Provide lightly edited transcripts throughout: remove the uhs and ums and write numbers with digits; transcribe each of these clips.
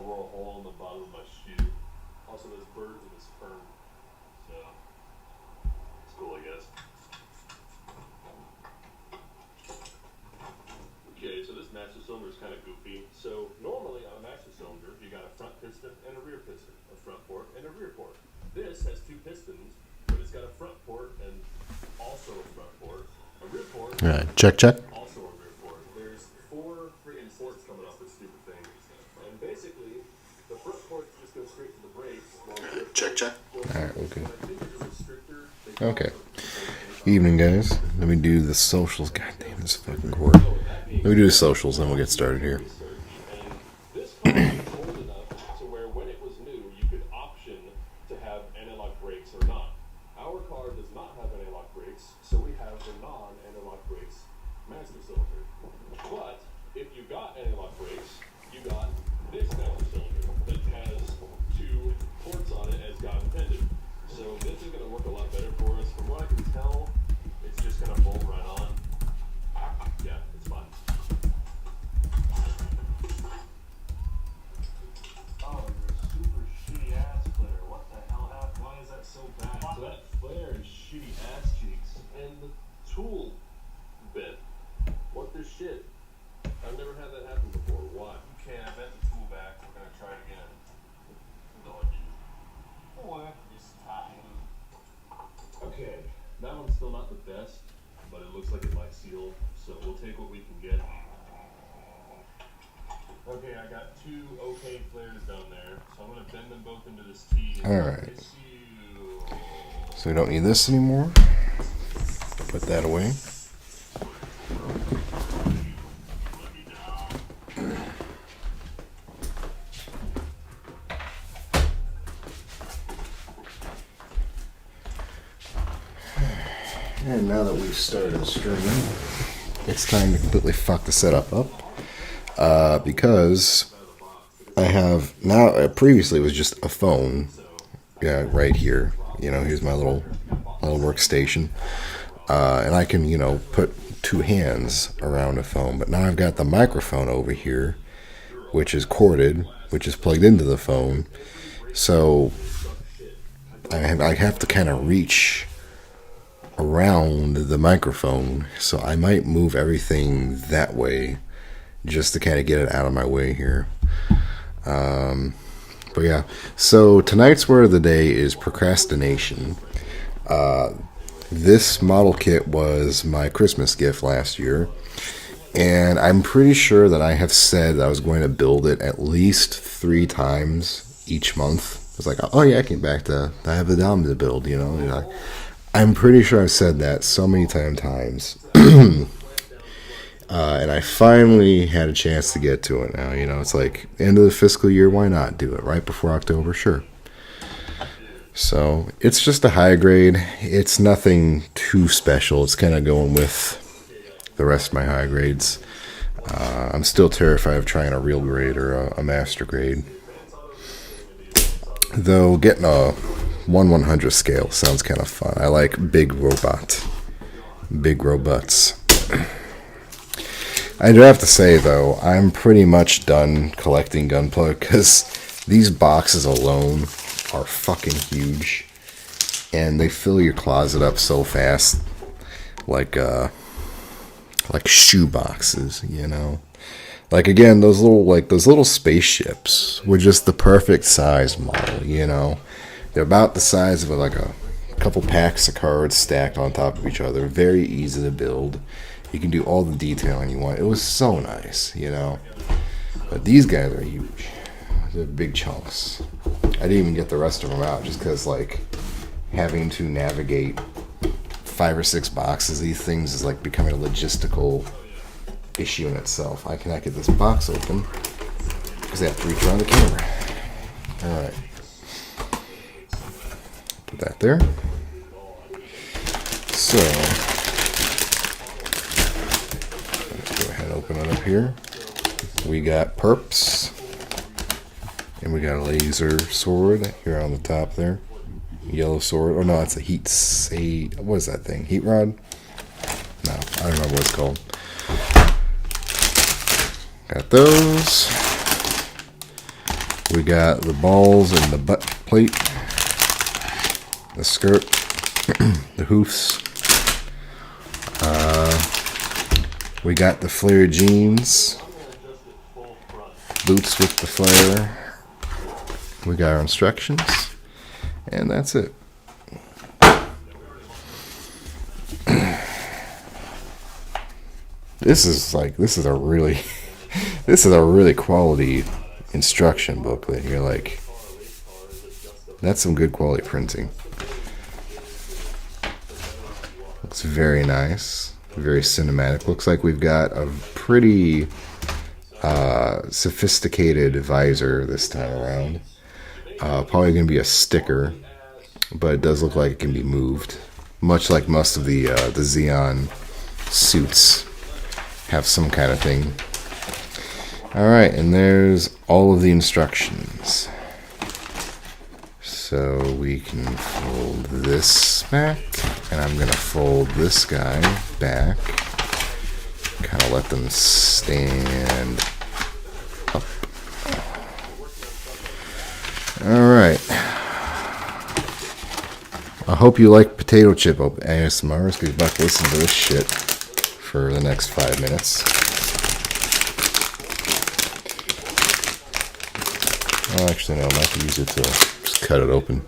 wore a hole in the bottom of my shoe. Also, there's birds in this fern, so it's cool, I guess. Okay, so this master cylinder is kind of goofy. So normally on a master cylinder, you got a front piston and a rear piston, a front port and a rear port. This has two pistons, but it's got a front port and also a front port, a rear port. All right, check, check. Also a rear port. There's 4 freaking ports coming off this stupid thing, and basically the front port just goes straight to the brakes. Check, check. All right, okay. Okay. Evening, guys. Let me do the socials. God damn, this fucking cord. Let me do the socials, then we'll get started here. This car is old enough to where when it was new, you could option to have anti-lock brakes or not. Our car does not have anti-lock brakes, so we have the non-anti-lock brakes master cylinder. But if you got anti-lock brakes, you got this master cylinder that has 2 ports on it as God intended. So this is going to work a lot better for us. From what I can tell, it's just going to bolt right on. Yeah, it's fine. Oh, you're a super shitty ass flare. What the hell happened? Why is that so bad? So that flare is shitty ass cheeks. And the tool bit. What the shit? I've never had that happen before. Why? Okay, I bent the tool back. We're gonna try it again. What? Just time. Okay, that one's still not the best, but it looks like it might seal, so we'll take what we can get. Okay, I got 2 okay flares down there, so I'm gonna bend them both into this T. Alright. So we don't need this anymore. Put that away. And now that we've started streaming, it's time to completely fuck the setup up. Because I have now, previously it was just a phone, yeah, right here. You know, here's my little workstation. And I can, you know, put 2 hands around a phone. But now I've got the microphone over here, which is corded, which is plugged into the phone. So I have to kind of reach around the microphone, so I might move everything that way just to kind of get it out of my way here. But yeah, so tonight's word of the day is procrastination. This model kit was my Christmas gift last year, and I'm pretty sure that I have said that I was going to build it at least 3 times each month. It's like, oh yeah, I came back to I have the dom to build, you know. I'm pretty sure I've said that so many times. And I finally had a chance to get to it now. You know, it's like, end of the fiscal year, why not do it? Right before October, sure. So, it's just a high grade. It's nothing too special. It's kind of going with the rest of my high grades. I'm still terrified of trying a real grade or a master grade. Though, getting a 1/100 scale sounds kind of fun. I like big robots. I do have to say, though, I'm pretty much done collecting Gunpla because these boxes alone are fucking huge, and they fill your closet up so fast, like shoe boxes, you know. Like, again, those little spaceships were just the perfect size model, you know. They're about the size of like a couple packs of cards stacked on top of each other. Very easy to build. You can do all the detailing you want. It was so nice, you know. But these guys are huge. They're big chunks. I didn't even get the rest of them out just because, like, having to navigate 5 or 6 boxes, these things is like becoming a logistical issue in itself. I cannot get this box open because I have to reach around the camera. Alright. Put that there. So, let's go ahead and open it up here. We got perps. And we got a laser sword here on the top there. Yellow sword. Oh no, it's a what is that thing? Heat rod? No, I don't remember what it's called. Got those. We got the balls and the butt plate, the skirt, the hoofs. We got the flare jeans, boots with the flare. We got our instructions, and that's it. This is a really quality instruction booklet here. Like, that's some good quality printing. Looks very nice, very cinematic. Looks like we've got a pretty sophisticated visor this time around. Probably going to be a sticker, but it does look like it can be moved, much like most of the Xeon suits have some kind of thing. Alright, and there's all of the instructions. So we can fold this back, and I'm going to fold this guy back. Kind of let them stand up. Alright. I hope you like potato chip ASMR, because you're about to listen to this shit for the next 5 minutes. Oh, actually, no, I might use it to just cut it open.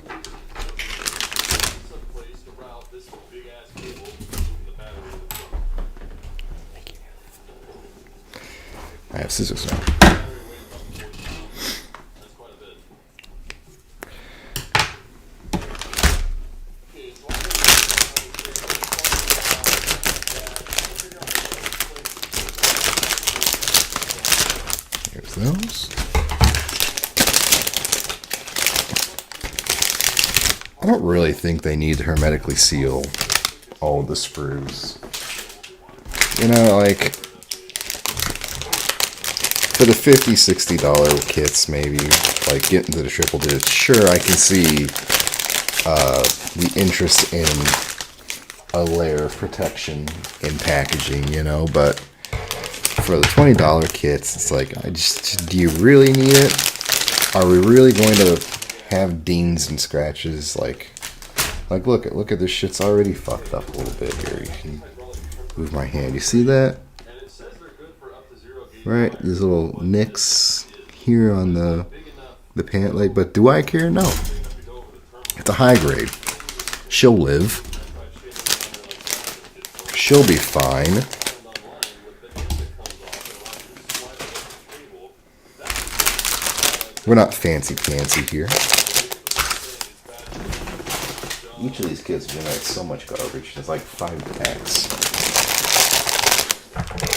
I have scissors now. Here's those. I don't really think they need to hermetically seal all of the sprues. You know, like, for the $50, $60 kits, maybe, like, getting to the triple digits, sure, I can see the interest in a layer of protection in packaging, you know, but for the $20 kits, it's like, do you really need it? Are we really going to have dings and scratches? Like look at this shit's already fucked up a little bit here. You can move my hand. You see that? Right, these little nicks here on the pant leg. But do I care? No. It's a high grade. She'll live. She'll be fine. We're not fancy here. Each of these kits generate so much garbage. It's like 5 packs. Okay.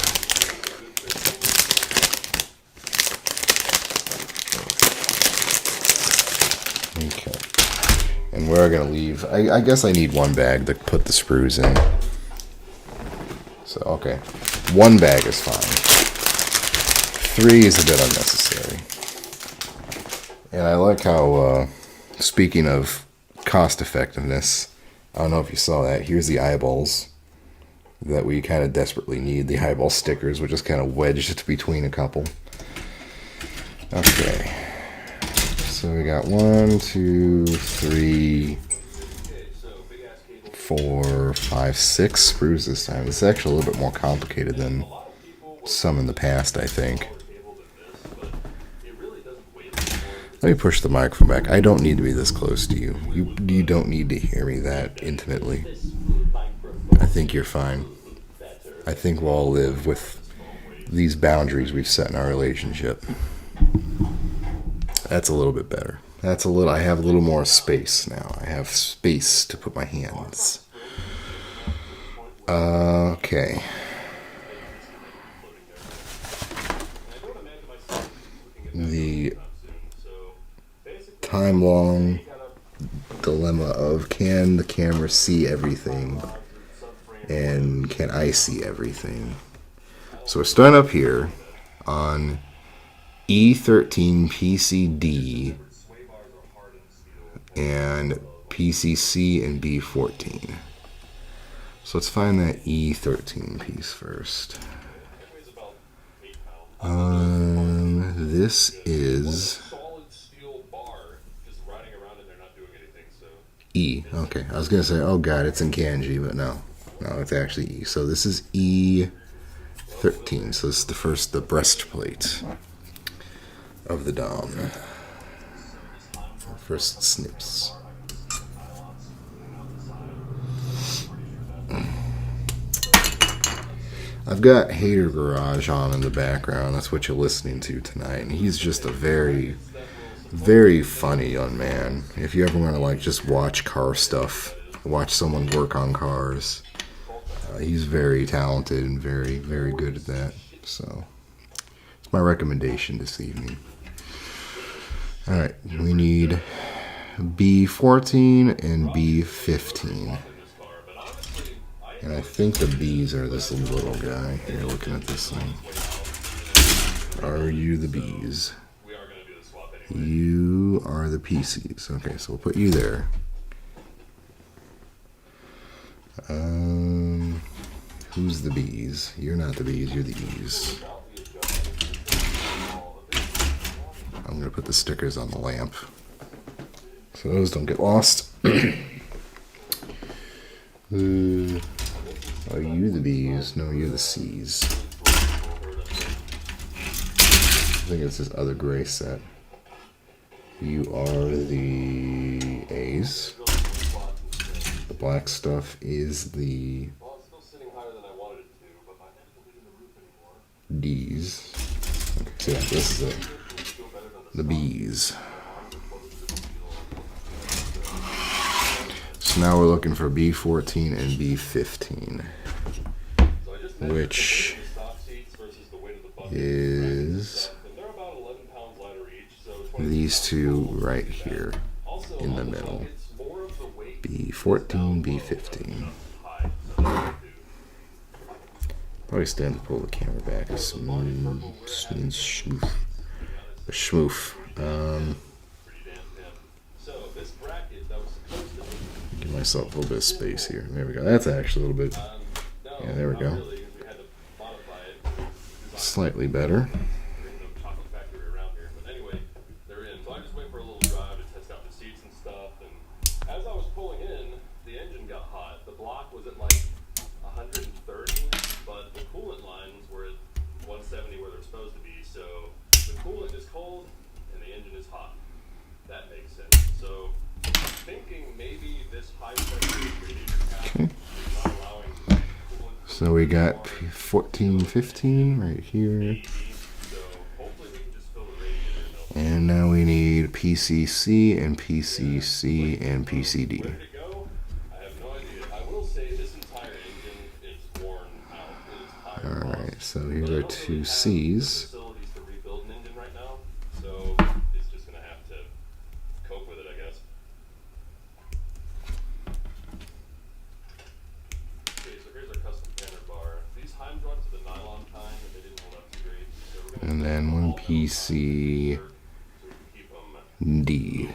And we're going to leave. I guess I need one bag to put the sprues in. So, okay. 1 bag is fine. 3 is a bit unnecessary. And I like how, speaking of cost effectiveness, I don't know if you saw that. Here's the eyeballs that we kind of desperately need. The eyeball stickers, which is kind of wedged between a couple. Okay. So we got 1, 2, 3, 4, 5, 6 sprues this time. This is actually a little bit more complicated than some in the past, I think. Let me push the microphone back. I don't need to be this close to you. You don't need to hear me that intimately. I think you're fine. I think we'll all live with these boundaries we've set in our relationship. That's a little bit better. I have a little more space now. I have space to put my hands. Okay. The time-long dilemma of, can the camera see everything and can I see everything? So we're starting up here on E13 PCD and PCC and B14. So let's find that E13 piece first. This is E. Okay, I was gonna say, oh god, it's in kanji, but no, it's actually E. So this is E13. So this is the breastplate of the Dom. First snips. I've got Hater Garage on in the background. That's what you're listening to tonight. And he's just a very, very funny young man. If you ever want to like just watch car stuff, watch someone work on cars, he's very talented and very, very good at that. So it's my recommendation this evening. All right, we need B14 and B15. And I think the B's are this little guy here, looking at this thing. Are you the B's? You are the PCs. Okay, so we'll put you there. Who's the B's? You're not the B's, you're the E's. I'm going to put the stickers on the lamp so those don't get lost. Are you the B's? No, you're the C's. I think it's this other gray set. You are the A's. The black stuff is the D's. Okay, so yeah, this is it. The B's. So now we're looking for B14 and B15, which is these two right here in the middle. B14, B15. Probably stand to pull the camera back. A schmoof. Give myself a little bit of space here. There we go. That's actually a little bit. Yeah, there we go. Slightly better. So we got 14, 15 right here. And now we need PCC and PCC and PCD. Alright, so here are two C's. And then one PC D.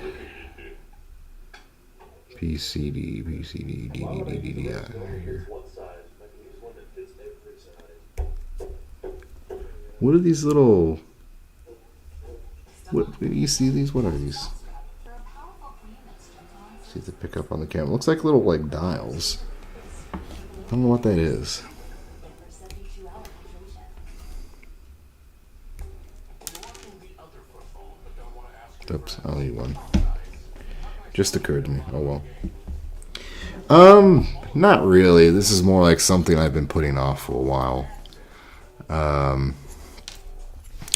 PCD, PCD, D, D, D, D, D, right here. What are these little... What do you see these? What are these? See if they pick up on the camera. Looks like little like dials. I don't know what that is. Oops, I'll need one. Just occurred to me. Oh well. Not really. This is more like something I've been putting off for a while.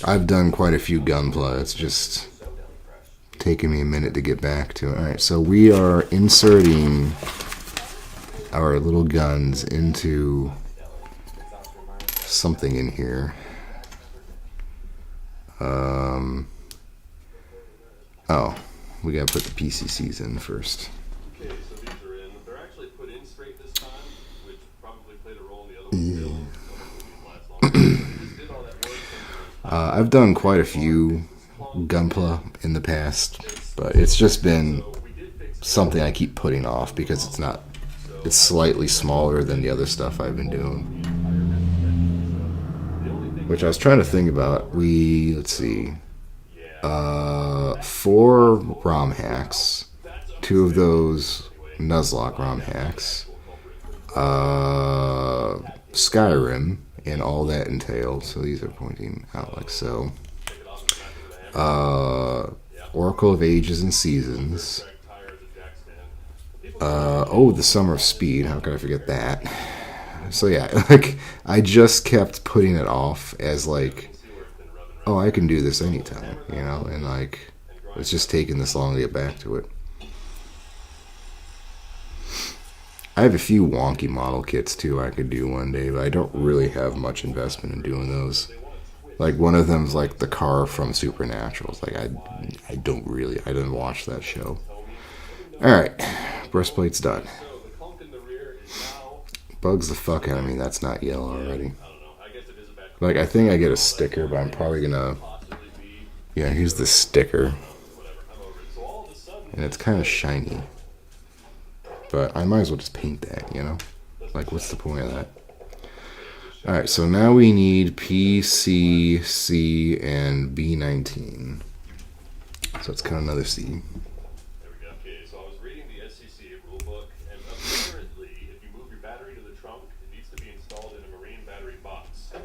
I've done quite a few Gunpla. It's just taking me a minute to get back to it. Alright, so we are inserting our little guns into something in here. Oh, we gotta put the PCCs in first. Okay, so these are in. They're actually put in straight this time, which probably played a role in the other one. I've done quite a few Gunpla in the past, but it's just been something I keep putting off because it's slightly smaller than the other stuff I've been doing. Which I was trying to think about. Let's see. 4 ROM hacks. 2 of those Nuzlocke ROM hacks, Skyrim, and all that entails. So these are pointing out like so. Oracle of Ages and Seasons. Oh, the Summer of Speed. How could I forget that? So yeah, like I just kept putting it off as like, oh, I can do this anytime, you know, and like it's just taking this long to get back to it. I have a few wonky model kits too I could do one day, but I don't really have much investment in doing those. Like one of them's like the car from Supernatural. It's like I didn't watch that show. All right, breastplate's done. Bugs the fuck out of me. That's not yellow already. Like I think I get a sticker, but I'm probably gonna. Yeah, here's the sticker, and it's kind of shiny. But I might as well just paint that, you know? Like, what's the point of that? Alright, so now we need P, C, C, and B19. So it's kind of another C. There we go. Okay, so I was reading the SCCA rulebook, and apparently, if you move your battery to the trunk, it needs to be installed in a marine battery box. There's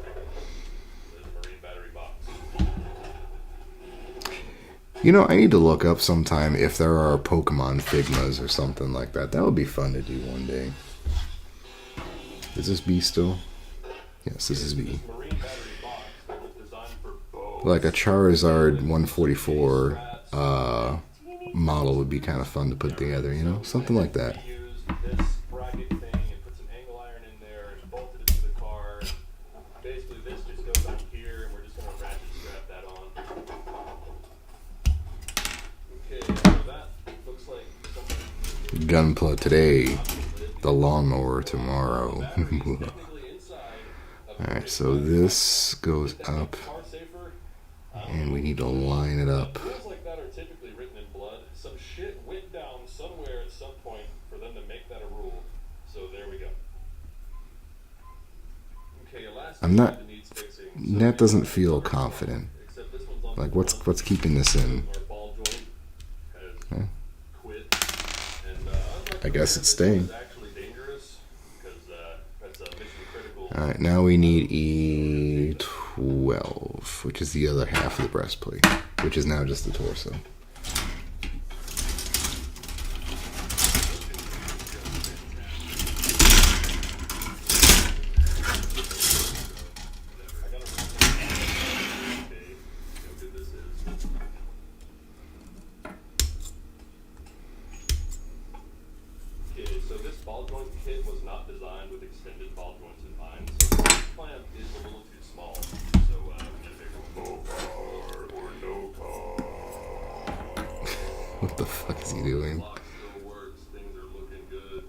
a marine battery box. You know, I need to look up sometime if there are Pokemon Figmas or something like that. That would be fun to do one day. Is this B still? Yes, this is B. Like a Charizard 144 model would be kind of fun to put together, you know? Something like that. Gunpla today, the lawnmower tomorrow. Alright, so this goes up, and we need to line it up. Rules like that are typically written in blood. Some shit went down somewhere at some point for them to make that a rule. So there we go. Okay, I'm not. That doesn't feel confident. Like, what's keeping this in? Huh? I guess it's staying. Alright, now we need E12, which is the other half of the breastplate, which is now just the torso. So this ball joint kit was not designed with extended ball joints in mind, so the clamp is a little too small. So we get a bigger one. No car or no car. What the fuck is he doing? Lock still works. Things are looking good.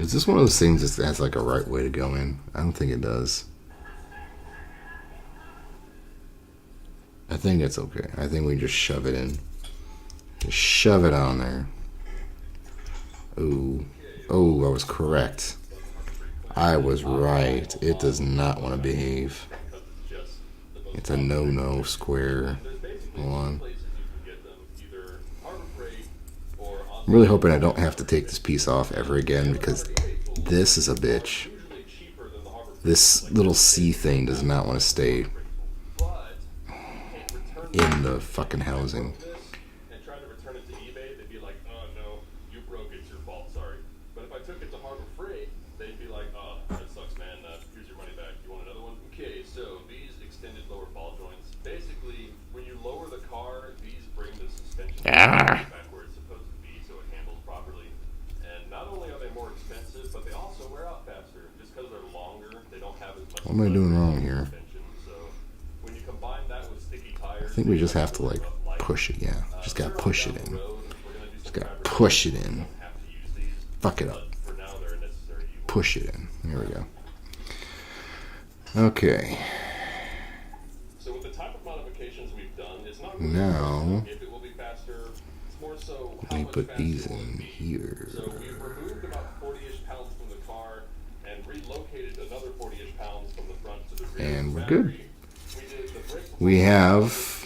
Is this one of those things that has like a right way to go in? I don't think it does. I think it's okay. I think we just shove it in. Just shove it on there. Ooh. Oh, I was correct. I was right. It does not want to behave. It's a no-no square. Hold on. I'm really hoping I don't have to take this piece off ever again because this is a bitch. This little C thing does not want to stay in the fucking housing. Ah. Where it's supposed to be so it handles properly. And not only are they more expensive, but they also wear out faster. Just because they're longer, they don't have as much. What am I doing wrong here? So when you combine that with sticky tires, I think we just have to like push it, yeah. Just gotta push it in. Just gotta push it in. Fuck it up. Push it in. There we go. Okay. So with the type of modifications we've done, it's not now let me put these in here. So we've removed about 40-ish pounds from the car and relocated another 40-ish pounds from the front to the rear. And we're good. We have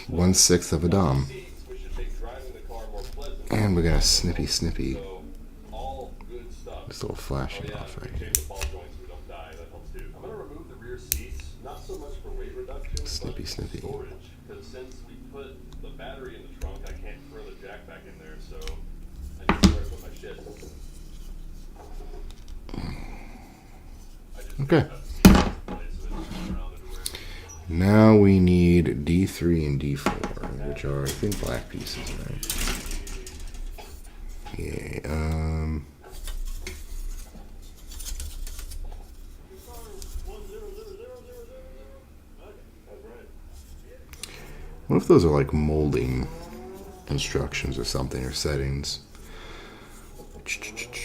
1/6 of a dom. Which should make driving the car more pleasant And we got a snippy. So, all good stuff. This little flashing Oh, yeah, off we right here. change the ball joints so we don't die. That helps too. I'm gonna remove the rear seats, not so much for weight reduction, but Snippy. storage. Because since we put the battery in the trunk, I can't throw the jack back in there, so I need somewhere to put my shit. Okay. Now we need D3 and D4, which are, I think, black pieces, right? Yeah, what if those are like molding instructions or something, or settings?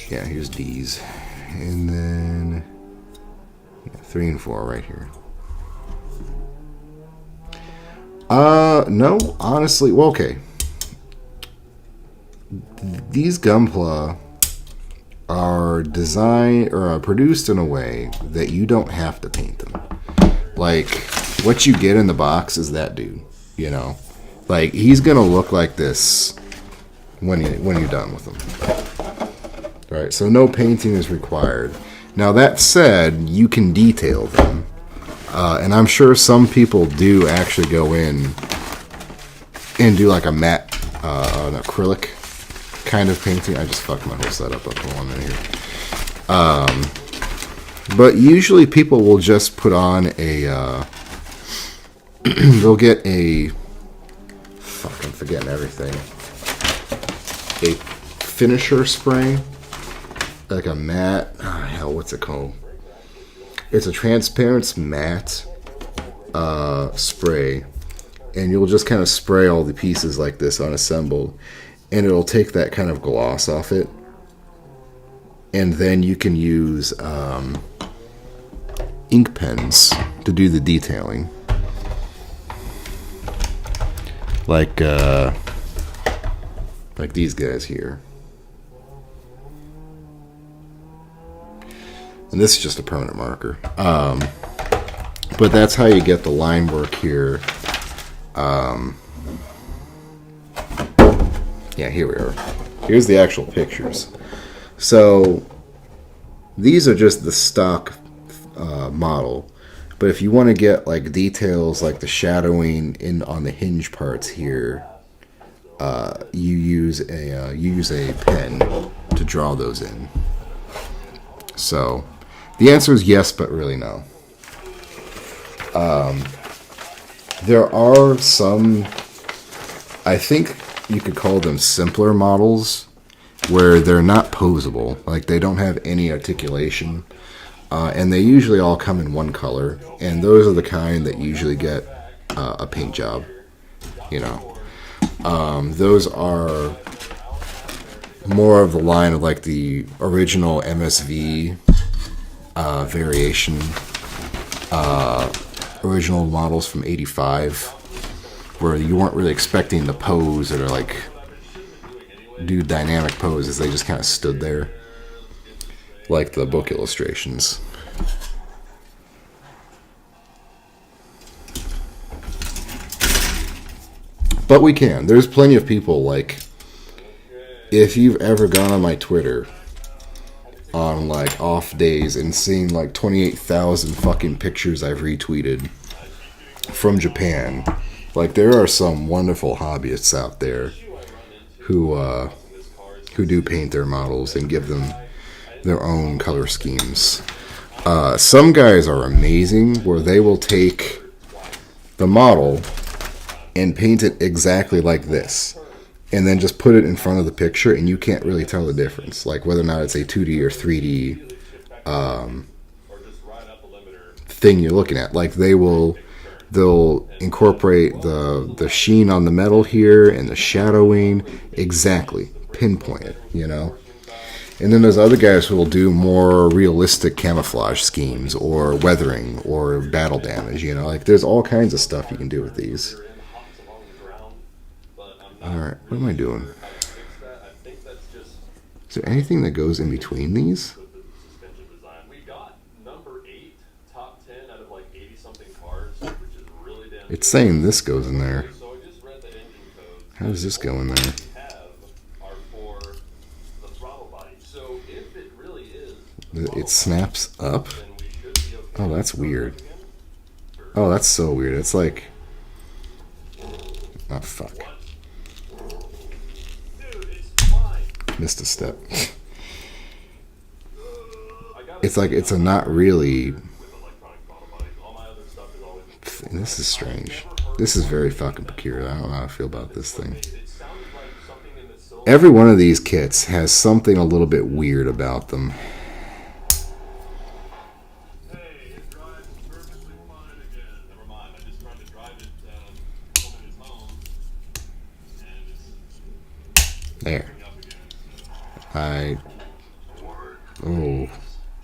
Yeah, here's D's. And then 3 and 4 right here. No, honestly, well, okay. These Gunpla are designed or are produced in a way that you don't have to paint them. Like, what you get in the box is that dude, you know? Like, he's gonna look like this when you're done with him. Right, so no painting is required. Now, that said, you can detail them. And I'm sure some people do actually go in and do like a matte, an acrylic kind of painting. I just fucked my whole setup up. Hold on a minute here. But usually people will just put on a, they'll get a, fuck, I'm forgetting everything. A finisher spray. Like a matte, hell, what's it called? It's a transparent matte spray, and you'll just kind of spray all the pieces like this unassembled, and it'll take that kind of gloss off it. And then you can use ink pens to do the detailing, like these guys here. And this is just a permanent marker. But that's how you get the line work here. Yeah, here we are. Here's the actual pictures. So these are just the stock model. But if you want to get like details like the shadowing in on the hinge parts here, you use a pen to draw those in. So the answer is yes, but really no. There are some, I think you could call them simpler models, where they're not posable. Like, they don't have any articulation. And they usually all come in one color. And those are the kind that usually get a paint job. You know. Those are more of the line of like the original MSV variation, original models from '85, where you weren't really expecting the pose or like do dynamic poses. They just kind of stood there, like the book illustrations. But we can. There's plenty of people, like, if you've ever gone on my Twitter on like off days and seen like 28,000 fucking pictures I've retweeted from Japan, like, there are some wonderful hobbyists out there who do paint their models and give them their own color schemes. Some guys are amazing, where they will take the model and paint it exactly like this, and then just put it in front of the picture, and you can't really tell the difference, like whether or not it's a 2D or 3D thing you're looking at. Like, they'll incorporate the sheen on the metal here and the shadowing exactly, pinpoint it, you know. And then there's other guys who will do more realistic camouflage schemes or weathering or battle damage, you know. Like, there's all kinds of stuff you can do with these. Alright, what am I doing? Is there anything that goes in between these? It's saying this goes in there. How does this go in there? It snaps up? then we should be okay. Oh, that's Start weird. up again. Oh, that's so weird. It's like... Oh, fuck. What? Dude, it's fine. Missed a step. I gotta It's like, say, it's a I'm not really... with electronic throttle bodies. All my other stuff has always been This is strange. This is very fucking peculiar. I don't know how I feel about this thing. it sounded like something in the silver. Every one of these kits has something a little bit weird about them. Hey, it drives perfectly fine again. Never mind. I just tried to drive it home in his home, and it's There. coming up again. Oh,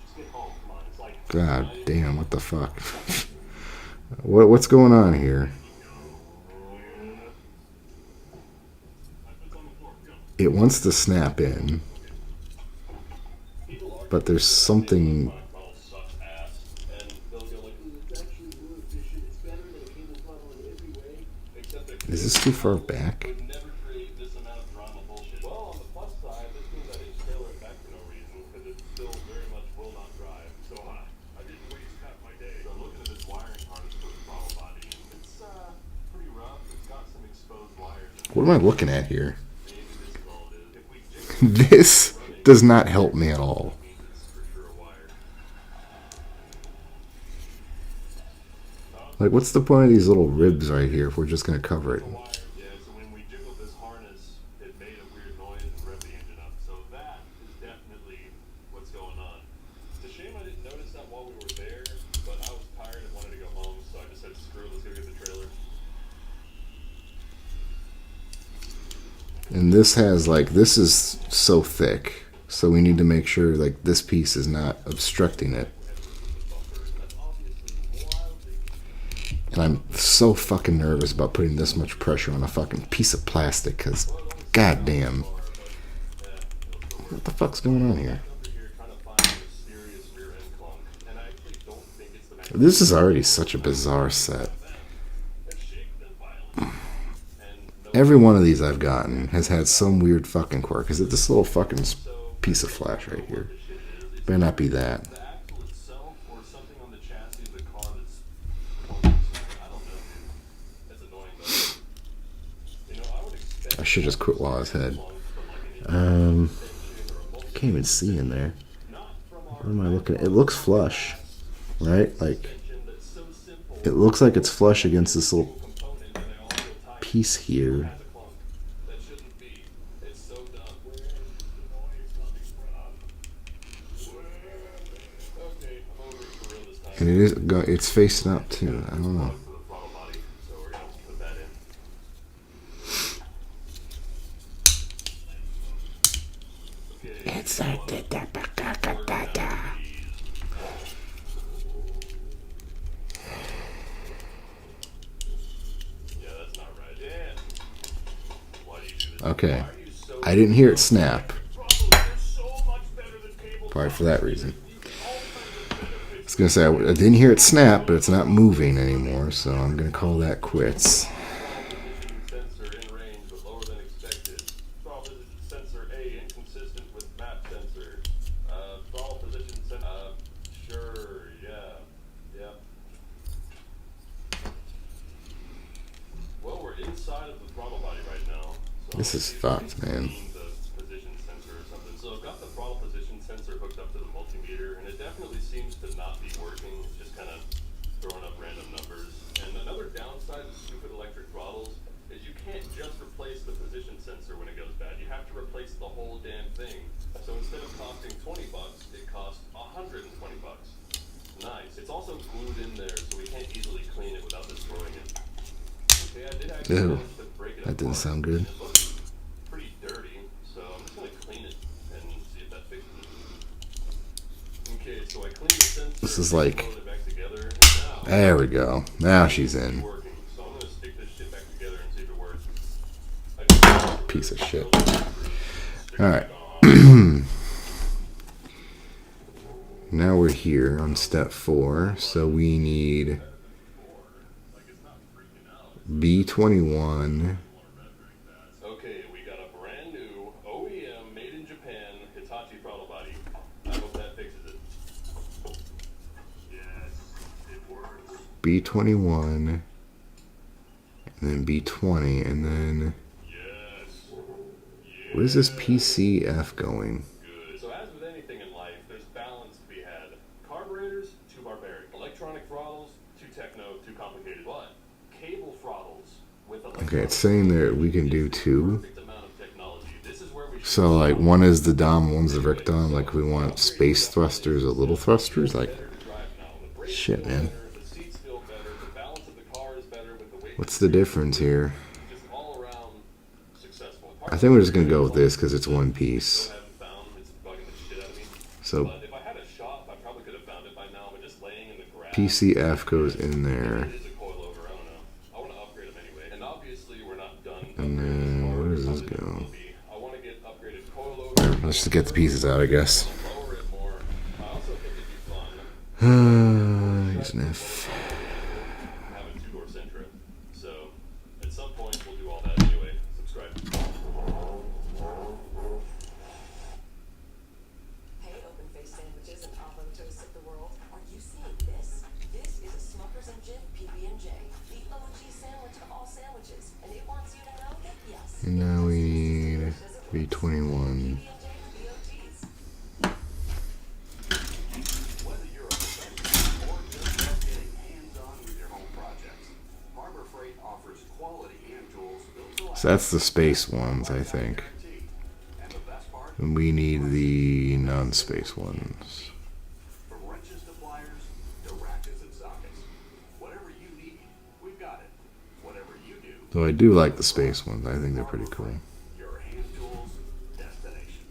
Just get home. Come on. It's like god damn, what the fuck? What's going on here? It wants to snap in, but there's something... throttle sucks ass, and they'll go like, it's actually more efficient. It's better than a cable throttle in every way, except that Is this too far back? would never create this amount of drama bullshit. Well, on the plus side, this means I didn't trailer it back for no reason, because it still very much will not drive. So I didn't waste half my day. So I'm looking at this wiring harness for the throttle body, and it's pretty rough. It's got some exposed wires. What am I looking at here? Maybe this is all it is. If we just This does not help me at all. means it's for sure wired. Like, what's the point of these little ribs right here if we're just going to cover it? Wire. Yeah, so when we jiggled this harness, it made a weird noise and revved the engine up. So that is definitely what's going on. It's a shame I didn't notice that while we were there, but I was tired and wanted to go home, so I just said, screw it, let's go get the trailer. And this has, like, this is so thick. So we need to make sure, like, this piece is not obstructing it. And I'm so fucking nervous about putting this much pressure on a fucking piece of plastic, because, goddamn. What the fuck's going on here? Over here trying to find a serious rear end clunk, and I actually don't think it's the max. This is already such a bizarre set. It's shaken and violent. And no Every one of these I've gotten has had some weird fucking quirk. Is it this little fucking piece of flash right here? shit it is. It's Better not be that. the axle itself or something on the chassis of the car that's I don't know, dude. That's annoying though. You know, I would expect I should just quit while I was ahead. from like an Can't even see in there. not from our What am I looking at? It looks flush, right? Like, engine that's so simple it looks like it's flush against this little component, and they also tie piece here. has a clunk. That shouldn't be. It's so dumb. Where is the noise coming from? Okay, I'm over it for real this time. And it's facing up too. I don't know. For the throttle body, so we're gonna have to put that in. Okay. It's a Yeah, that's not right. Dan, why do you do this? Okay. Why are you so I didn't hear it snap. throttles are so much better than cable Probably for that reason. all kinds of I benefits. was gonna say I didn't hear it snap, but it's not moving anymore, so I'm gonna call that quits. Sensor in range but lower than expected. Throttle position sensor A inconsistent with map sensor. Throttle position sensor. Sure, yeah. Well, we're inside of the throttle body right now. So This is fucked, man. the position sensor or something. So I've got the throttle position sensor hooked up to the multimeter, and it definitely seems to not be working. It's just kind of throwing up random numbers. And another downside of stupid electric throttles is you can't just replace the position sensor when it goes bad. You have to replace the whole damn thing. So instead of costing $20, it costs $120. Nice. It's also glued in there, so we can't easily clean it without destroying it. Okay, I did actually Ew. manage to break it That didn't apart. sound good. It looks pretty dirty, so I'm just gonna clean it and see if that fixes it. Okay, so I cleaned the sensor. This is like- loaded it back together, and now There we go. Now she's it's in. working. So I'm gonna stick this shit back together and see if it works. I just Piece of shit. stick it All right. back on. Now we're here on step 4, so we need B21. Okay, we got a brand new OEM made in Japan Hitachi throttle body. I hope that fixes it. B21, and then B20, and then where's this PCF going? So as with anything in life, there's balance to be had. Carburetors, too barbaric. Electronic throttles, too techno, too complicated. But cable throttles with Okay, it's saying that we can do two. perfect amount of technology. This is where we should So like one is the Dom, one's the Rick Dom. Like we want space thrusters or little thrusters. Like shit, man. the seats feel better, the balance of the car is better with the weight. What's the difference here? Just all around successful. I think we're just gonna go with this because it's one piece. Haven't found, it's bugging the shit out of me. So But if I had a shop, I probably could have found it by now. But just laying in the grass. PCF goes in there, It is a coilover. I don't know. I want to upgrade them anyway. And obviously, we're not done. and then where does this go? I want to get upgraded coilover. Let's just get the pieces out, I guess. Lower it more. I also think it'd be fun. Here's an F. Have a two-door Sentra. So at some point, we'll do all that anyway. Subscribe. Hey, open-faced sandwiches and avocado toast of the world. Are you seeing this? This is a Smucker's and Jif PB&J, the OG sandwich of all sandwiches, and it wants you to know that yes. And now we need B21. PB&J BOTs. Whether you're a professional or just getting hands-on with your home projects, Harbor Freight offers quality hand tools built to last. So that's the space ones, I think. Guarantee. And the best part, And we need the non-space ones. from wrenches to pliers to ratchets and sockets, whatever you need, we've got it. Whatever you do, So I do like the space ones. I think they're pretty cool. your hand tools destination.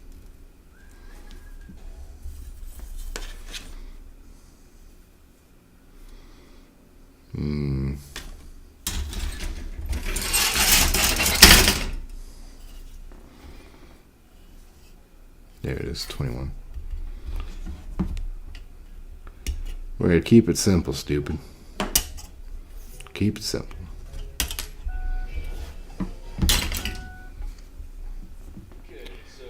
There it is, 21. We're keep it simple, stupid. Keep it simple. Okay, so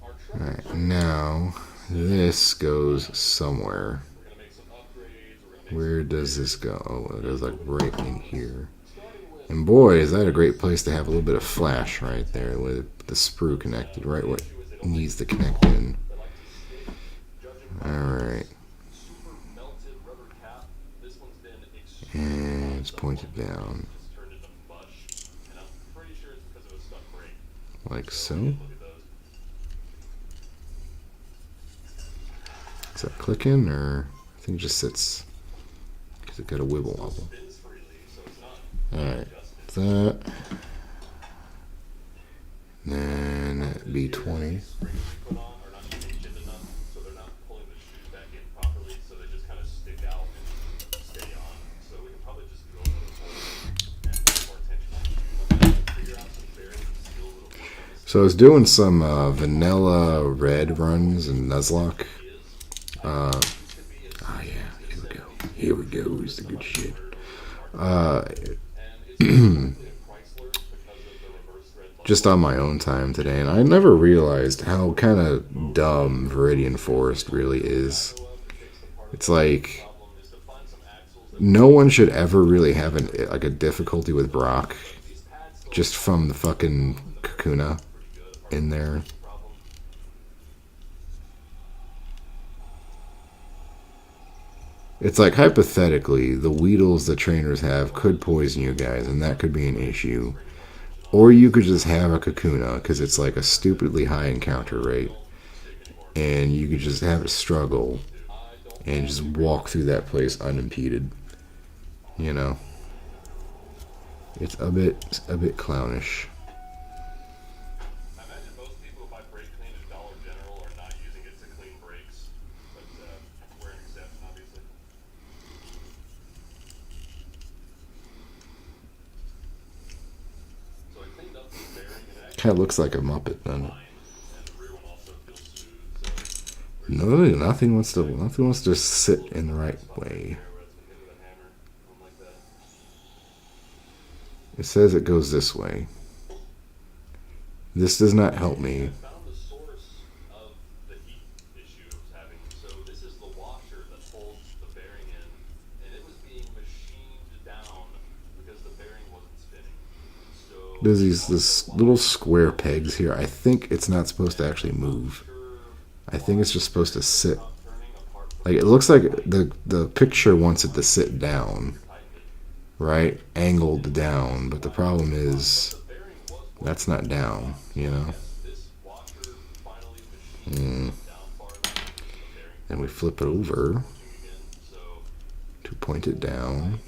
our truck. Alright, now this goes somewhere. We're gonna make some upgrades. We're gonna make Where does this go? Oh, it goes like right in here. starting with And boy, is that a great place to have a little bit of flash right there with the sprue connected right where it needs to connect in. I like to stick, judging by Alright, super melted rubber cap. This one's been extremely and it's pointed down just turned into mush, and I'm pretty sure it's because of a stuck brake. like so. Look at those. Is that clicking or I think it just sits because it got a wibble wobble. Spins freely, so it's not Alright, adjusted. that. Then B20. Springs we put on are not shaped enough, so they're not pulling the shoes back in properly, so they just kind of stick out and stay on. So we can probably just drill another hole and put more attention on the shoes. I'm gonna figure out some bearings and steel little work on this. So I was doing some vanilla red runs in Nuzlocke. Oh yeah, here we go. Here we go. Is the good shit. Just on my own time today, and I never realized how kind of dumb Viridian Forest really is. It's like no one should ever really have like a difficulty with Brock, just from the fucking Kakuna in there. It's like hypothetically, the Weedles the trainers have could poison you guys, and that could be an issue. Or you could just have a Kakuna, because it's like a stupidly high encounter rate. And you could just have it struggle and just walk through that place unimpeded. You know? It's a bit clownish. I imagine most people who buy brake clean at Dollar General are not using it to clean brakes, but we're an exception, obviously. So I cleaned up the bearing and actually Kind of looks like a Muppet, doesn't it? and the rear one also feels smooth. So No, nothing wants to sit in the right way. where it's been hit with a hammer, something like that. It says it goes this way. This does not help me. Found the source of the heat issue it was having. So this is the washer that holds the bearing in, and it was being machined There's this little square pegs here. I think it's not supposed to actually move. I think it's just supposed to sit. Like it looks like the picture wants it to sit down, right? Angled down. But the problem is that's not down, you know. And we flip it over to point it down,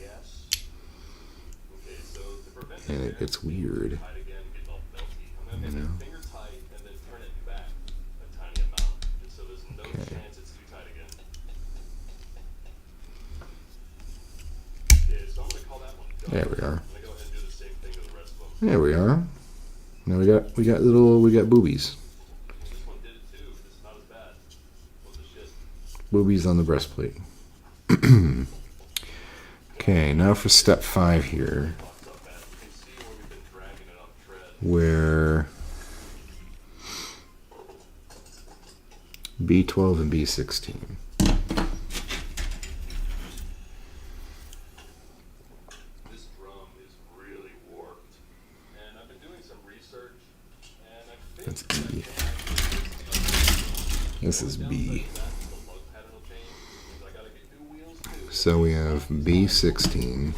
and it gets weird, you know. Okay. There we are. There we are. Now we got boobies. Boobies on the breastplate. Okay, now for step 5 here, where B12 and B16. This drum is really warped, and I've been doing some research, and I think That's B. This is B. So we have B16.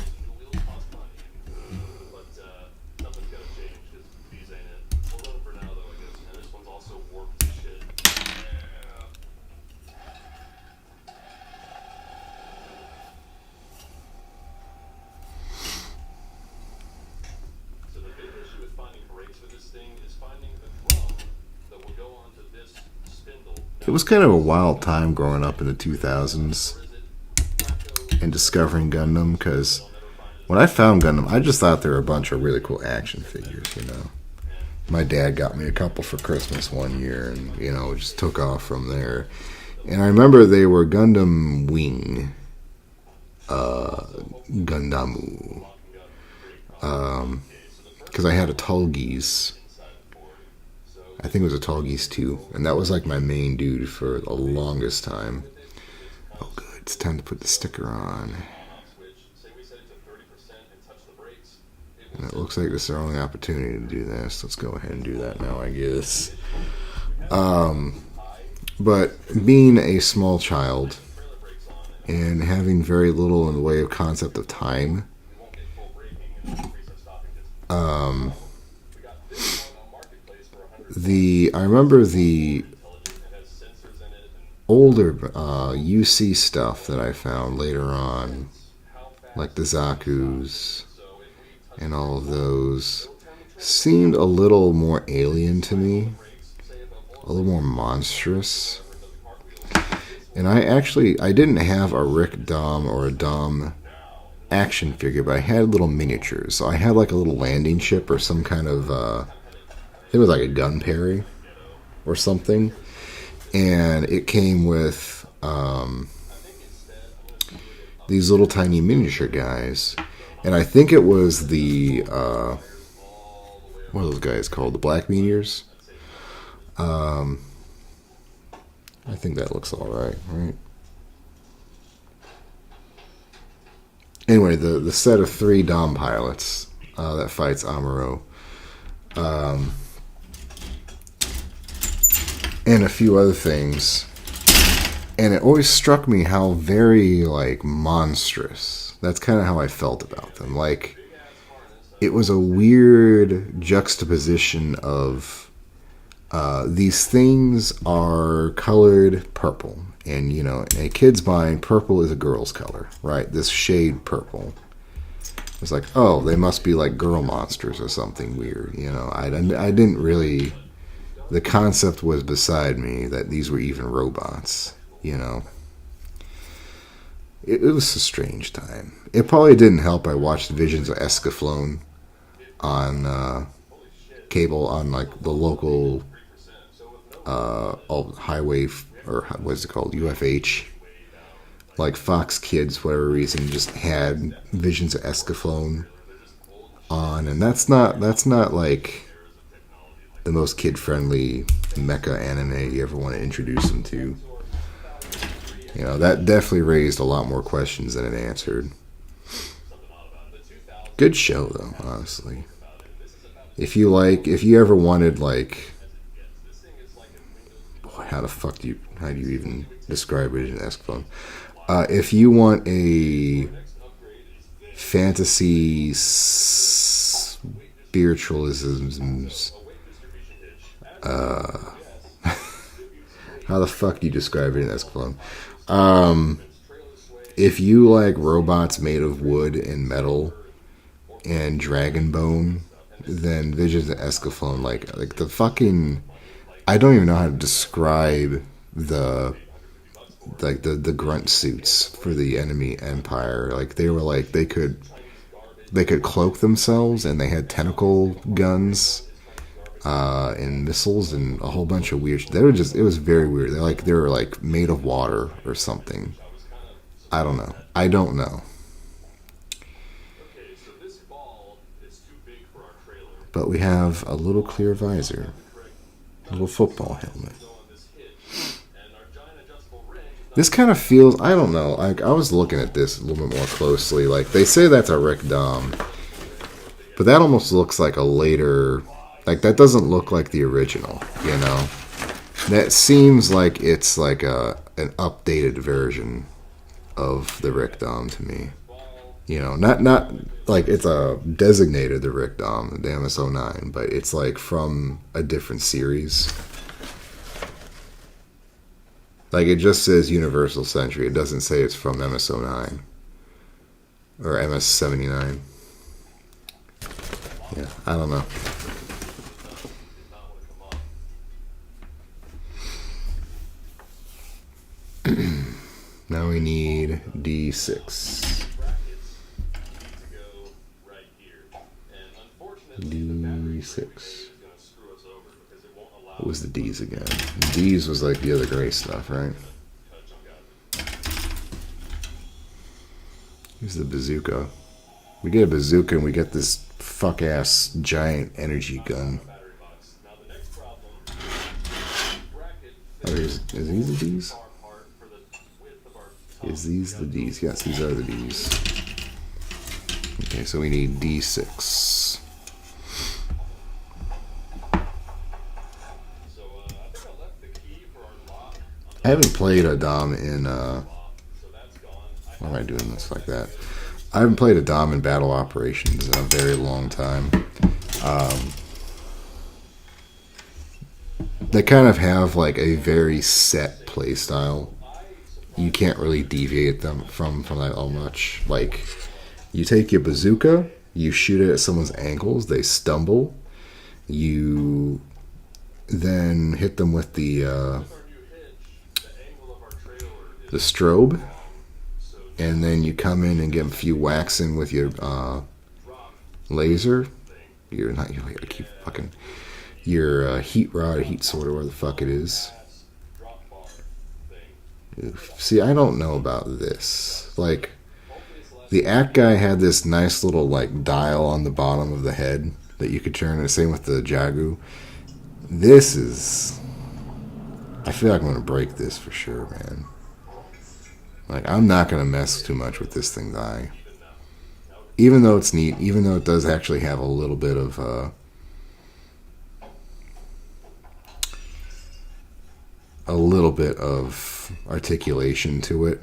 It was kind of a wild time growing up in the 2000s and discovering Gundam, because when I found Gundam, I just thought they were a bunch of really cool action figures, you know. My dad got me a couple for Christmas one year, and, you know, just took off from there. And I remember they were Gundam Wing, Gundamu, because I had a Tallgeese. I think it was a Tallgeese too, and that was like my main dude for the longest time. Oh good, it's time to put the sticker on. And it looks like this is our only opportunity to do this. Let's go ahead and do that now, I guess. But being a small child and having very little in the way of concept of time, I remember the older UC stuff that I found later on, like the Zaku's and all of those, seemed a little more alien to me, a little more monstrous. And I didn't have a Rick Dom or a Dom action figure, but I had little miniatures. So I had like a little landing ship or some kind of, it was like a Gunpla or something. And it came with these little tiny miniature guys. And I think it was the, what are those guys called? The Black Meteors? I think that looks alright, right? Anyway, the set of 3 Dom pilots that fights Amuro. And a few other things. And it always struck me how very, like, monstrous. That's kind of how I felt about them. Like, it was a weird juxtaposition of these things are colored purple. And, you know, in a kid's mind, purple is a girl's color, right? This shade purple. It's like, oh, they must be like girl monsters or something weird, you know. I didn't really... The concept was beside me that these were even robots, you know. It was a strange time. It probably didn't help I watched Visions of Escaflowne on cable on like the local highway, or what's it called, UFH. Like Fox Kids, for whatever reason, just had Visions of Escaflowne on, and that's not like the most kid-friendly mecha anime you ever want to introduce them to. You know, that definitely raised a lot more questions than it answered. Good show, though, honestly. if you ever wanted like, boy, how do you even describe it in Escaflowne? If you want a fantasy spiritualisms, how the fuck do you describe it in Escaflowne? If you like robots made of wood and metal and dragon bone, then Visions of Escaflowne, like the fucking, I don't even know how to describe the the grunt suits for the enemy empire. Like they were like they could cloak themselves, and they had tentacle guns and missiles and a whole bunch of weird. They were just, it was very weird. They were like made of water or something. I don't know. I don't know. Okay, so this ball is too big for our trailer. But we have a little clear visor, a little football helmet. Go on this hitch, and our giant adjustable wrench is not This kind of feels, I don't know, like I was looking at this a little bit more closely. Like they say that's a Rick Dom, but that almost looks like a later, like that doesn't look like the original, you know? That seems like it's like an updated version of the Rick Dom to me. You know, not like it's a designated the Rick Dom, the MS-09, but it's like from a different series. Like it just says Universal Century. It doesn't say it's from MS-09 or MS-79. Yeah, I don't know. Now we need D6. brackets need to go right here. And unfortunately, the battery D6. is going to screw us over because it won't allow What was the D's again? D's was like the other gray stuff, right? cut junk out. Here's the bazooka. We get a bazooka and we get this fuck ass giant energy gun. Battery box. Now the next problem, bracket Oh, is these the D's? far apart for the width of our Is these the D's? Yes, these are the D's. Okay, so we need D6. So I think I left the key for our lock on I haven't played a Dom in, so that's gone. why am I doing this like that? I haven't played a Dom in Battle Operations in a very long time. They kind of have like a very set play style. You can't really deviate them from that all much. Like, you take your bazooka, you shoot it at someone's ankles, they stumble. You then hit them with the strobe, and then you come in and give them a few whacks in with your laser. You're not, you gotta keep fucking your heat rod or heat sword or whatever the fuck it is. Oof. See, I don't know about this. Like, the Act guy had this nice little like dial on the bottom of the head that you could turn. And the same with the Jagu. This is, I feel like I'm gonna break this for sure, man. Like, I'm not gonna mess too much with this thing, die. Even though it's neat, even though it does actually have a little bit of articulation to it.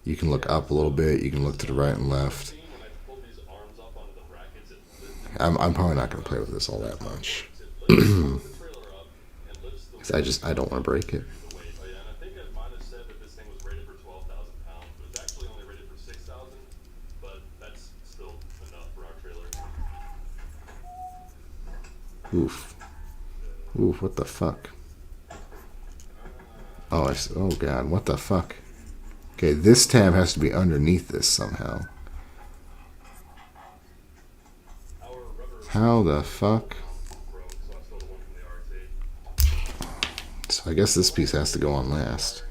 You can look up a little bit. You can look to the right and left. I'm probably not going to play with this all that much. I don't want to break it. Oof. Oof, what the fuck? Oh, oh god, what the fuck? Okay, this tab has to be underneath this somehow. How the fuck? So I guess this piece has to go on last.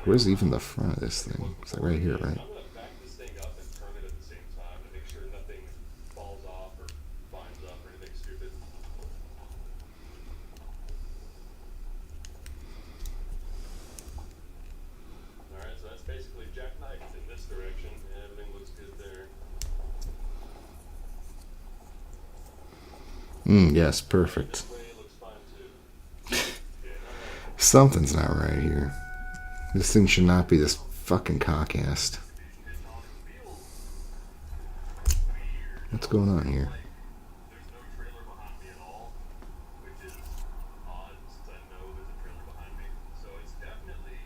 Where's even the front of this thing? It's like right here, right? Yes, perfect. This way looks fine too. Something's not right here. This thing should not be this fucking cock-assed. What's going on here? There's no trailer behind me at all, which is odd since I know there's a trailer behind me. So it's definitely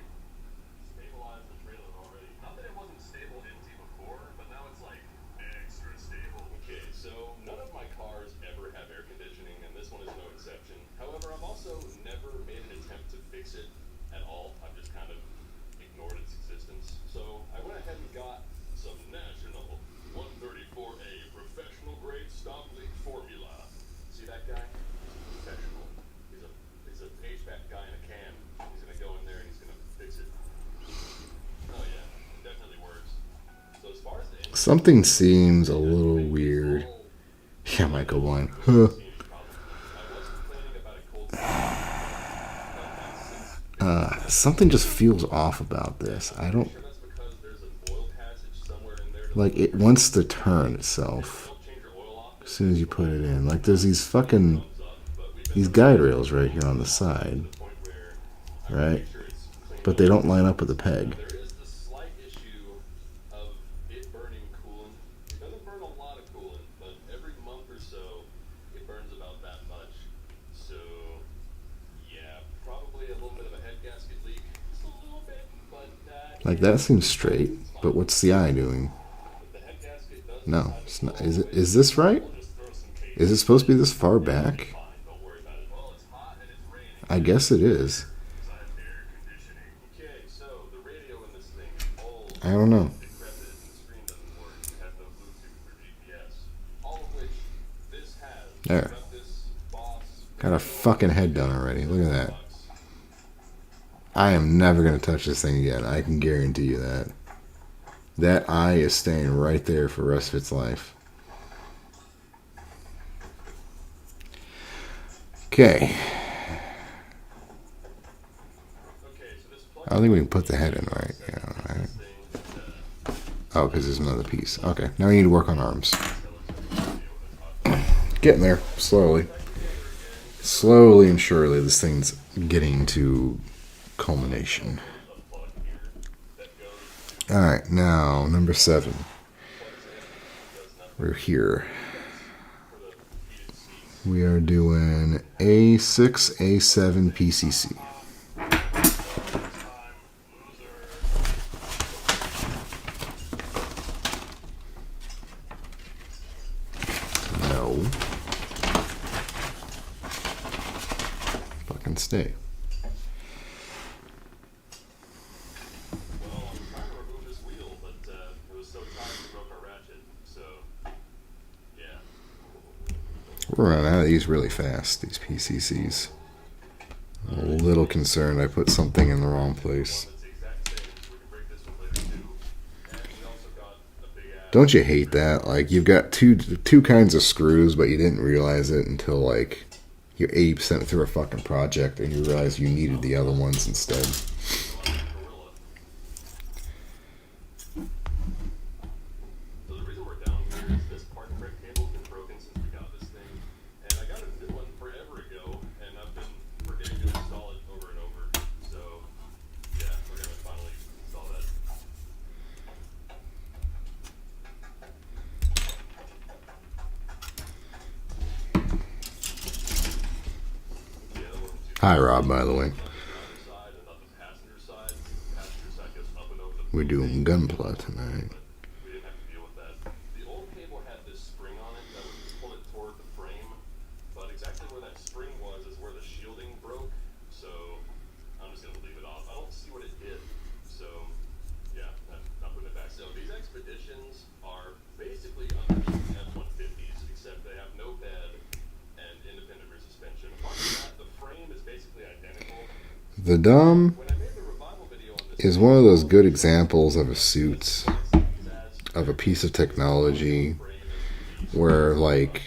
stabilized the trailer already. Not that it wasn't stable empty before, but now it's like extra stable. Okay, so none of my cars ever have air conditioning, and this one is no exception. However, I've also never made an attempt to fix it at all. I've just kind of ignored its existence. So I went ahead and got some National 134A professional grade stop leak formula. See that guy? Professional. He's a HVAC guy in a can. He's gonna go in there and he's gonna fix it. Oh yeah, it definitely works. So as far as the engine, Something seems a little weird. Yeah, Michael Wine. Huh. I was complaining about a cold Something just feels off about this. I don't sure that's because there's an oil passage somewhere in there to like it wants to turn itself help change your oil off. as soon as you put it in. Like there's these fucking But we've been these guide rails right here on the side, to the point where right? sure it's clean. But they don't line up with the peg. There is the slight issue of it burning coolant. It doesn't burn a lot of coolant, but every month or so, it burns about that much. So, yeah, probably a little bit of a head gasket leak. Just a little bit, but Like that seems straight, but what's the eye doing? the head gasket does. No, it's not. Is it? Is this right? Just throw some cake. Is it supposed to be this far back? Fine, don't worry about it. Well, it's hot and it's raining. I guess it is. Besides air conditioning. Okay, so the radio in this thing is old. I don't know. Decrepit, and the screen doesn't work. It has no Bluetooth or GPS. All of which this has. There. Got this Boss Got a fucking head done already. Look at that. I am never going to touch this thing again. I can guarantee you that. That eye is staying right there for the rest of its life. Okay. Okay, so this plug I don't think we can put the head in right. Yeah, right. thing, Oh, because there's another piece. Okay, now we need to work on arms. Getting there, slowly. Slowly and surely, this thing's getting to culmination. Alright, now, number 7. We're here. We are doing A6, A7 PCC. No. Fucking stay. well, I'm trying to remove this wheel, but it was so tight we broke our ratchet. So, yeah. We're running out of these really fast, these PCCs. I'm a little concerned I put something in the wrong place. It's the exact same, so we can break this one later too. And we also got a big ass. Don't you hate that? Like, you've got two kinds of screws, but you didn't realize it until, like, you're 80% through a fucking project and you realize you needed the other ones instead. Gorilla. So the reason we're down here is this park brake cable's been broken since we got this thing. And I got a new one forever ago, and I've been forgetting to install it over and over. So, yeah, we're gonna finally install that. Yeah, the one with two Hi, Rob, by the way. side and not the passenger side. Passenger side goes up and over the We're doing Gunpla tonight. we didn't have to deal with that. The old cable had this spring on it that would pull it toward the frame, but exactly where that spring was is where the shielding broke, so I'm just gonna leave it off. I don't see what it did, so yeah, I'm putting it back. So these Expeditions are basically underneath F-150s, except they have no bed and independent rear suspension. Apart from that, the frame is basically identical. The Dom When I made the revival video on this, is one of those good examples of a suit, of a piece of technology, where, like,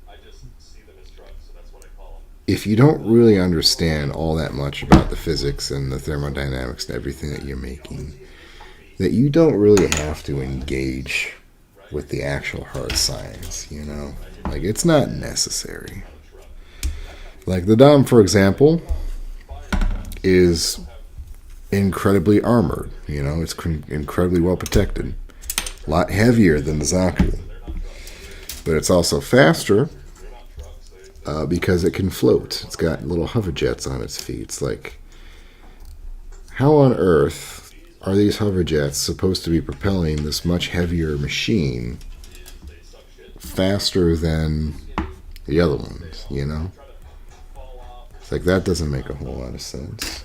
I just see them as trucks, so that's what I call them. if you don't really understand all that much about the physics and the thermodynamics and everything that you're making, that you don't really have to engage with the actual hard science, you know? Like, it's not necessary. Like the Dom, for example, is incredibly armored. You know, it's incredibly well protected. A lot heavier than the Zaku. But it's also faster because it can float. It's got little hover jets on its feet. It's like, how on earth are these hover jets supposed to be propelling this much heavier machine faster than the other ones, you know? It's like, that doesn't make a whole lot of sense.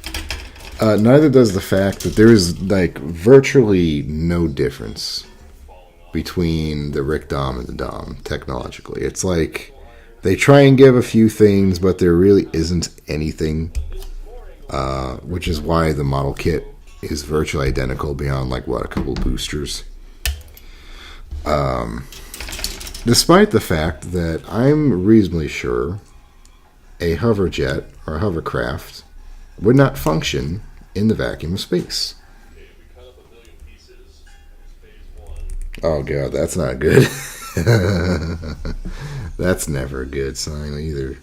Neither does the fact that there is, like, virtually no difference between the Rick Dom and the Dom technologically. It's like they try and give a few things, but there really isn't anything, which is why the model kit is virtually identical beyond, like, what, a couple boosters. Despite the fact that I'm reasonably sure a hoverjet or a hovercraft would not function in the vacuum of space. Oh god, that's not good. That's never a good sign either.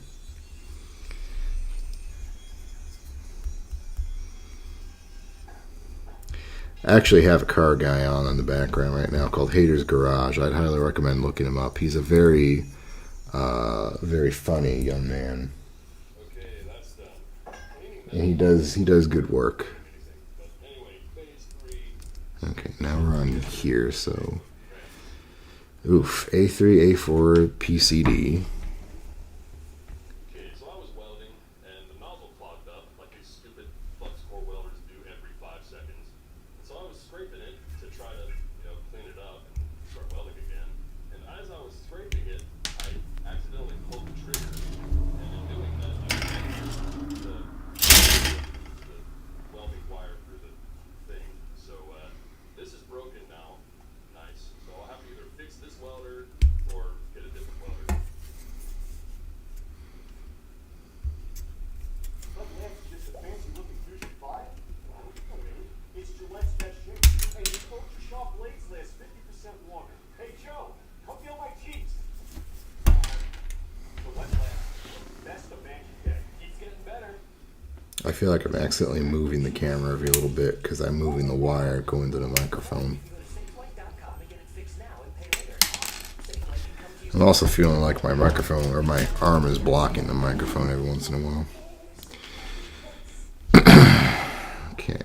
I actually have a car guy on in the background right now called Hater's Garage. I'd highly recommend looking him up. He's a very, very funny young man. And he does good work. Okay, now we're on here, so oof, A3, A4, PCD. Okay, so I was welding, and the nozzle clogged up like these stupid flux core welders do every 5 seconds. And so I was scraping it to try to, clean it up and start welding again. And as I was scraping it, I accidentally pulled the trigger. And in doing that, I jammed the welding wire through the thing. So this is broken now. Nice. So I'll have to either fix this welder or get a different welder. Just a fancy looking Fusion 5? It's Gillette's best shape. Hey, you Ultra Sharp blades last 50% longer. Hey, Joe, come feel my cheeks. Gillette lasts. That's the man you get. Keeps getting better. I feel like I'm accidentally moving the camera every little bit because I'm moving the wire going to the microphone. I'm also feeling like my microphone or my arm is blocking the microphone every once in a while. Okay.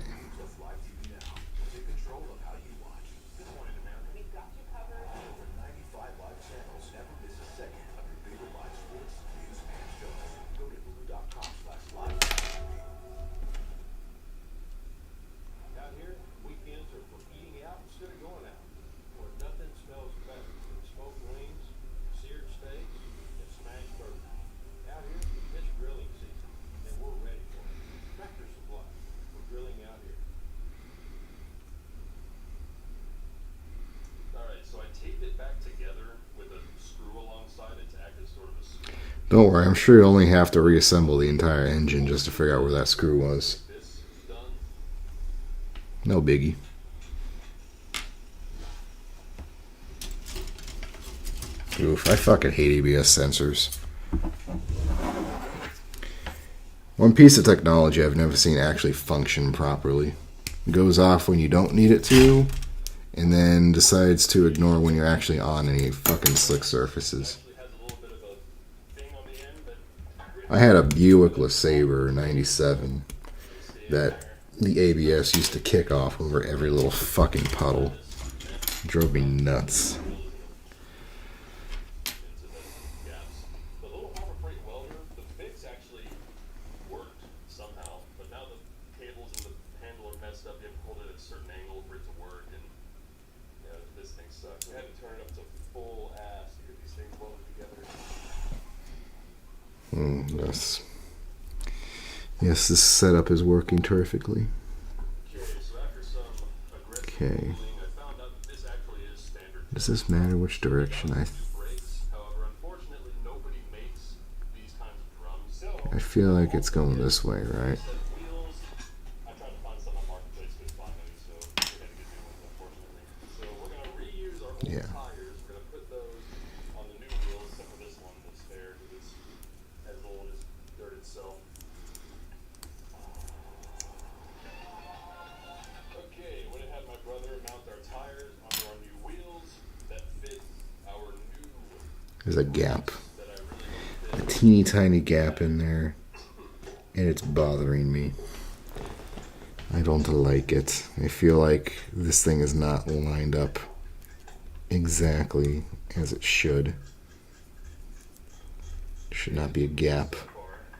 Out here, weekends are for eating out instead of going out. Where nothing smells better than smoked wings, seared steaks, and smashed burgers. Out here, it's grilling season, and we're ready for it. Tractor Supply, we're grilling out here. Alright, so I taped it back together with a screw alongside it to act as sort of a screw. Don't worry, I'm sure you only have to reassemble the entire engine just to figure out where that screw was. This done. No biggie. Oof, I fucking hate ABS sensors. One piece of technology I've never seen actually function properly. It goes off when you don't need it to, and then decides to ignore when you're actually on any fucking slick surfaces. Has a little bit of a thing on the end, but I had a Buick LeSabre 97 that the ABS used to kick off over every little fucking puddle. It drove me nuts. gaps. The little Harbor Freight welder, the fix actually worked somehow, but now the cables and the handle are messed up. You have to hold it at a certain angle for it to work, and this thing sucks. We had to turn it up to full ass to get these things welded together. Yes. Yes, this setup is working terrifically. Okay, so after some aggressive Okay. Googling, I found out that this actually is standard. Does this matter which direction I... New brakes. However, unfortunately, nobody makes these kinds of drums. So I feel like it's going this way, right? set of wheels. I tried to find some on Marketplace, couldn't find any, so we had to get new ones, unfortunately. So we're gonna reuse our old Yeah. tires. We're gonna put those on the new wheels, except for this one that's spare because it's as old as 30 There's a gap. A teeny tiny gap in there. And it's bothering me. I don't like it. I feel like this thing is not lined up exactly as it should. Should not be a gap.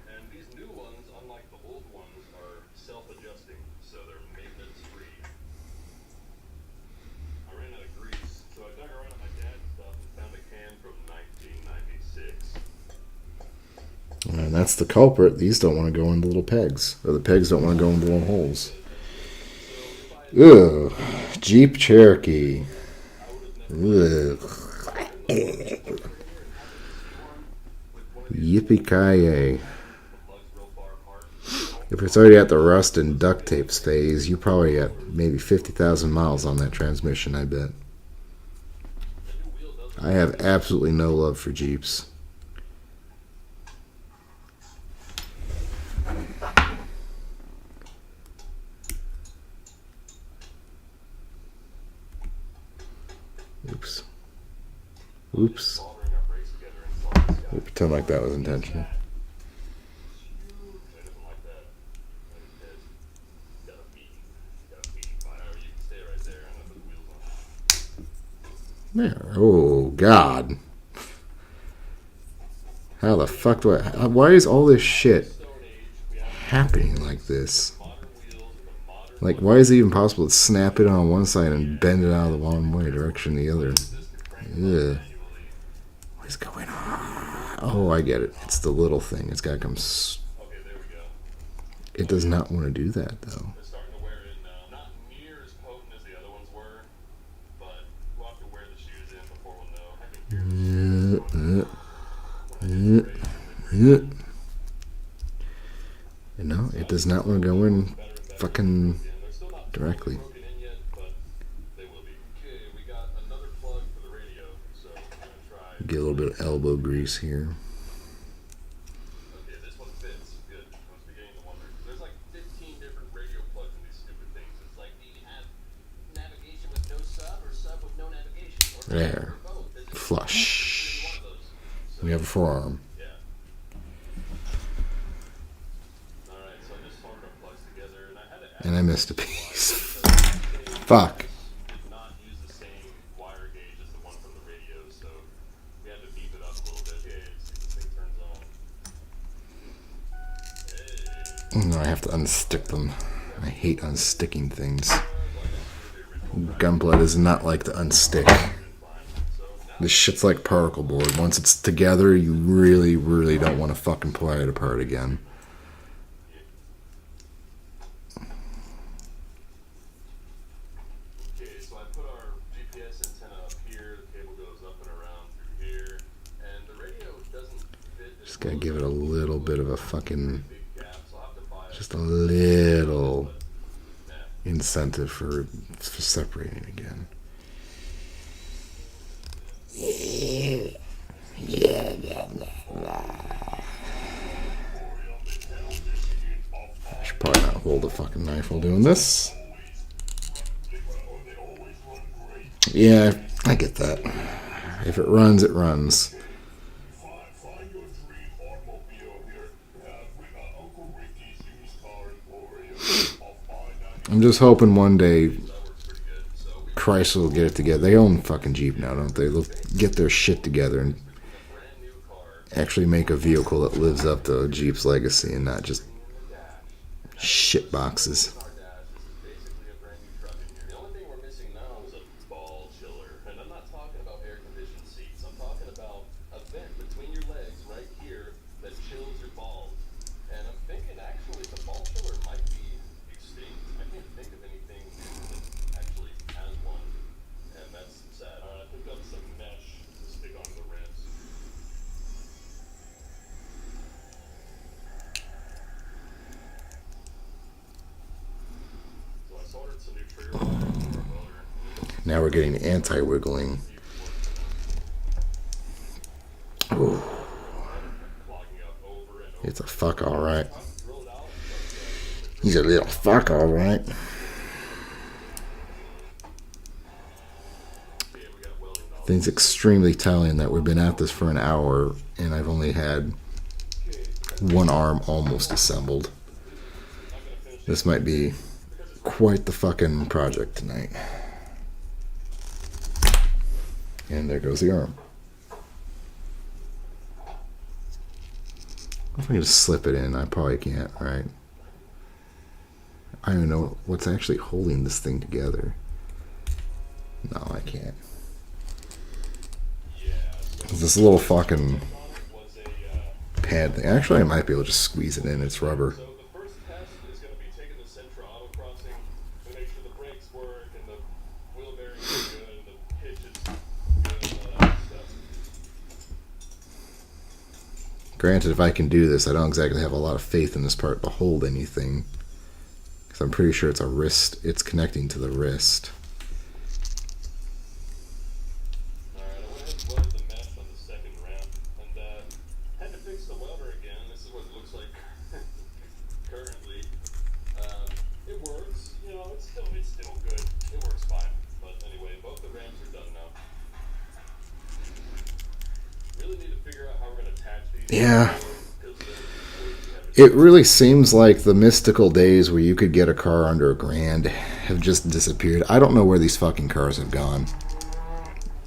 And these new ones, unlike the old ones, are self-adjusting, so they're maintenance-free. I ran out of grease, so I dug around at my dad's stuff and found a can from 1996. And that's the culprit. These don't want to go into little pegs. Or the pegs don't want to go into little holes. Ugh. Jeep Cherokee. Ugh. Yippee-ki-yay. If it's already at the rust and duct tapes phase, you probably got maybe 50,000 miles on that transmission, I bet. I have absolutely no love for Jeeps. Oops. Oops. We'll pretend like that was intentional. There. Oh, God. How the fuck do I... Why is all this shit happening like this? Like, why is it even possible to snap it on one side and bend it out of the one way direction the other? Ugh. What is going on? Oh, I get it. It's the little thing. It's got to come... It does not want to do that, though. No, it does not want to go in fucking directly. Get a little bit of elbow grease here. Okay, this one fits. Good. I was beginning to wonder. There's like 15 different radio plugs in these stupid things. It's like, do you have navigation with no sub or sub with no navigation? Or There. Flush. We have a forearm. Yeah. Alright, so I just soldered our plugs together and I had to add... And I missed a piece. Fuck. Did not use the same wire gauge as the one from the radio, so we had to beef it up a little bit. Okay, let's see if this thing turns on. Hey. No, I have to unstick them. I hate unsticking things. Gunpla does not like to unstick. This shit's like particle board. Once it's together, you really, really don't want to fucking pry it apart again. Okay, so I put our GPS antenna up here, the cable goes up and around through here, and the radio doesn't fit. Just gotta give it a little bit of a fucking... Big gap, so I'll have to buy it. Just a little incentive for separating again. I should probably not hold a fucking knife while doing this. Yeah, I get that. If it runs, it runs. Find your dream automobile here. Uncle Ricky's used car emporium. I'm just hoping one day Chrysler will get it together. They own fucking Jeep now, don't they? They'll get their shit together and actually make a vehicle that lives up to Jeep's legacy and not just shit boxes. Basically a brand new truck in here. The only thing we're missing now is a ball chiller. And I'm not talking about air-conditioned seats. I'm talking about a vent between your legs right here that chills your balls. And I'm thinking actually the ball chiller might be extinct. I can't think of anything that actually has one. And that's sad. Alright, I picked up some mesh to stick onto the rims. So I soldered some new trigger wire to our motor. Now we're getting anti-wiggling. Ooh, Clogging up over and over. it's a fuck alright. Drilled out, He's a little fuck alright. yeah, we got welding I think it's extremely telling that we've been at this for an hour and I've only had one arm almost assembled. This might be quite the fucking project tonight. And there goes the arm. If I can just slip it in, I probably can't, right? I don't even know what's actually holding this thing together. No, I can't. It's this little fucking pad thing. Actually, I might be able to just squeeze it in. It's rubber. So the first test is going to be taking the Sentra auto crossing to make sure the brakes work and the wheel bearings are good and the hitch is good and all that stuff. Granted, if I can do this, I don't exactly have a lot of faith in this part to hold anything. Because I'm pretty sure it's a wrist. It's connecting to the wrist. Alright, I went ahead and welded the mesh on the second ramp and had to fix the welder again. This is what it looks like currently. It works, you know, it's still good. It works fine. But anyway, both the ramps are done now. Really need to figure out how we're going to attach these. Yeah. It really seems like the mystical days where you could get a car under $1,000 have just disappeared. I don't know where these fucking cars have gone.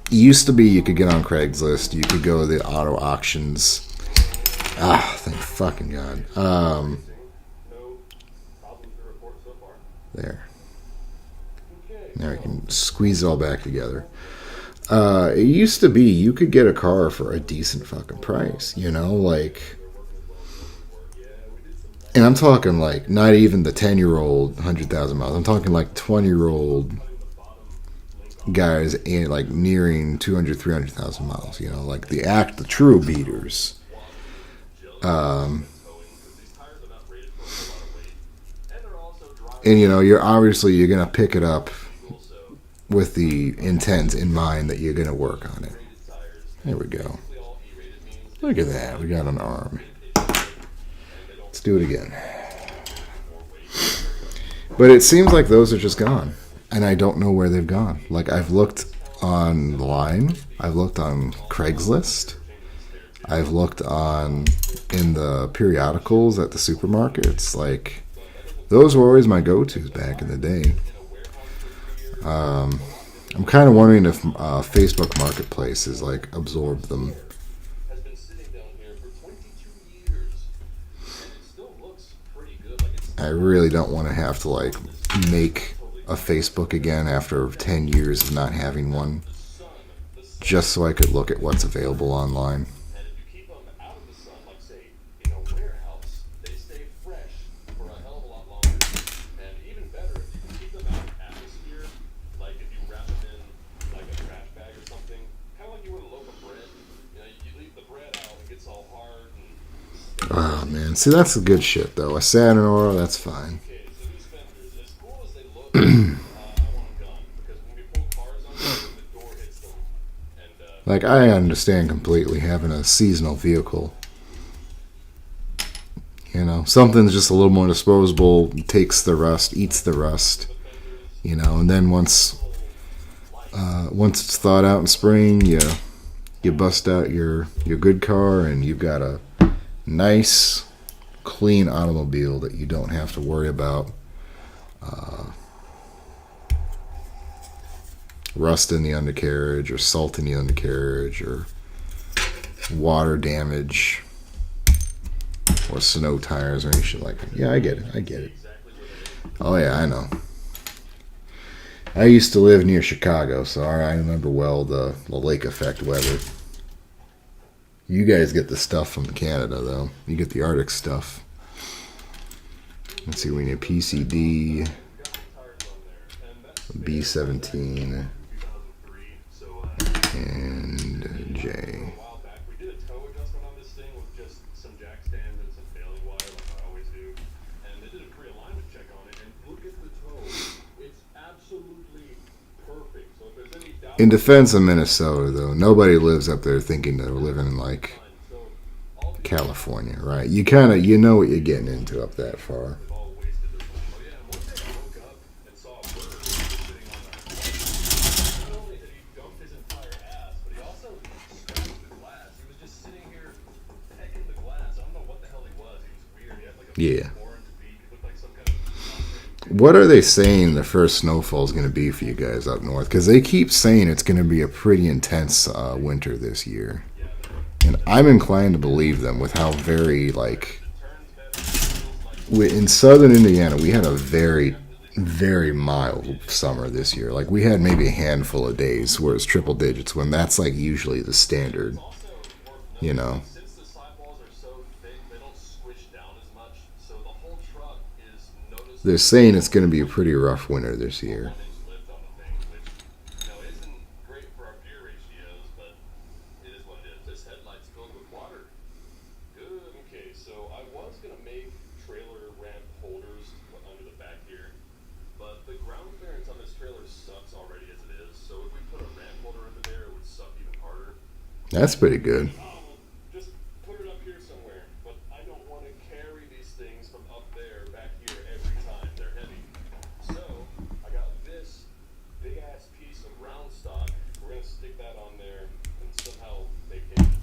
It used to be you could get on Craigslist, you could go to the auto auctions. Ah, thank fucking God. No problems to report so far. There. Okay. Now we can squeeze it all back together. It used to be you could get a car for a decent fucking price, you know, like... And I'm talking like not even the 10-year-old 100,000 miles. I'm talking like 20-year-old guys in like nearing 200, 300,000 miles. You know, like the true beaters. And you know, you're gonna pick it up with the intent in mind that you're gonna work on it. There we go. Look at that. We got an arm. Let's do it again. But it seems like those are just gone. And I don't know where they've gone. Like, I've looked online. I've looked on Craigslist. I've looked in the periodicals at the supermarkets. Like, those were always my go-tos back in the day. I'm kind of wondering if Facebook Marketplace has, like, absorbed them. I really don't want to have to like make a Facebook again after 10 years of not having one, just so I could look at what's available online. And if you keep them out of the sun, like say in a warehouse, they stay fresh for a hell of a lot longer. And even better, if you can keep them out of atmosphere, like if you wrap them in like a trash bag or something, kind of like you would a loaf of bread. You know, you leave the bread out, it gets all hard and. Oh man, see that's the good shit though. A Saturn Aura, that's fine. Okay, so these fenders, as cool as they look, I want them gone because when we pull cars on them, the door hits them. And Like I understand completely having a seasonal vehicle. You know, something's just a little more disposable, takes the rust, eats the rust. You know, and then once it's thawed out in spring, you bust out your good car and you've got a nice, clean automobile that you don't have to worry about rust in the undercarriage or salt in the undercarriage or water damage or snow tires or any shit like that. Yeah, I get it. Oh yeah, I know. I used to live near Chicago, so I remember well the lake effect weather. You guys get the stuff from Canada, though. You get the Arctic stuff. Let's see, we need PCD, B17, and J. a while back, we did a toe adjustment on this thing with just some jack stands and some baling wire, like I always do. And they did a pre-alignment check on it, and look at the toe. It's absolutely perfect. So if there's any doubt. In defense of Minnesota, though, nobody lives up there thinking they're living in, like, California, right? You know what you're getting into up that far. All wasted their money. Oh yeah, and one day I woke up and saw a bird sitting on our. Not only had he dumped his entire ass Yeah. What are they saying the first snowfall is going to be for you guys up north? Because they keep saying it's going to be a pretty intense winter this year. And I'm inclined to believe them with how very, like... In southern Indiana, we had a very, very mild summer this year. Like, we had maybe a handful of days where it's triple digits, when that's, like, usually the standard. You know? Since the sidewalls are so thick, they don't squish down as much, so the whole truck is noticeably They're saying it's going to be a pretty rough winter this year. 1 inch lift on the thing, which, isn't great for our gear ratios, but it is what it is. This headlight's filled with water. Good. Okay, so I was gonna make trailer ramp holders to put under the back here, but the ground clearance on this trailer sucks already as it is, so if we put a ramp holder under there, it would suck even harder. That's pretty good. Just put it up here somewhere, but I don't want to carry these things from up there back here every time. They're heavy. So I got this big ass piece of round stock. We're gonna stick that on there and somehow make hinges.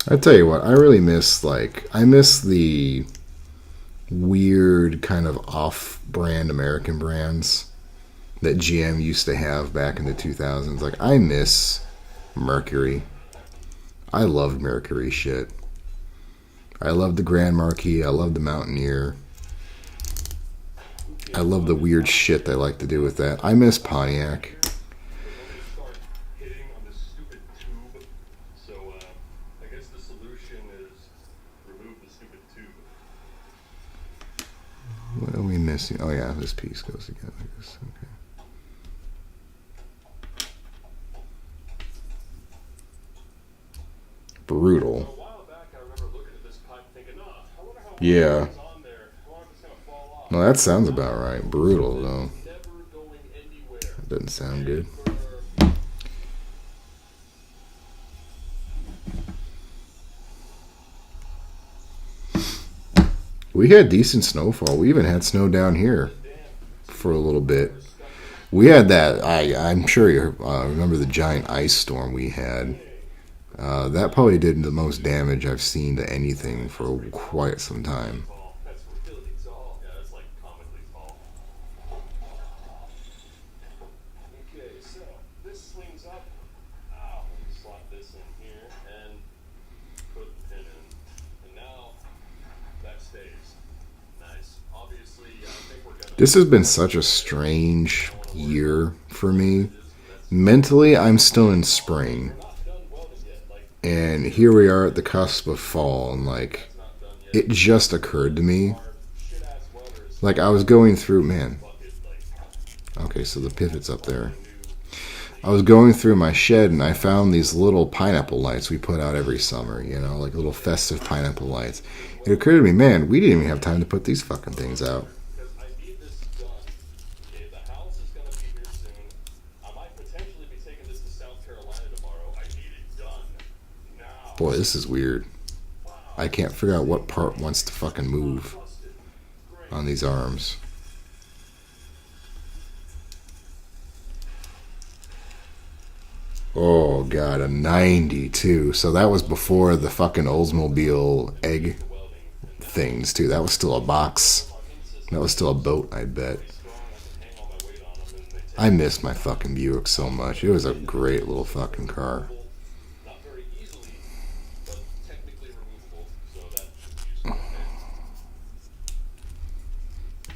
I tell you what, I really miss, I miss the weird kind of off-brand American brands that GM used to have back in the 2000s. Like, I miss Mercury. I loved Mercury shit. I loved the Grand Marquis. I loved the Mountaineer. I love the weird shit they like to do with that. I miss Pontiac. Start hitting on this stupid tube. So I guess the solution is remove the stupid tube. What are we missing? Oh yeah, this piece goes together. Okay. Brutal. A while back, I remember looking at this pipe thinking, I wonder how Yeah. it's on there. I wonder if it's gonna fall off. Well, that sounds about right. Brutal though. Never going anywhere. That doesn't sound good. We had decent snowfall. We even had snow down here for a little bit. We had that. I'm sure you remember the giant ice storm we had. That probably did the most damage I've seen to anything for quite some time. That's really tall. Yeah, that's like comically tall. Okay, so this swings up. Let me slot this in here and put the pin in. And now that stays. Nice. Obviously, I think we're gonna. This has been such a strange year for me. Mentally, I'm still in spring. And here we are at the cusp of fall, and it just occurred to me. I was going through, man. Okay, so the pivot's up there. I was going through my shed, and I found these little pineapple lights we put out every summer, like little festive pineapple lights. It occurred to me, man, we didn't even have time to put these fucking things out. Boy, this is weird. I can't figure out what part wants to fucking move on these arms. Oh, God, a 92. So that was before the fucking Oldsmobile egg things, too. That was still a box. That was still a boat, I bet. I miss my fucking Buick so much. It was a great little fucking car.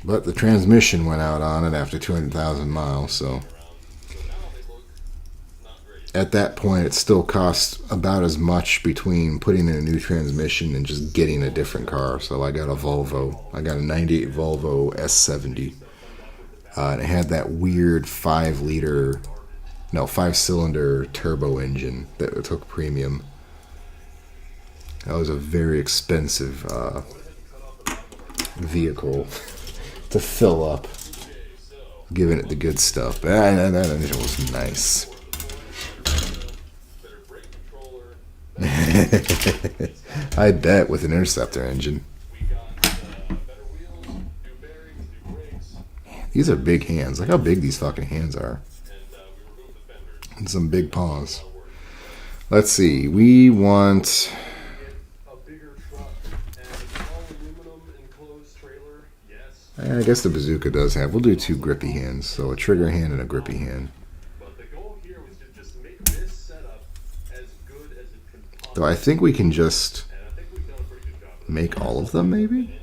But the transmission went out on it after 200,000 miles, so at that point it still costs about as much between putting in a new transmission and just getting a different car. So I got a Volvo. I got a 98 Volvo S70. And it had that weird 5-cylinder turbo engine that took premium. That was a very expensive vehicle to fill up, giving it the good stuff. But that engine was nice. I bet with an interceptor engine. We got better wheels, new bearings, new brakes, These are big hands. Look how big these fucking hands are. and we removed the fenders. And some big paws. A lot of work. Let's see. We want. Get a bigger truck and an all aluminum enclosed trailer. Yes. I guess the bazooka does have. We'll do 2 grippy hands. So a trigger hand and a grippy hand. But the goal here was to just make this setup as good as it can Though possibly. I think we can just And I think we've done a pretty good job. make all of them, maybe? Engine.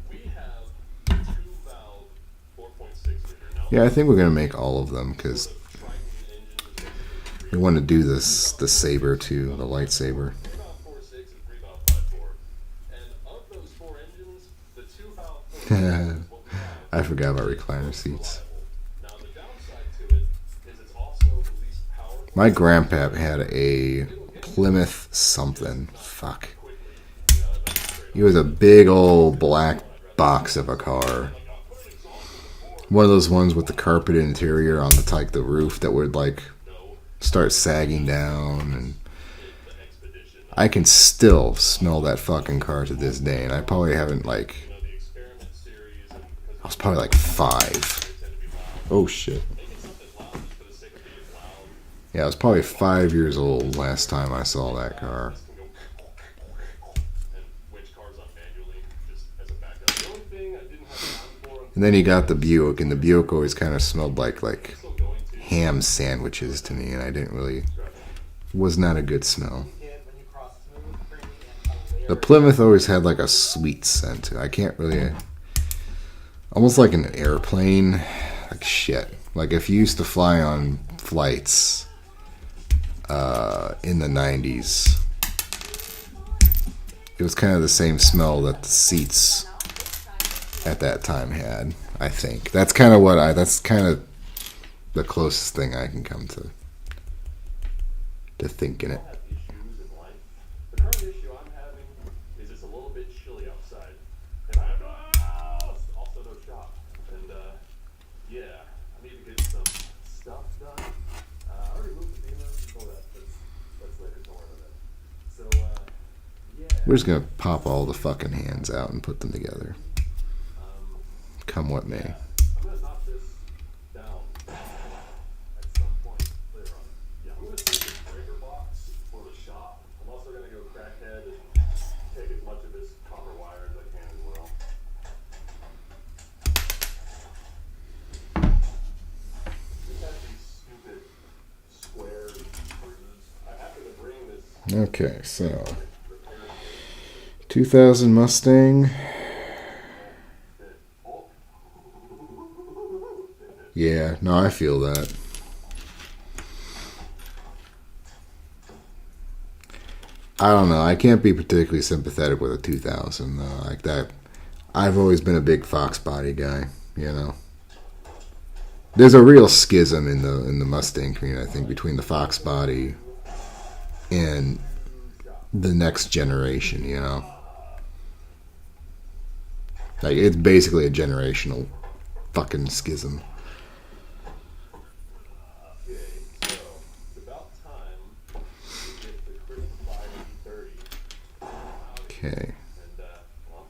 We have 2-valve 4.6 liter. Now, Yeah, I think we're gonna make all of them because the Triton engine is basically we want to do this the saber too, the lightsaber. 3-valve 4.6 and 3-valve 5.4. And of those 4 engines, the 2-valve 4.6 is what we have. I forgot about recliner seats. Now the downside to it is it's also the least powerful. My grandpap had a Plymouth something. Fuck. It was a big old black box of a car. One of those ones with the carpet interior on the like the roof that would like start sagging down, and I can still smell that fucking car to this day. And I probably haven't like. The experiment series and because I was probably like 5. they tend to be loud. Oh shit. Making something loud just for the sake of being loud Yeah, I was probably 5 years old last time I saw that car. can go and winch cars on manually just as a backup. The only thing I didn't have time for And then you got the Buick, and the Buick always kind of smelled like still going to ham sandwiches to me, and I didn't really. Was not a good smell. Kid, when you cross smooth, creamy, and hilarious. The Plymouth always had like a sweet scent. I can't really. Almost like an airplane. Like shit. Like if you used to fly on flights in the 90s, it was kind of the same smell that the seats at that time had. I think that's kind of what I. That's kind of the closest thing I can come to thinking it. have issues in life. The current issue I'm having is it's a little bit chilly outside. And I have also no shop. And yeah, I need to get some stuff done. I already moved the beamer before that, but that's later, don't worry about that. So yeah. We're just gonna pop all the fucking hands out and put them together. Come what may. I'm gonna knock this down at some point later on. Yeah, I'm gonna take the breaker box for the shop. I'm also gonna go crackhead and take as much of this copper wire as I can as well. Just have these stupid square screws. I have to bring this Okay, so repair 2000 Mustang. Oh, Yeah, no, I feel that. I don't know. I can't be particularly sympathetic with a 2000 though. Like that, I've always been a big Fox body guy. You know, there's a real schism in the Mustang community. I think between the Fox body and the next generation. You know, like it's basically a generational fucking schism. okay, so it's about time we get the crucified E30 out of here. Okay, And, well,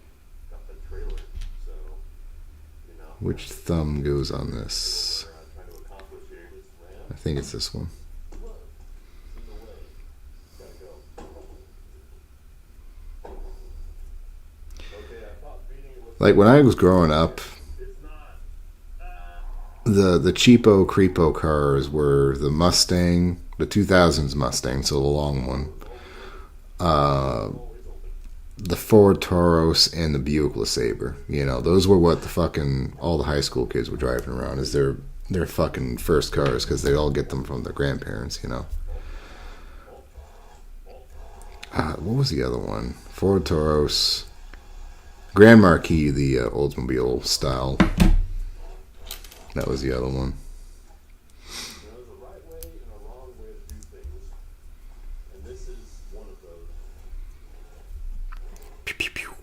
got the trailer, so, you know, which thumb goes on this? what we're trying to accomplish here is ram. I think it's this one. Look, in the way. Gotta go. Okay, I thought beating it with Like when I was growing up, it's not, the cheapo creepo cars were the Mustang, the 2000s Mustang, so the long one, the Ford Taurus, and the Buick LeSabre. You know, those were what the fucking all the high school kids were driving around as their fucking first cars because they all get them from their grandparents. You know. What was the other one? Ford Taurus, Grand Marquis, the Oldsmobile style. That was the other one. there's a right way and a wrong way to do things, and this is one of those. Pew, pew, pew.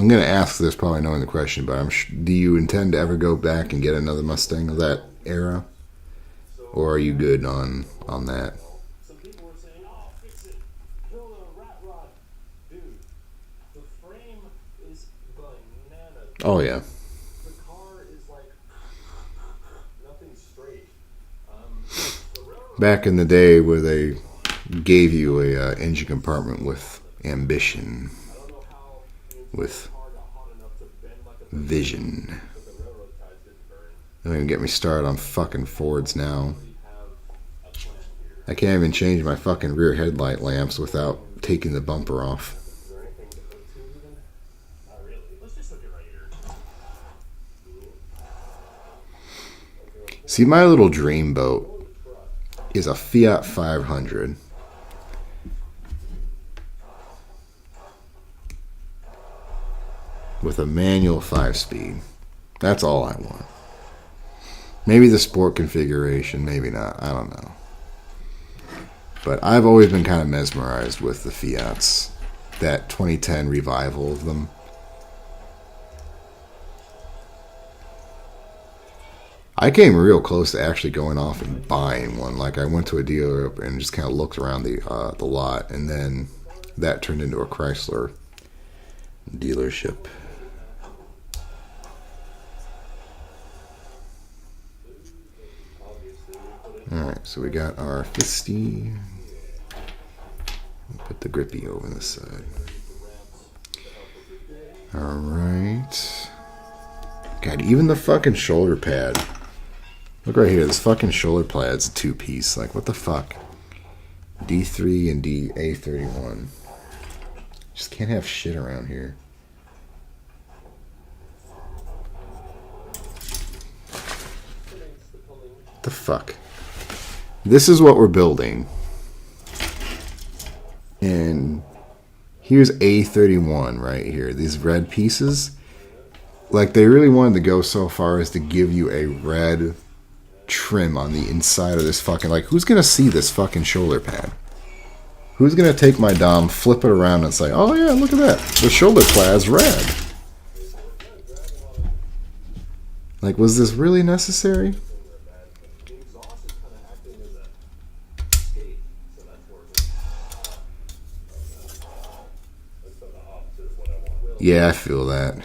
I'm gonna ask this, probably knowing the question, but do you intend to ever go back and get another Mustang of that era, or are you good on that? Some people were saying, "Oh, fix it, build a rat rod." Dude, the frame is bananas. Oh yeah. The car is like nothing straight. The railroad Back in the day where they gave you a engine compartment with ambition, don't know how with the car got hot enough to bend like a vision. but the railroad ties didn't burn. Don't even get me started on fucking Fords now. We have a plan here. I can't even change my fucking rear headlight lamps without taking the bumper off. Is there anything to hook to even? Not really. Let's just hook it right here. See, my little dream boat is a Fiat 500. With a manual 5-speed. That's all I want. Maybe the sport configuration, maybe not. I don't know. But I've always been kind of mesmerized with the Fiats. That 2010 revival of them. I came real close to actually going off and buying one. Like, I went to a dealer and just kind of looked around the lot, and then that turned into a Chrysler dealership. Alright, so we got our fisty. Put the grippy over this side. Alright. God, even the fucking shoulder pad. Look right here, this fucking shoulder pad's a 2-piece. Like, what the fuck? D3 and A31. Just can't have shit around here. What the fuck? This is what we're building. And here's A31 right here. These red pieces. Like, they really wanted to go so far as to give you a red trim on the inside of this fucking... Like, who's gonna see this fucking shoulder pad? Who's gonna take my Dom, flip it around, and say, oh yeah, look at that. The shoulder pad's red. Like, was this really necessary? Yeah, I feel that.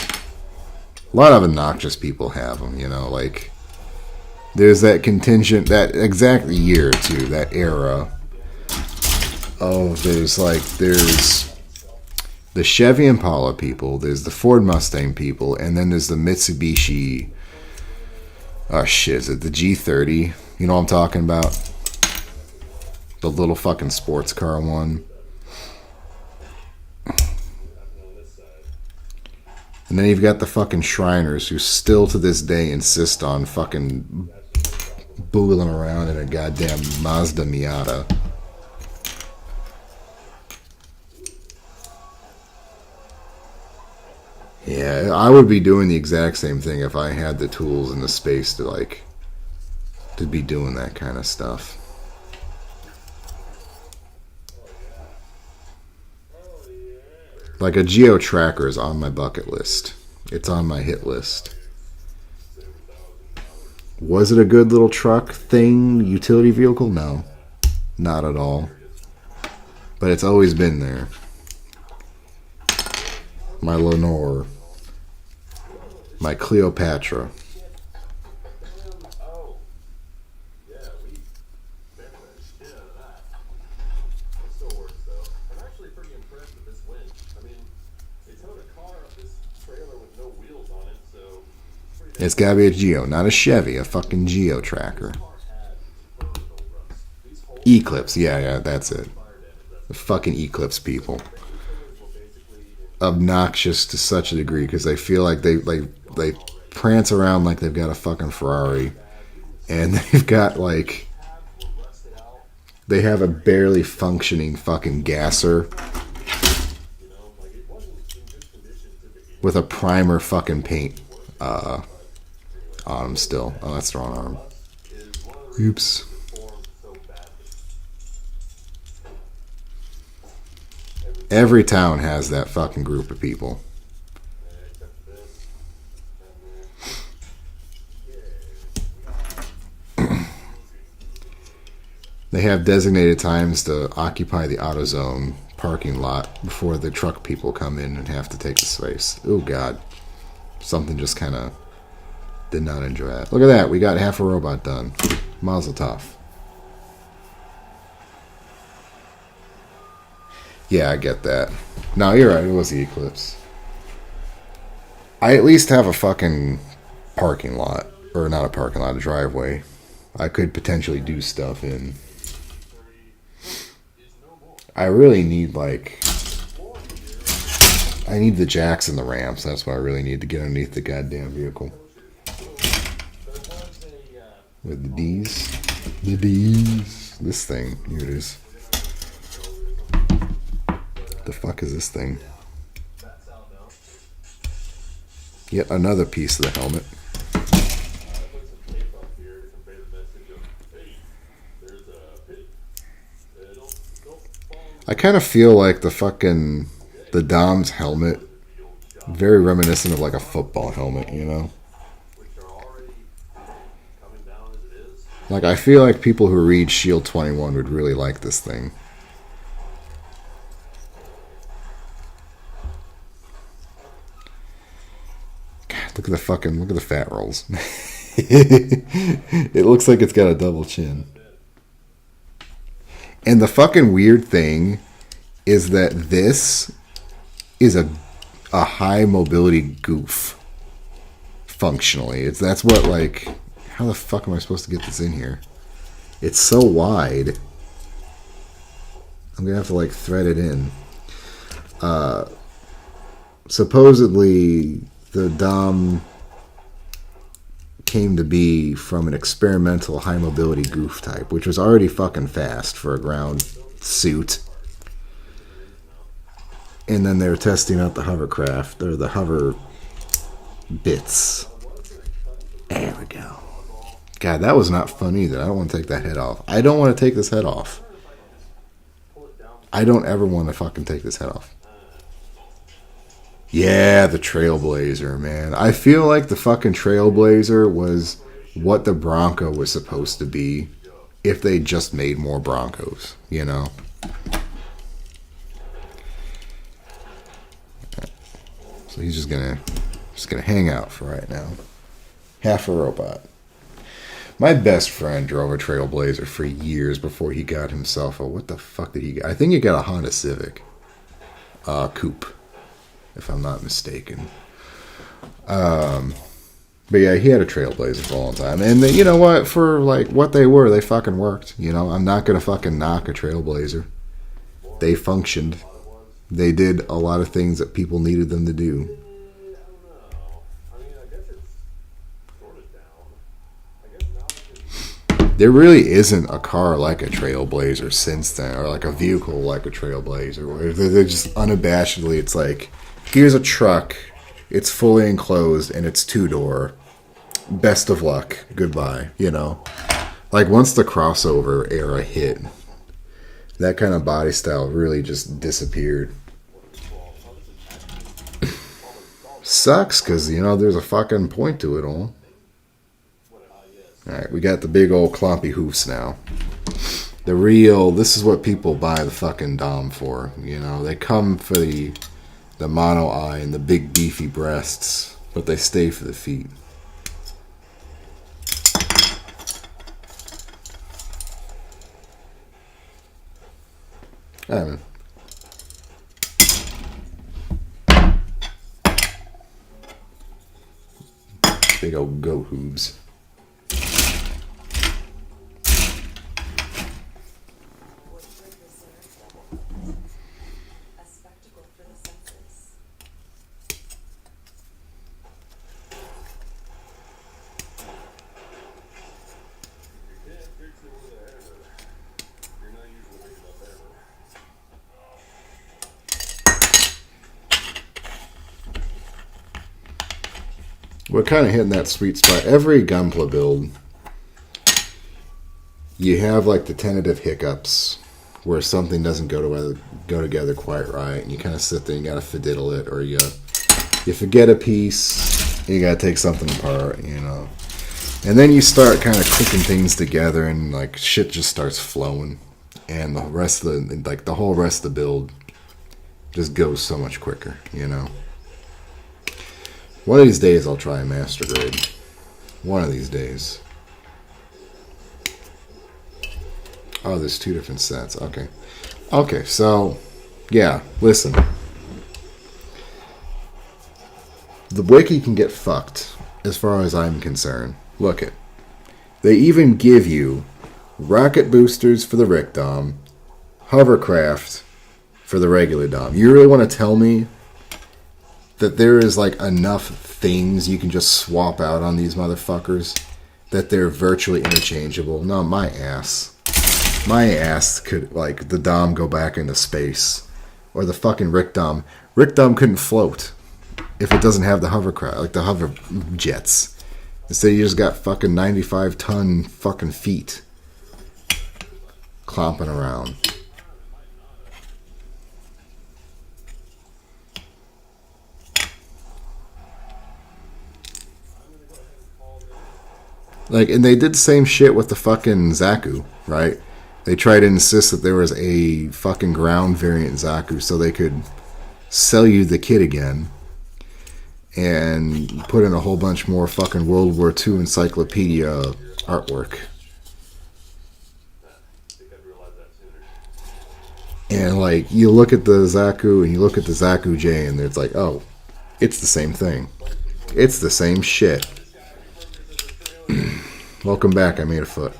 A lot of obnoxious people have them, you know, like, there's that contingent, that exact year, too, that era of, there's the Chevy Impala people, there's the Ford Mustang people, and then there's the Mitsubishi, oh shit, is it the G30? You know what I'm talking about? The little fucking sports car one. And then you've got the fucking Shriners who still to this day insist on fucking boogling around in a goddamn Mazda Miata. Yeah, I would be doing the exact same thing if I had the tools and the space to, like, to be doing that kind of stuff. Like, a Geo Tracker is on my bucket list. It's on my hit list. Was it a good little truck thing, utility vehicle? No. Not at all. But it's always been there. My Lenore. My Cleopatra. It's gotta be a Geo, not a Chevy, a fucking Geo Tracker. Eclipse, yeah, that's it. The fucking Eclipse people. Obnoxious to such a degree because they feel like they prance around like they've got a fucking Ferrari, and they've got like they have a barely functioning fucking gasser with a primer fucking paint on them still. Oh, that's the wrong arm. Every town has that fucking group of people. They have designated times to occupy the AutoZone parking lot before the truck people come in and have to take the space. Oh, God. Something just kind of did not enjoy that. Look at that. We got half a robot done. Mazel tov. Yeah, I get that. No, you're right. It was the Eclipse. I at least have a fucking parking lot. Or not a parking lot, a driveway. I could potentially do stuff in. I really need, like... I need the jacks and the ramps. That's what I really need to get underneath the goddamn vehicle. With the D's. The D's. This thing. Here it is. The fuck is this thing? Yet another piece of the helmet. I kind of feel like the Dom's helmet, very reminiscent of like a football helmet, you know? Like, I feel like people who read Shield 21 would really like this thing. God, look at the fat rolls. It looks like it's got a double chin. And the fucking weird thing is that this is a high mobility goof. Functionally. That's what, like... How the fuck am I supposed to get this in here? It's so wide. I'm gonna have to, like, thread it in. Supposedly, the Dom came to be from an experimental high mobility goof type, which was already fucking fast for a ground suit. And then they were testing out the hovercraft, or the hover bits. There we go. God, that was not fun either. I don't want to take that head off. I don't want to take this head off. I don't ever want to fucking take this head off. Yeah, the Trailblazer, man. I feel like the fucking Trailblazer was what the Bronco was supposed to be if they just made more Broncos, you know? So he's just gonna hang out for right now. Half a robot. My best friend drove a Trailblazer for years before he got himself a... What the fuck did he get? I think he got a Honda Civic. Coupe. If I'm not mistaken. But yeah, he had a Trailblazer for a long time. And they, you know what? For like what they were, they fucking worked. You know, I'm not going to fucking knock a Trailblazer. They functioned. They did a lot of things that people needed them to do. There really isn't a car like a Trailblazer since then, or like a vehicle like a Trailblazer, where they're just unabashedly, it's like, here's a truck, it's fully enclosed, and it's two-door. Best of luck. Goodbye, you know? Like, once the crossover era hit, that kind of body style really just disappeared. Sucks, because, you know, there's a fucking point to it all. Alright, we got the big old clompy hoofs now. The real, this is what people buy the fucking Dom for, you know? They come for the mono eye and the big beefy breasts, but they stay for the feet. I mean, big old goat hooves. A spectacle for the senses. We're kind of hitting that sweet spot. Every Gunpla build, you have like the tentative hiccups where something doesn't go together quite right, and you kind of sit there and you gotta fiddle it, or you forget a piece, and you gotta take something apart, you know. And then you start kind of clicking things together, and like shit just starts flowing, and the whole rest of the build just goes so much quicker, you know. One of these days I'll try a master grade. One of these days. Oh, there's 2 different sets. Okay. Okay, so, yeah, listen. The wiki can get fucked, as far as I'm concerned. Look it. They even give you rocket boosters for the Rick Dom, hovercraft for the regular Dom. You really want to tell me that there is like enough things you can just swap out on these motherfuckers that they're virtually interchangeable? No, my ass. My ass could, like, the Dom go back into space. Or the fucking Rick Dom. Rick Dom couldn't float if it doesn't have the hovercraft, like the hover jets. Instead, you just got fucking 95-ton fucking feet clomping around. Like, and they did the same shit with the fucking Zaku, right? They tried to insist that there was a fucking ground variant Zaku so they could sell you the kit again and put in a whole bunch more fucking World War II encyclopedia artwork. And like, you look at the Zaku and you look at the Zaku J and it's like, oh, it's the same thing. It's the same shit. Welcome back, I made a foot.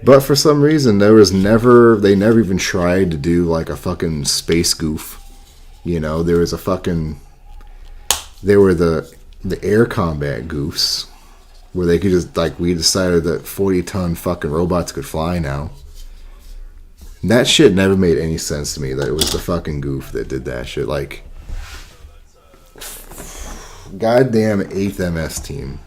But for some reason, they never even tried to do like a fucking space goof. You know, there were the air combat goofs where they could just, like, we decided that 40-ton fucking robots could fly now. That shit never made any sense to me, that it was the fucking goof that did that shit. Like, goddamn 8th MS team.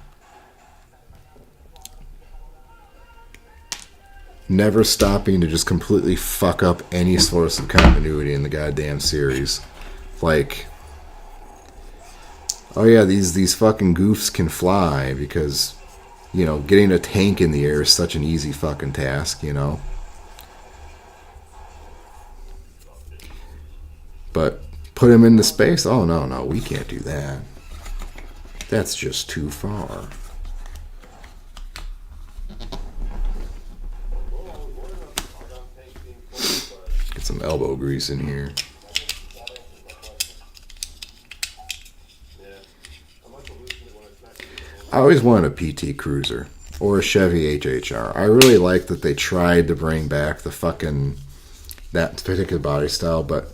Never stopping to just completely fuck up any source of continuity in the goddamn series. Like, oh yeah, these fucking goofs can fly because, you know, getting a tank in the air is such an easy fucking task, you know. But put him into space? Oh no, we can't do that. That's just too far. Get some elbow grease in here. I always wanted a PT Cruiser or a Chevy HHR. I really like that they tried to bring back the fucking that particular body style, but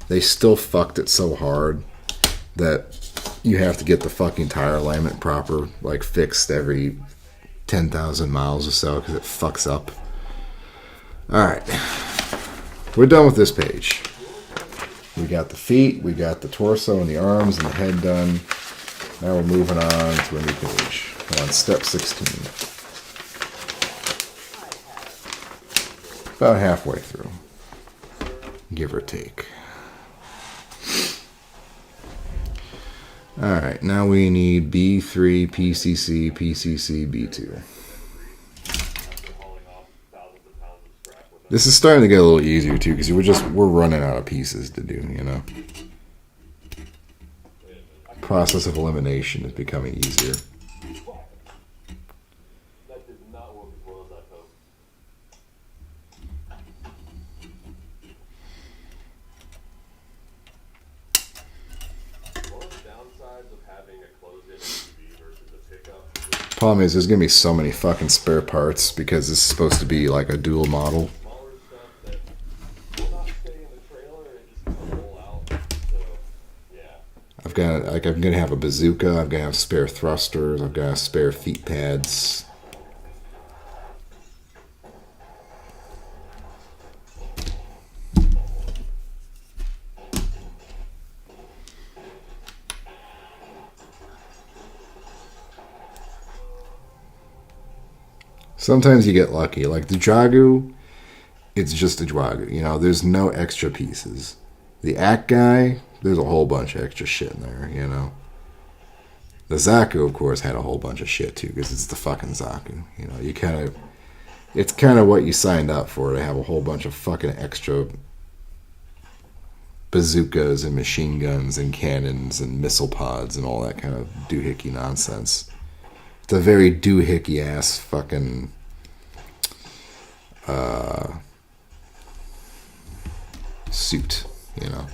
they still fucked it so hard that you have to get the fucking tire alignment proper, like fixed every 10,000 miles or so because it fucks up. Alright. We're done with this page. We got the feet, we got the torso and the arms and the head done. Now we're moving on to a new page. We're on step 16. About halfway through. Give or take. Alright, now we need B3, PCC, PCC, B2. This is starting to get a little easier too, because we're running out of pieces to do, you know. Process of elimination is becoming easier. That did not work as well as I hoped. One of the downsides of having a closed-in SUV versus a pickup. Problem is, there's gonna be so many fucking spare parts because this is supposed to be like a dual model. Smaller stuff that will not stay in the trailer and just kind of roll out. So, yeah. I'm gonna have a bazooka. I'm gonna have spare thrusters. I've got spare feet pads. Sometimes you get lucky. Like the Dragu, it's just a Dragu. You know, there's no extra pieces. The Act guy, there's a whole bunch of extra shit in there, you know. The Zaku, of course, had a whole bunch of shit too, because it's the fucking Zaku. You know, it's kind of what you signed up for, to have a whole bunch of fucking extra bazookas and machine guns and cannons and missile pods and all that kind of doohickey nonsense. It's a very doohickey ass fucking suit, you know.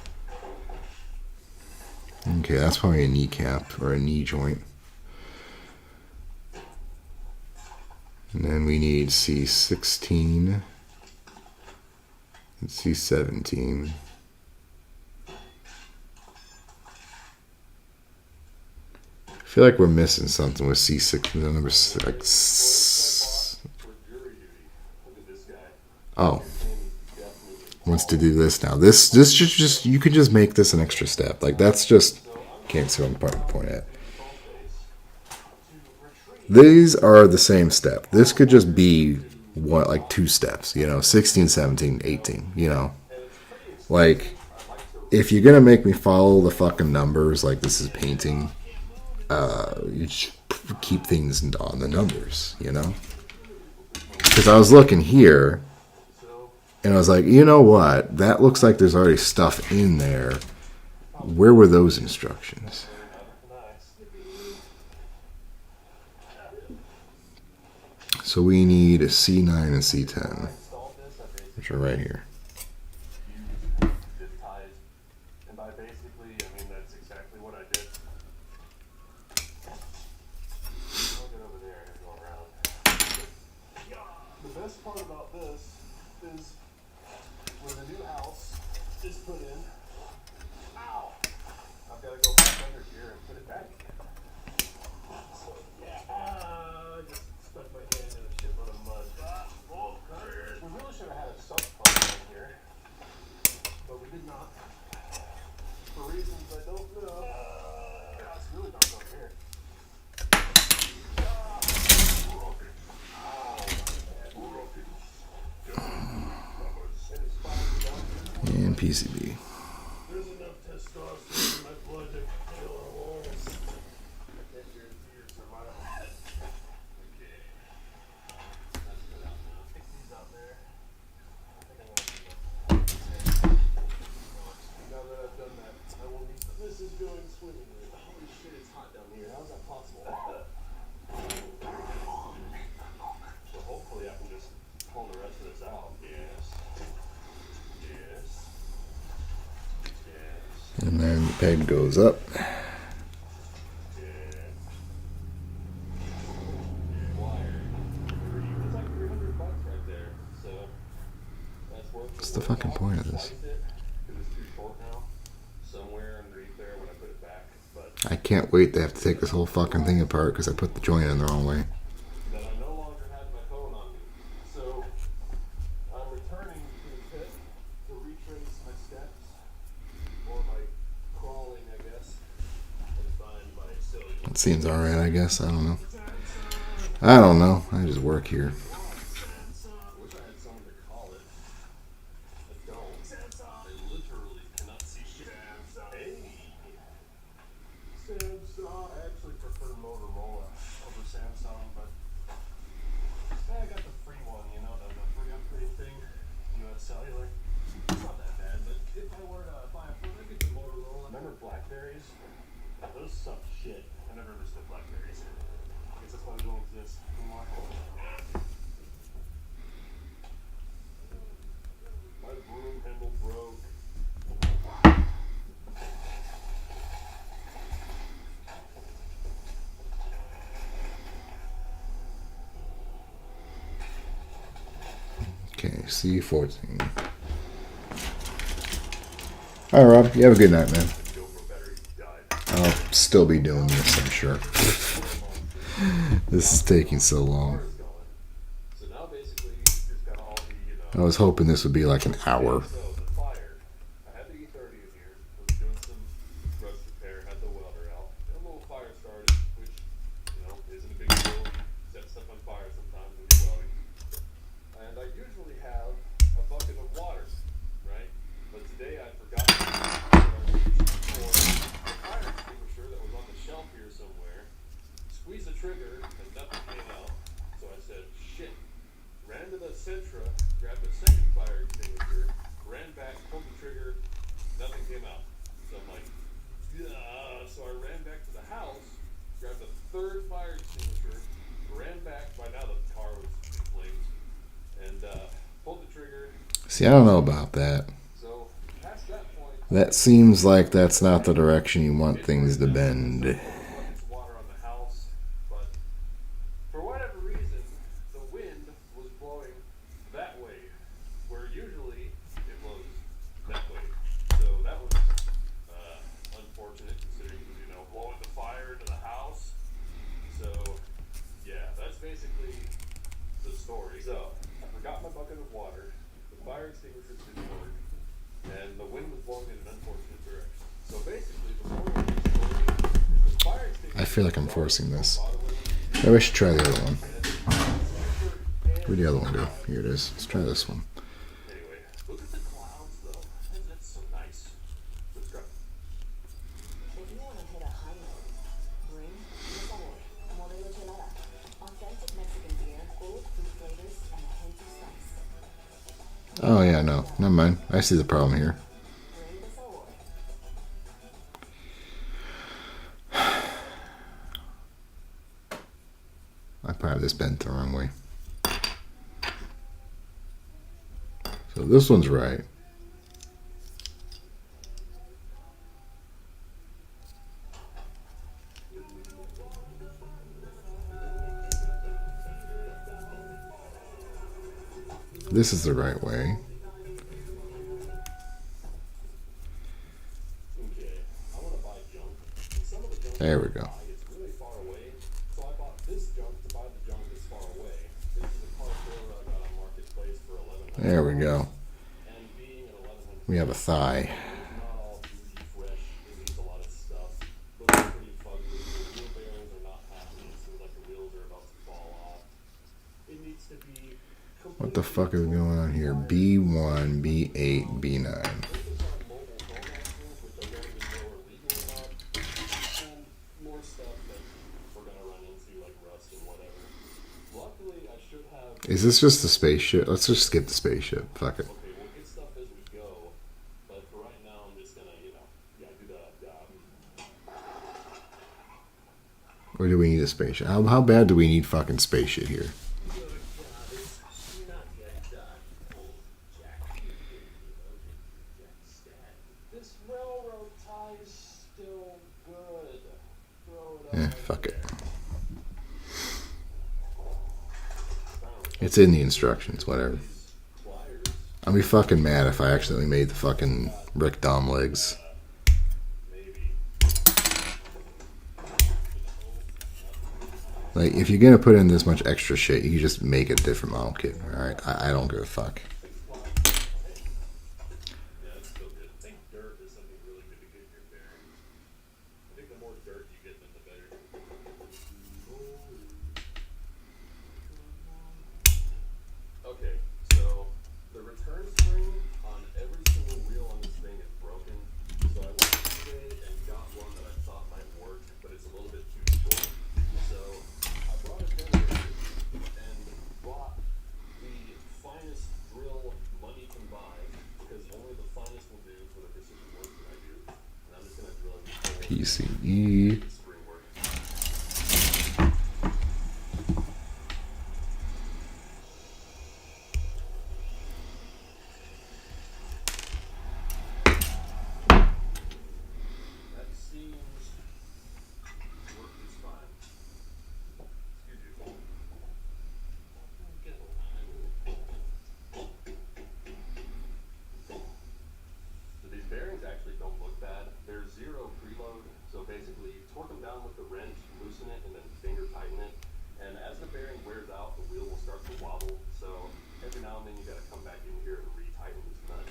Okay, that's probably a kneecap or a knee joint. And then we need C16 and C17. I feel like we're missing something with C6, number 6. Oh. Wants to do this now. This just you could just make this an extra step. Like that's just can't see what I'm point at. These are the same step. This could just be what, like 2 steps, you know, 16, 17, 18, you know. Like if you're gonna make me follow the fucking numbers like this is painting, you should keep things on the numbers, you know. Because I was looking here and I was like, you know what? That looks like there's already stuff in there. Where were those instructions? So we need a C9 and C10, which are right here. And by basically, I mean that's exactly what I did. I'll get over there and go around. The best part about this is when the new house is put in. Ow! I've got to go back under here and put it back again. So yeah, I just stuck my hand in a shitload of mud. We really should have had a sub pump in here, but we did not. For reasons I don't know. It's really dark up here. And PCB. There's enough testosterone in my blood to kill a horse. I can't guarantee your survival. Okay. That's good out now. Fix these out there. I think I'm gonna do that. Now that I've done that, I will need. This is going swimmingly. Holy shit, it's hot down here. How is that possible? So hopefully I can just pull the rest of this out. Yes. Yes. Yes. And then the peg goes up. What's the fucking point of this? I can't wait to have to take this whole fucking thing apart because I put the joint in the wrong way. That I no longer had my phone on me. So I'm returning to the pit to retrace my steps, or my crawling, I guess, and find my silicone. It seems alright, I guess. I don't know. I don't know. I just work here. I wish I had someone to call it. I don't. I literally cannot see shit. Hey. Samsung. I actually prefer Motorola over Samsung, but I got the free one, you know, the free upgrade thing, US Cellular. It's not that bad, but if I were to buy a phone, I'd get the Motorola. Remember Blackberries? Those suck shit. I never understood Blackberries. I guess that's why they don't exist anymore. My broom handle broke. Okay, C14. Alright, Rob. You have a good night, man. I'll still be doing this, I'm sure. This is taking so long. So now basically it's got all the, I was hoping this would be like an hour. So the fire, I had the E30 in here, was doing some rust repair, had the welder out, and a little fire started, which, you know, isn't a big deal. You set stuff on fire sometimes when you're welding. See, I don't know about that. So, past that point, That seems like that's not the direction you want things to bend. buckets of water on the house, but for whatever reason, the wind was blowing that way, where usually it blows that way. So that was unfortunate considering it was, blowing the fire into the house. So, yeah, that's basically the story. So, I forgot my bucket of water, the fire extinguisher didn't work, and the wind was blowing in an unfortunate direction. So basically, the moral of the story is the fire extinguisher. I feel like I'm forcing this. Maybe I should try the other one. Where'd the other one go? Here it is. Let's try this one. Anyway, look at the clouds though. That's so nice. Let's go. If you want to hit a high note, bring the sabor, modelo chelada. Authentic Mexican beer, bold fruit flavors, and a hint of spice. Oh yeah, no. Never mind. I see the problem here. Bring the sabor. I probably have this bent the wrong way. So this one's right. This is the right way. Okay, I want to buy junk. And some of the junk There we I go. buy is really far away, so I bought this junk to buy the junk that's far away. This is a car trailer I got on Marketplace for $1,100. There we go. And being at $1,100, We have a thigh. it's not all bougie fresh. It needs a lot of stuff. Looks pretty fugly. The wheel bearings are not happy. It seems like the wheels are about to fall off. It needs to be What the fuck is going on here? B1, B8, B9. on mobile phone actions, which I don't even know are legal or not, and more stuff that we're gonna run into, like rust and whatever. Luckily, I should have. Is this just the spaceship? Let's just skip the spaceship. Fuck it. Okay, we'll get stuff as we go, but for right now, I'm just gonna, do the. Or do we need a spaceship? How bad do we need fucking spaceship here? This railroad tie is still good. Throw it up. Fuck it. It's in the instructions, whatever. Pliers. I'll be fucking mad if I accidentally made the fucking Rick Dom legs. Maybe. Like, if you're gonna put in this much extra shit, you can just make a different model kit, alright? I don't give a fuck. Yeah, it's still good. I think dirt is something really good to get in your bearings. I think the more dirt you get, then the better. Okay, so the return spring on every single wheel on this thing is broken. So I went today and got one that I thought might work, but it's a little bit too short. So I brought a generator and bought the finest drill money can buy, because only the finest will do for the precision work that I do. And I'm just gonna drill these holes PCE. in the spring work. That seems work is fine. Excuse you. So these bearings actually don't look bad. They're zero preload, so basically you torque them down with the wrench, loosen it, and then finger tighten it. And as the bearing wears out, the wheel will start to wobble. So every now and then you gotta come back in here and retighten this nut.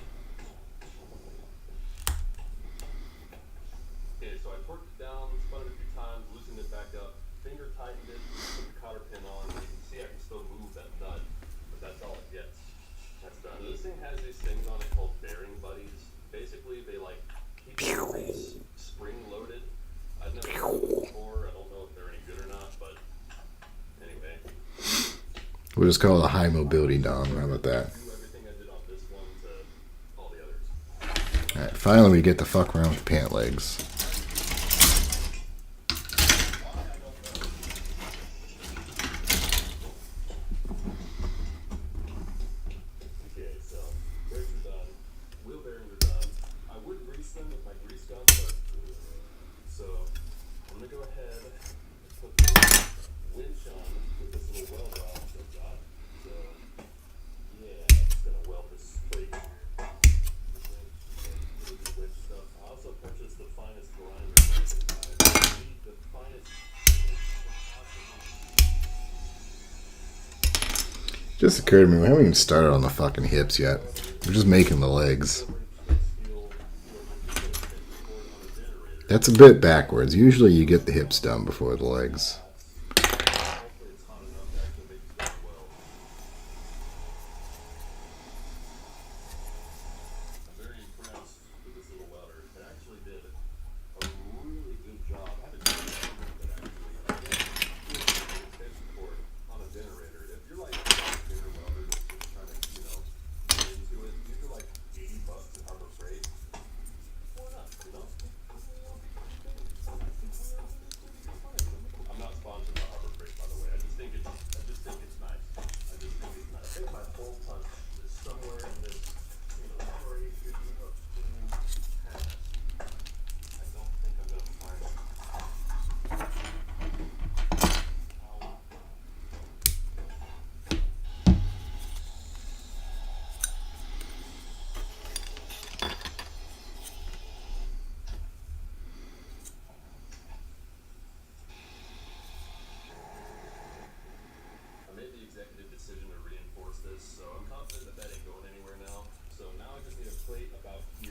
Okay, so I torqued it down, spun it a few times, loosened it back up, finger tightened it, put the cotter pin on, and you can see I can still move that nut, but that's all it gets. That's done. So this thing has these things on it called bearing buddies. Basically, they like keep the grease spring loaded. I've never heard of them before. I don't know if they're any good or not, but anyway. We'll just call it a high mobility Dom. How about that? Do everything I did on this one to all the others. Alright, finally we get the fuck around with the pant legs. Okay, so there's Just occurred to me, we haven't even started on the fucking hips yet. We're just making the legs. That's a bit backwards. Usually you get the hips done before the legs.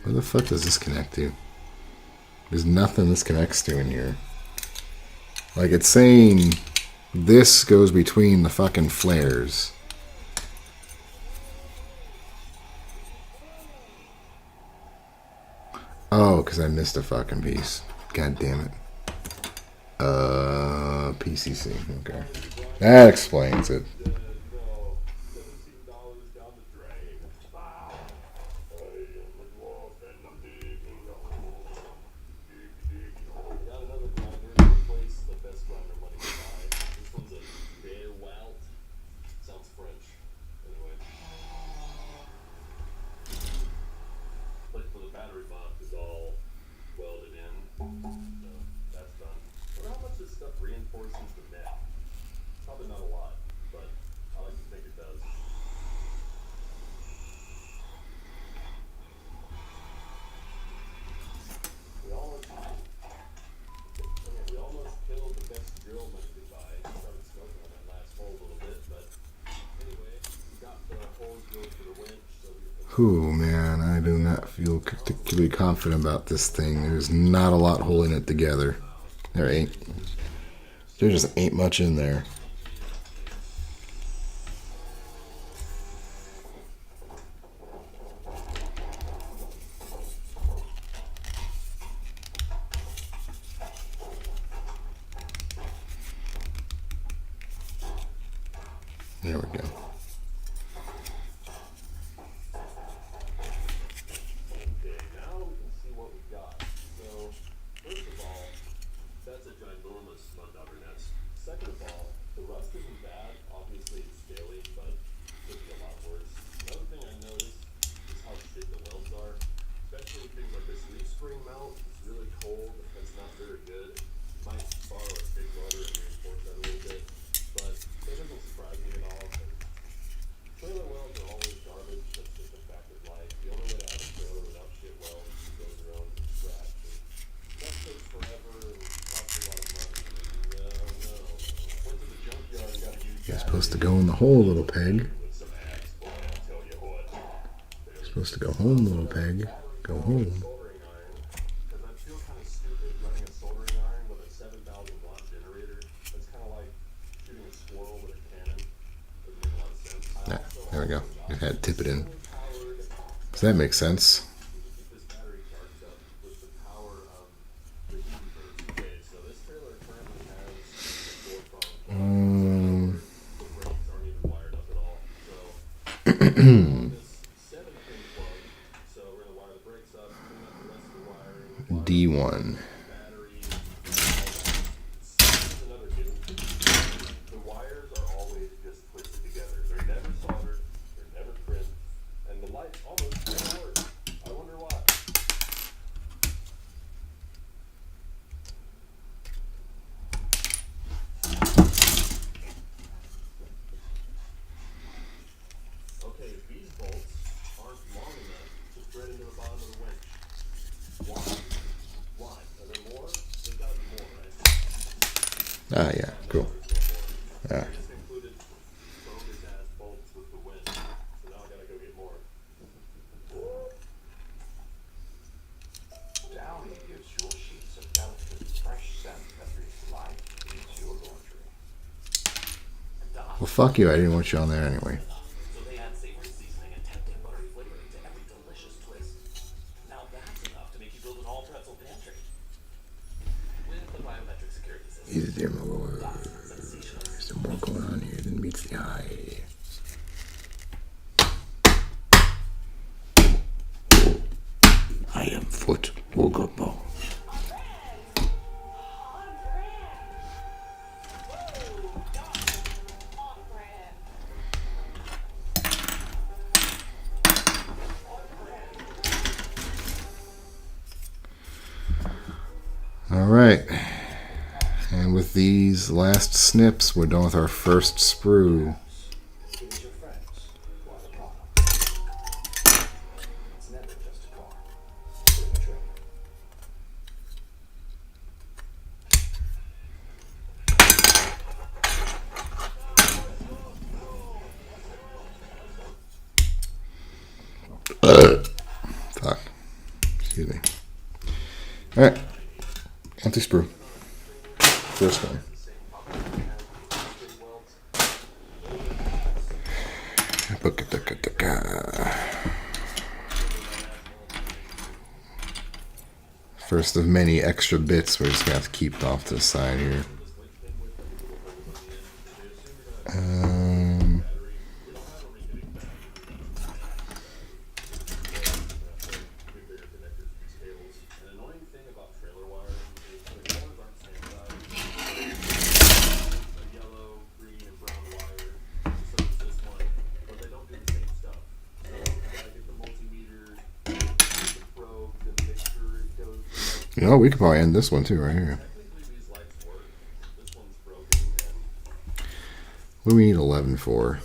Where the fuck does this connect to? There's nothing this connects to in here. Like, it's saying this goes between the fucking flares. Oh, because I missed a fucking piece. God damn it. PCC. Okay. That explains it. Ooh, man, I do not feel particularly confident about this thing. There's not a lot holding it together. There just ain't much in there. There we go. You're supposed to go in the hole, little peg. You're supposed to go home, little peg. Go home. Yeah, there we go. I had to tip it in. So that makes sense. D1. Ah, yeah, cool. Yeah. fuck you. I didn't want you on there anyway. So they add savory seasoning and tempting buttery flavoring to every delicious twist. Now that's enough to make you build an all-pretzel pantry. With the biometric security system. Is there more? There's some more going on here than meets the eye. I am Foot Ogabo. All right, and with these last snips, we're done with our first sprue. It is your friends who are the problem. It's never just a car. It's a trailer. Fuck. Excuse me. All right, anti-sprue. First one. First of many extra bits we're just gonna have to keep off to the side here. You know, we could probably end this one too, right here. What do we need 11 for?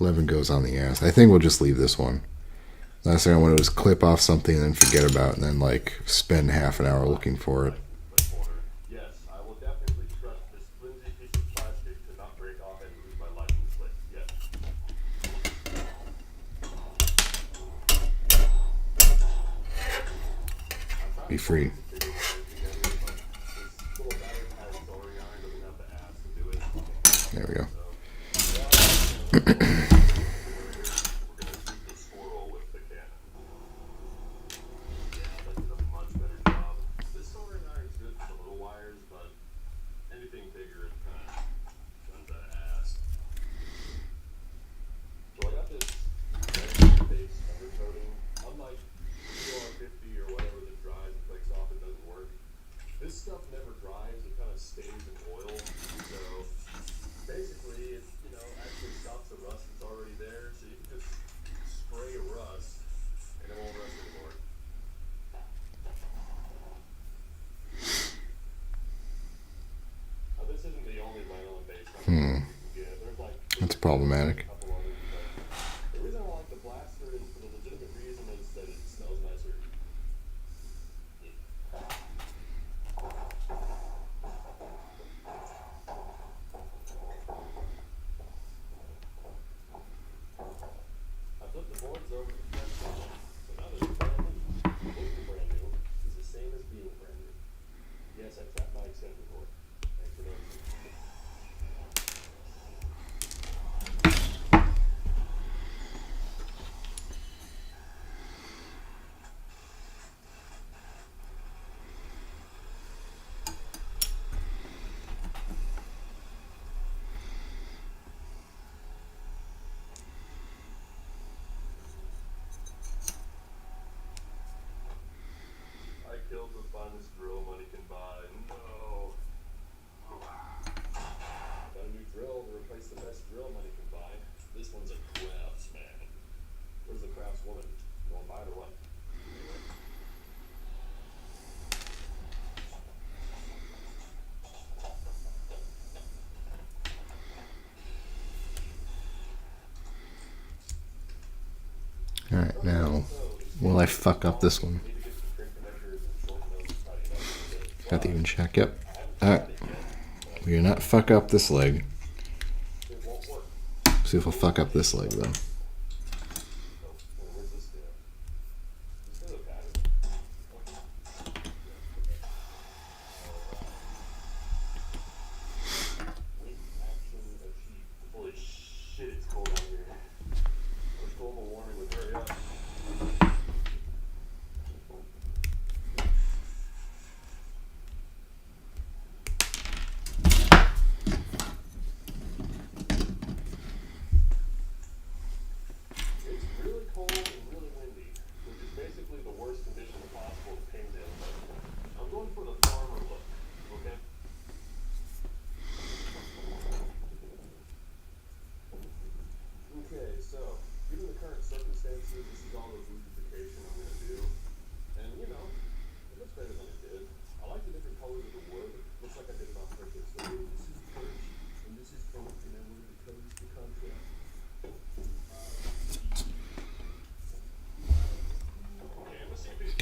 11 goes on the ass. I think we'll just leave this one. Last thing I want to do is clip off something and then forget about it and then, like, spend half an hour looking for it. Yes, I will definitely trust this flimsy piece of plastic to not break off and lose my license plate. Yes. Be free. There we go. This stuff never dries, it kind of stays in oil, so basically it, actually stops the rust that's already there, so you can just spray rust, and it won't rust anymore. This isn't the only lanolin-based one you can get. There's like That's problematic. a couple others, but the reason I like the Blaster is for the legitimate reason is that it smells nicer. I flipped the boards over to the fresh one, so now they're brand new. Looking brand new is the same as being brand new. Yes, I trapped my extension cord. Thanks for noticing. I killed the finest drill money can buy. No. Got a new drill to replace the best drill money can buy. This one's a craftsman. Where's the craftswoman? You wanna buy it or what? Anyway. Alright, now, will I fuck up this one? Need to get some string connectors and short nose to tidy it up a bit. Got to even check. Yep. Alright. We do not fuck up this leg. It won't work. See if we'll fuck up this leg, though. So, where's this go? This is a pattern. Wait, action,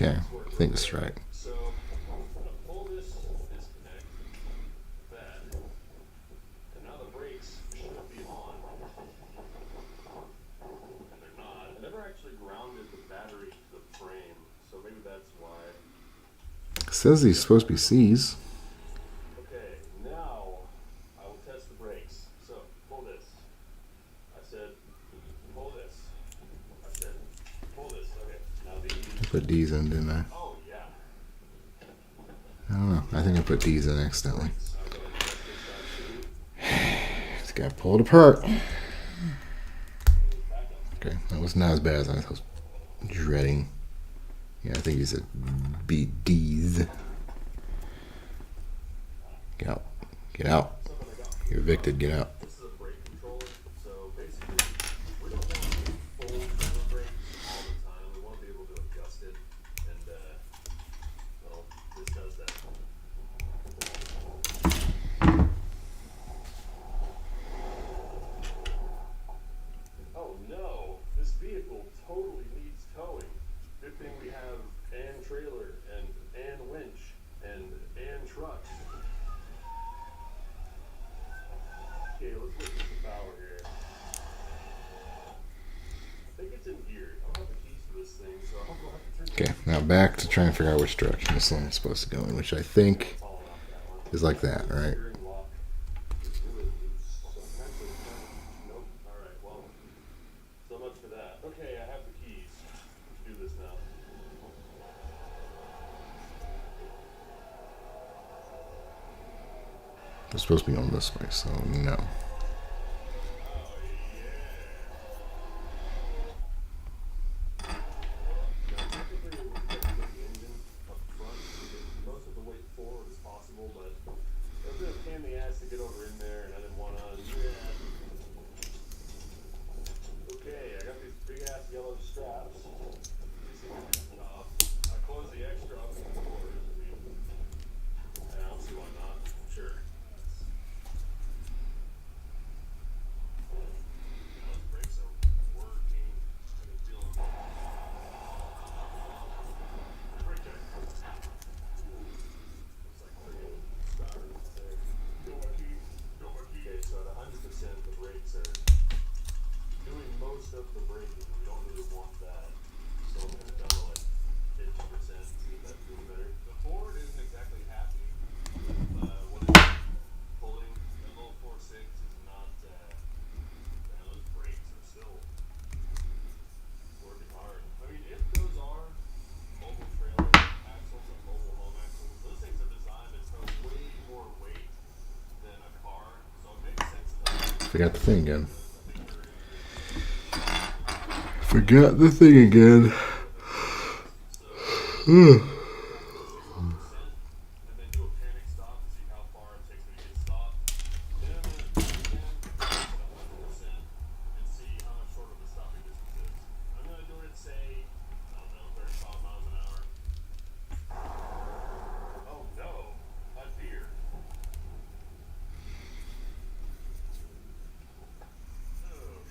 Okay, I think it's right. So I'm gonna pull this disconnect, that, and now the brakes should be on. And they're not. I never actually grounded the battery to the frame, so maybe that's why. It says these supposed to be C's. Okay, now I will test the brakes. So pull this. I said, pull this. I said, pull this. Okay, now these. Put D's in, didn't I? Oh yeah. I don't know. I think I put D's in accidentally. I'll go ahead and test this out too. Just gotta pull it apart. Back up. Okay, that was not as bad as I was dreading. Yeah, I think he said B D's. Get out. Get out. You're evicted. Get out. This is a brake controller, so basically we don't want to full trailer brake all the time. We want to be able to adjust it, and well, this does that. Oh no, this vehicle totally needs towing. Good thing we have an trailer and an winch and an truck. Okay, let's look at the power here. I think it's in gear. I don't have the keys for this thing, so I'll go have to turn Okay, now back to trying to figure out which direction this thing is supposed to go in, which I think falling off that one. is like that, right? Steering lock is really loose. So actually, nope. Alright, well, so much for that. Okay, I have the keys. Let's do this now. It's supposed to be going this way, so no. Oh, yeah. Now, technically, it would be good to get the engine up front to get most of the weight forward as possible, but it was a pain in the ass to get over in there, and I didn't want to. Yeah. Okay, I got these big ass yellow straps. These things are tough. I close the extra up in the doors. I mean, I don't see why not. Sure. Those brakes are working. I can feel them. Brake check. Looks like they're getting started there. Go my keys. Go my keys. Okay, so at 100%, the brakes are doing most of the braking. We don't really want that. So I'm gonna demo it 50%, see if that feels better. The Ford isn't exactly happy with what it's pulling. The little 4.6 is not, man, those brakes are still working hard. I mean, if those are mobile trailer axles or mobile home axles, those things are designed to tow way more weight than a car. So it makes sense to Forgot the thing again. Forgot the thing again. and then do a panic stop to see how far it takes me to get stopped. Then I'm gonna do it again at 100% and see how much shorter the stopping distance is. I'm gonna do it, say, I don't know, 35 miles an hour. Oh no, a deer.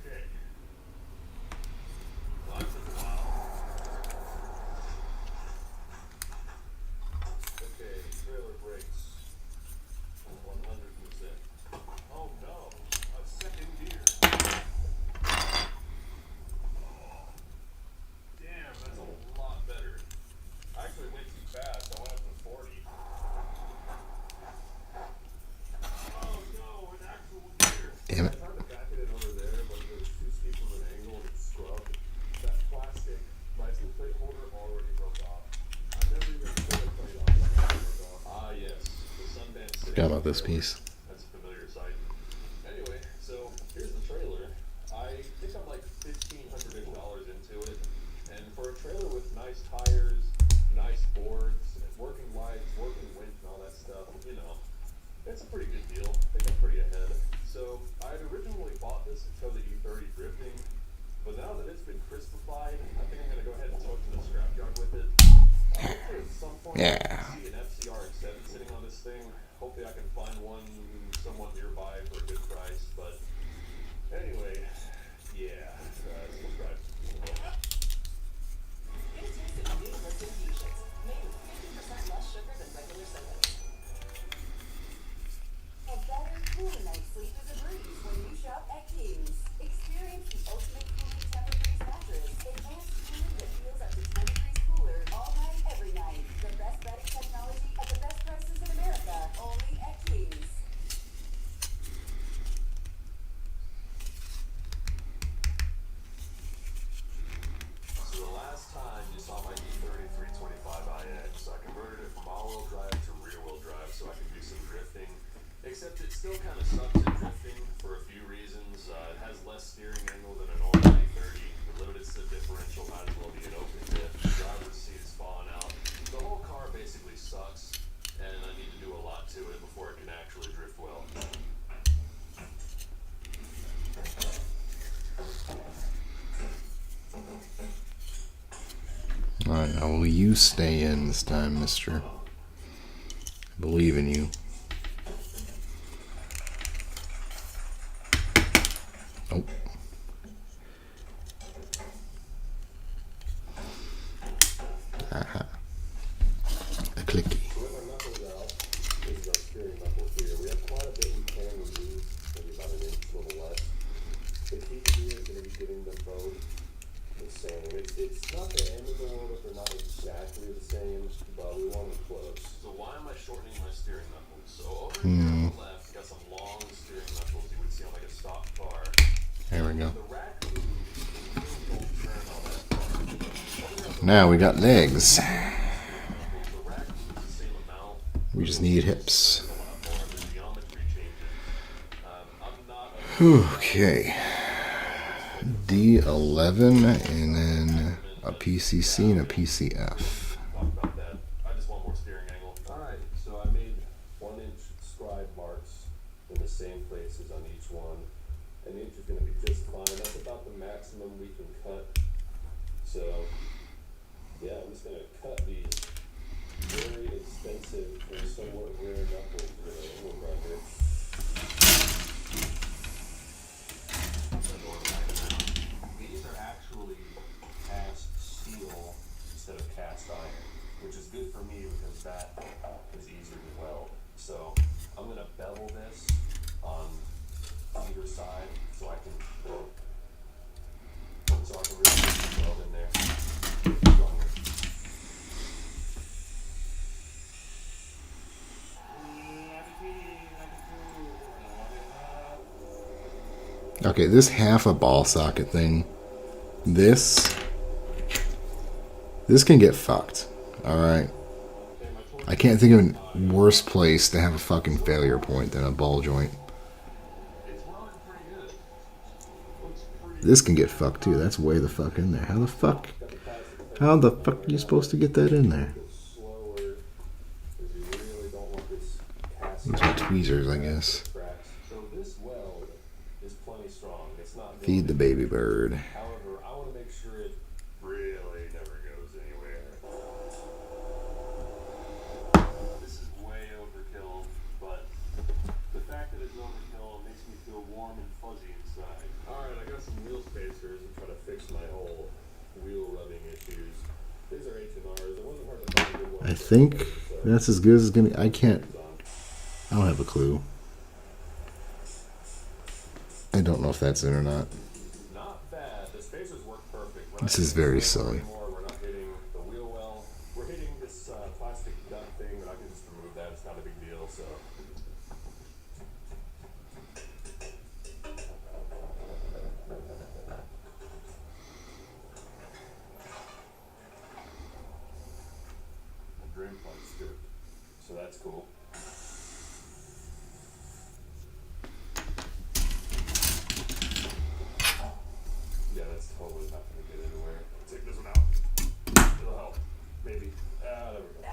Okay. Well, that took a while. Okay, trailer brakes. 100%. Oh no, a second deer. Oh, damn, that's a lot better. I actually went too fast. I went up to 40. Oh no, an actual deer. Damn it. I tried to back it in over there, but it was too steep of an angle and it scrubbed. That plastic license plate holder already broke off. I never even pulled a plate off. That already broke off. Ah, yes. The Sundance City. Forgot about this piece. That's a familiar sight. Anyway, so here's the trailer. I think I'm like $1,500 into it. And for a trailer with nice tires, nice boards, and working lights, working winch, and all that stuff, you know, it's a pretty good deal. I think I'm pretty ahead. So I had originally bought this to tow the E30 drifting, but now that it's been crispified, I think I'm gonna go ahead and tow it to the scrapyard with it. Hopefully at some point I Yeah. can see an FCR-X7 sitting on this thing. Hopefully I can find one somewhat nearby for a good price. But anyway, yeah, subscribe. Get a taste of new Lipton Fusion. all-wheel drive to rear-wheel drive so I can do some drifting. Except it still kind of sucks at drifting for a few reasons. It has less steering angle than a normal 30. The limited slip differential might as well be an open diff. The driver's seat is falling out. The whole car basically sucks, and I need to do a lot to it before it can actually drift well. Alright, now will you stay in this time, mister? I believe in you. Oh. Aha. A clicky. So with our knuckles out, this is our steering knuckles here. We have quite a bit we can remove, maybe about an inch, a little less. The key here is going to be getting them both the same. It's not the end of the world if they're not exactly the same, but we want them close. So why am I shortening my steering knuckles? So over here on the left, we got some long steering knuckles you would see on like a stock car. There we go. The raccoon don't turn all that far. Now we got legs. The raccoon's the same amount. We just need hips. A lot more of the geometry changes. I'm not a Okay. D11 and then a PCC and a PCF. talk about that. I just want more steering angle. Alright, so I made 1-inch scribe marks in the same places on each one. An inch is going to be just fine. That's about the maximum we can cut. So, yeah, I'm just going to cut these very expensive and somewhat rare knuckles with a little grinder. These are actually cast steel instead of cast iron, which is good for me because that is easier to weld. So I'm gonna bevel this on either side so I can really get the weld in there. Stronger. Okay, this half a ball socket thing, this can get fucked. Alright. I can't think of a worse place to have a fucking failure point than a ball joint. It's welded pretty good. Looks pretty This can get fucked too. That's way the fuck in there. How the fuck are you supposed to get that in there? slower because you really don't want this cast These are tweezers, I guess. cracks. So this weld is plenty strong. It's not going Feed the baby bird. However, I want to make sure it really never goes anywhere. This is way overkill, but the fact that it's overkill makes me feel warm and fuzzy inside. Alright, I got some wheel spacers and try to fix my whole wheel rubbing issues. These are H&Rs. It wasn't hard to find a good one. I think that's as good as it's gonna. I don't have a clue. I don't know if that's it or not. Not bad. The spacers work perfect. We're This not is hitting very the silly. anymore. We're not hitting the wheel well. We're hitting this plastic gut thing, but I can just remove that. It's not a big deal. So. The drain plug's good. So that's cool. Yeah, that's totally not gonna get anywhere. Take this one out. It'll help. Maybe. There we go.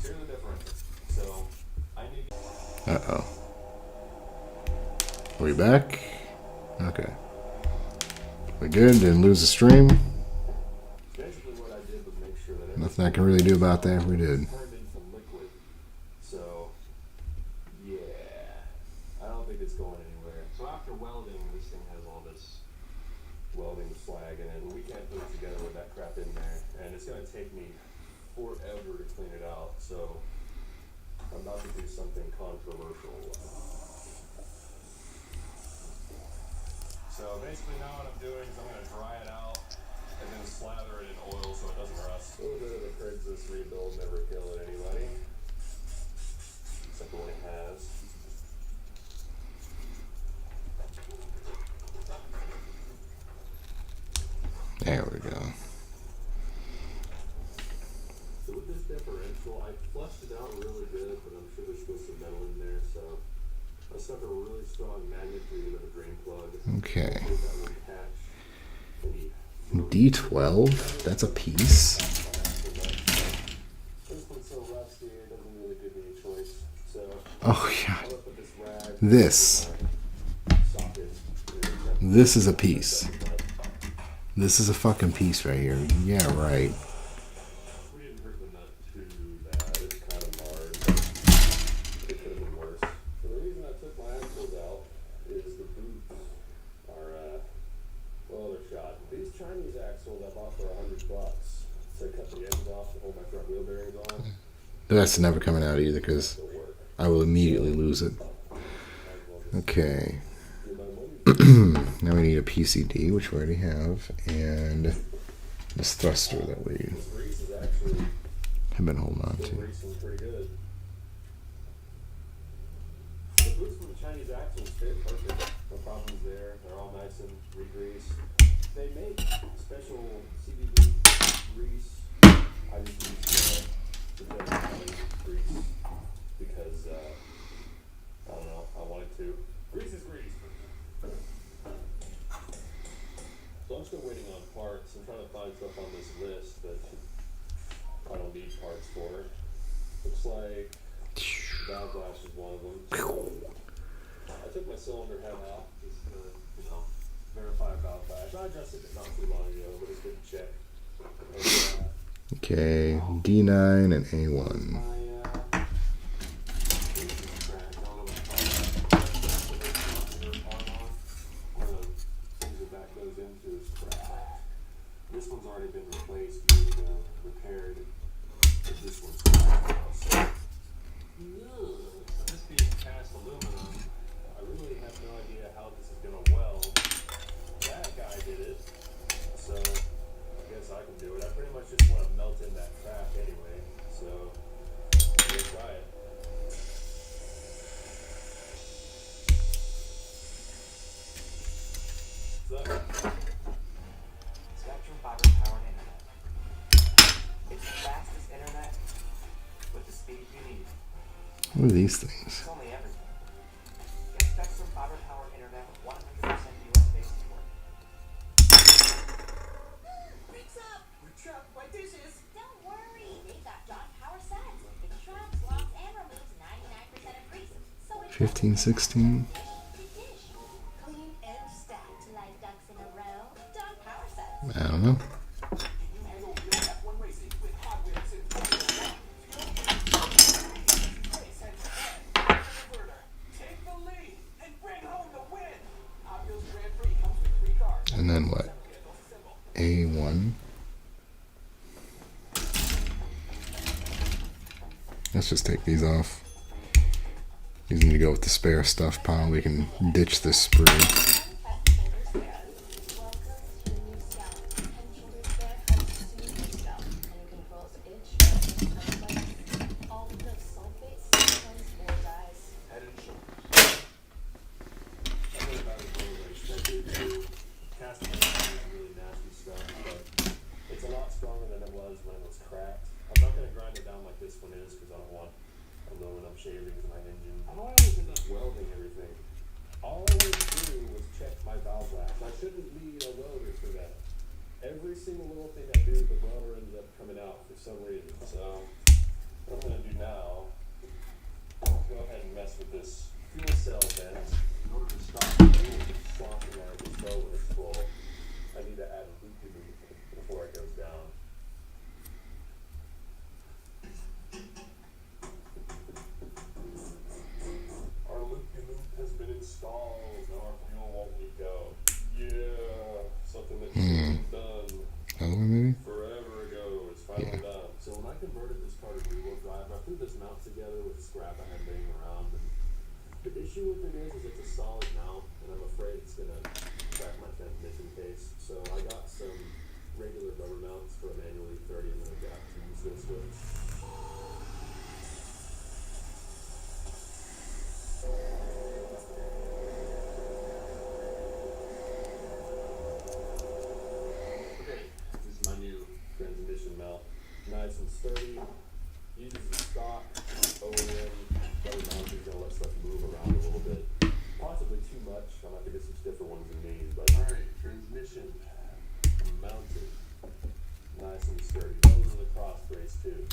Here's the difference. So, I need. Uh-oh. Are we back? Okay. We good? Didn't lose the stream? Basically, what I did was make sure that Nothing I can really do about that. We did. turned into liquid. So, yeah. I don't think it's going anywhere. So, after welding, this thing has all this welding slag in it, and we can't put it together with that crap in there. And it's going to take me forever to clean it out. So, I'm about to do something controversial. So basically now what I'm doing is I'm going to dry it out and then slather it in oil so it doesn't rust. A little bit of a Craigslist rebuild never killed anybody. Except when it has. There we go. So with this differential, I flushed it out Okay. That will catch any D12. That's a piece. This one's so rusty, it doesn't really give me a choice. So Oh yeah. I'm gonna put this rag This. socket. This is a piece. This is a fucking piece right here. Yeah, right. We didn't hurt the nut too bad. It's kind of marred. It could have been worse. So the reason I took my axles out is the boots are, well, they're shot. These Chinese axles I bought for $100. So I cut the ends off to hold my front wheel bearings on. That's never coming out either because It'll work. I will immediately lose it. Might as well just Okay. do my money. Now we need a PCD, which we already have, and this thruster that we This grease is actually have been holding on still to. greasing pretty good. The boots from the Chinese axles fit perfect. No problems there. They're all nice and re-greased. They make special CBD grease. I just use the Valley grease because I don't know. I wanted to. Grease is grease. So I'm still waiting on parts. I'm trying to find stuff on this list that I don't need parts for. Looks like valve glass is one of them. So I took my cylinder head off just to, verify valve glass. I adjusted it not too long ago, but it's good to check. And, Okay, D9 and A1. my crack. I don't know what to call that. One of the things the back goes into is cracked. This one's already been replaced years ago, repaired. But this one's cracked now, so. This being cast aluminum, I really have no idea how this is gonna weld. That guy did it, so I guess I can do it. I pretty much just want to melt in that crack anyway, so let's try it. So, Spectrum fiber powered internet. It's the fastest internet with the speed you need. What are these things? It's only everything. Get Spectrum fiber powered internet with 100% US-based support. Fix up! We're trapped by dishes. Don't worry, they've got Dawn Power Sets. It extracts, locks, and removes 99% of grease. So it's 15, 16. dish to dish. Clean and stacked. Like ducks in a row. Dawn Power Sets. I don't know. Can you handle real F1 racing with hardware and Formula 1? Race and inverter. Take the lead and bring home the win. Obviously, Grand Prix comes with 3 cars. And then what? A1. Let's just take these off. These need to go with the spare stuff pile. We can ditch this sprue. Welcome to the new scalp. Head and shoulders care helps soothe your scalp and controls itch, complaints, all of those sulfates, symptoms, or dyes. head and shoulders. That was about as low as I expected to. Casting is really nasty stuff, but it's a lot stronger than it was when it was cracked. I'm not gonna grind it down like this one is because I don't want aluminum shavings in my engine. I know I always end up welding everything. All I wanted to do was check my valve glass. I shouldn't need a welder for that. Every single little thing I do, the welder ends up coming out for some reason. So what I'm gonna do now, go ahead and mess with this fuel cell vent. In order to stop the fuel from sloshing out of the cell when it's full, I need to add a loop-de-loop before it goes down. Our loop-de-loop has been installed. Now our fuel won't leak out. Yeah, something that should have been done Another one maybe? forever ago. It's finally done. So when I converted this car to rear-wheel drive, I threw this mount together with scrap I had laying around. And the issue with it is it's a solid mount, and I'm afraid it's gonna crack my transmission case. So I got some regular rubber mounts for a manual E30, and then I got to use this with. Okay, this is my new transmission mount. Nice and sturdy. Uses the stock OEM rubber mount is gonna let stuff move around a little bit. Possibly too much. I'm gonna have to get some stiffer ones than these. positioned, mounted, nice and sturdy. Those are the cross brakes too.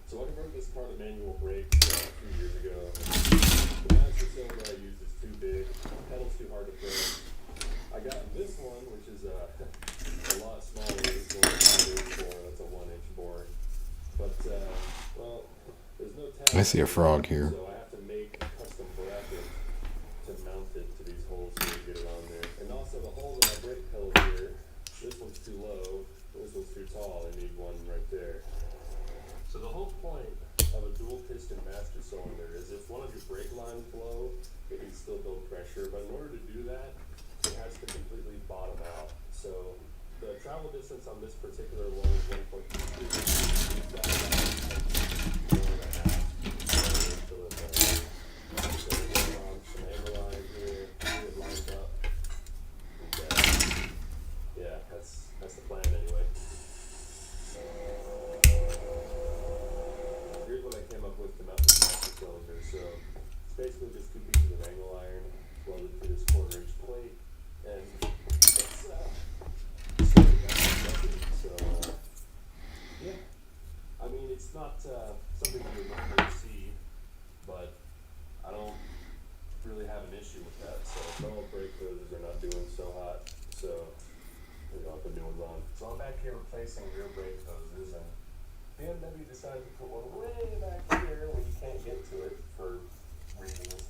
So I converted this car to manual brakes a few years ago. The master cylinder I use is too big, pedal's too hard to press. I got this one, which is a lot smaller. This one is 5 bore, that's a 1-inch bore. But, well, there's no tab. I see a frog here. So I have to make a custom bracket to mount it to these holes so we get it on there. And also the holes in my brake pedal here, this one's too low, this one's too tall. I need one right there. So the whole point of a dual piston master cylinder is if one of your brake lines blow, it can still build pressure, but in order to do that, it has to completely bottom out. So the travel distance on this particular one is 1.23. So we go on some angle lines here, get it lined up. And, yeah, that's the plan anyway. Here's what I came up with to mount this master cylinder. So it's basically just 2 pieces of angle iron welded to this 1/4-inch plate, and it's yeah. I mean, it's not something you would normally see, but I don't really have an issue with that. So normal brake hoses are not doing so hot, so I'll put new ones on. So I'm back here replacing rear brake hoses, and BMW decided to put one way back here where you can't get to it for reasons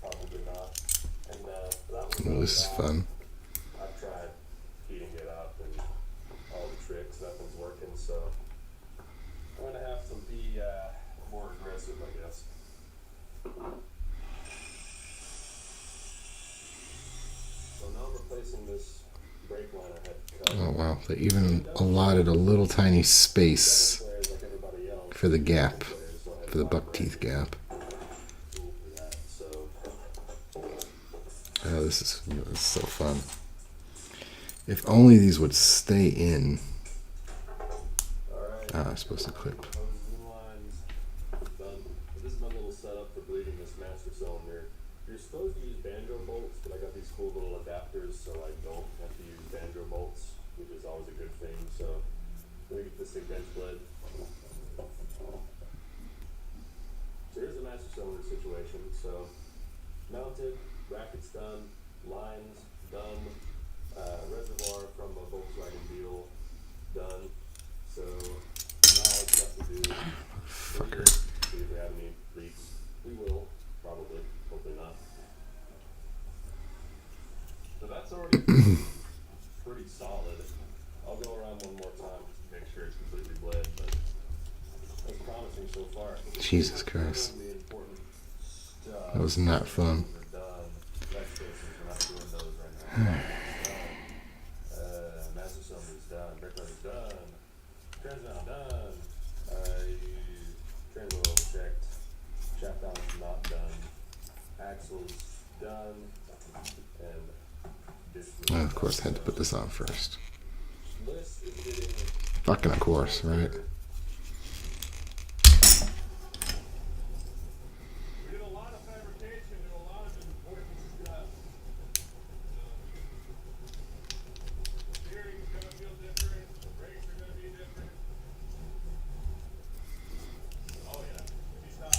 probably not. And that was Oh, this is fun. I've tried heating it up and all the tricks, nothing's working, so I'm gonna have to be more aggressive, I guess. So now I'm replacing this brake line I had cut. Oh wow, they even allotted a little tiny space for the gap, for the buck teeth gap. Oh, this is so fun. If only these would stay in. Ah, I'm supposed to clip. This is my little setup for bleeding this master cylinder. You're supposed to use banjo bolts, but I got these cool little adapters so I don't have to use banjo bolts, which is always a good thing. So let me get this thing bench bled. So here's the master cylinder situation. So mounted, brackets done, lines done, reservoir from a Volkswagen Beetle done. So now all it's got to do Fucker. see if we have any leaks. We will, probably, hopefully not. So that's already pretty solid. I'll go around one more time just to make sure it's completely bled, but that's promising so far. Jesus Christ. The important stuff. That was not fun. Are done. Back spaces, we're not doing those right now. Master cylinder's done. Brake liner's done. Transmission done. Trans oil checked. Shaft down's not done. Axle's done. And this And of course, I had to put this on first. list is getting Fucking of course, right? We did a lot of fabrication and a lot of important stuff. Steering's gonna feel different, the brakes are gonna be different. Oh yeah, if you stop.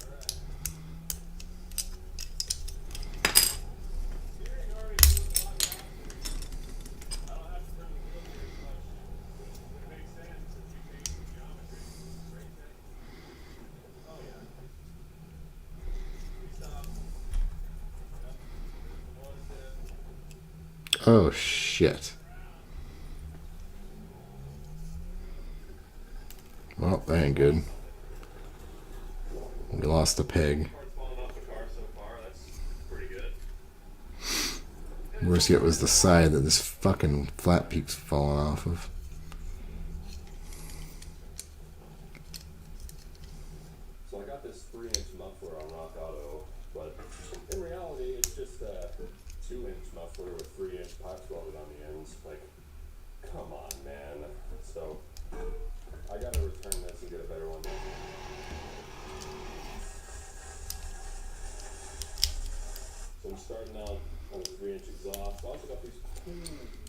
Alright. Steering already feels a lot faster. I don't have to turn the wheel here as much. It makes sense if you change the geometry. Great thing. Oh yeah. We stop. Yep. One step. Oh shit. Well, that ain't good. We lost the peg. Parts falling off the car so far. That's pretty good. Worst yet was the side that this fucking flat peak's falling off of. So I got this 3-inch muffler on Rock Auto, but in reality, it's just a 2-inch muffler with 3-inch pipes welded on the ends. Like, come on, man. So I gotta return this and get a better one. So I'm starting out on a 3-inch exhaust. I also got these cool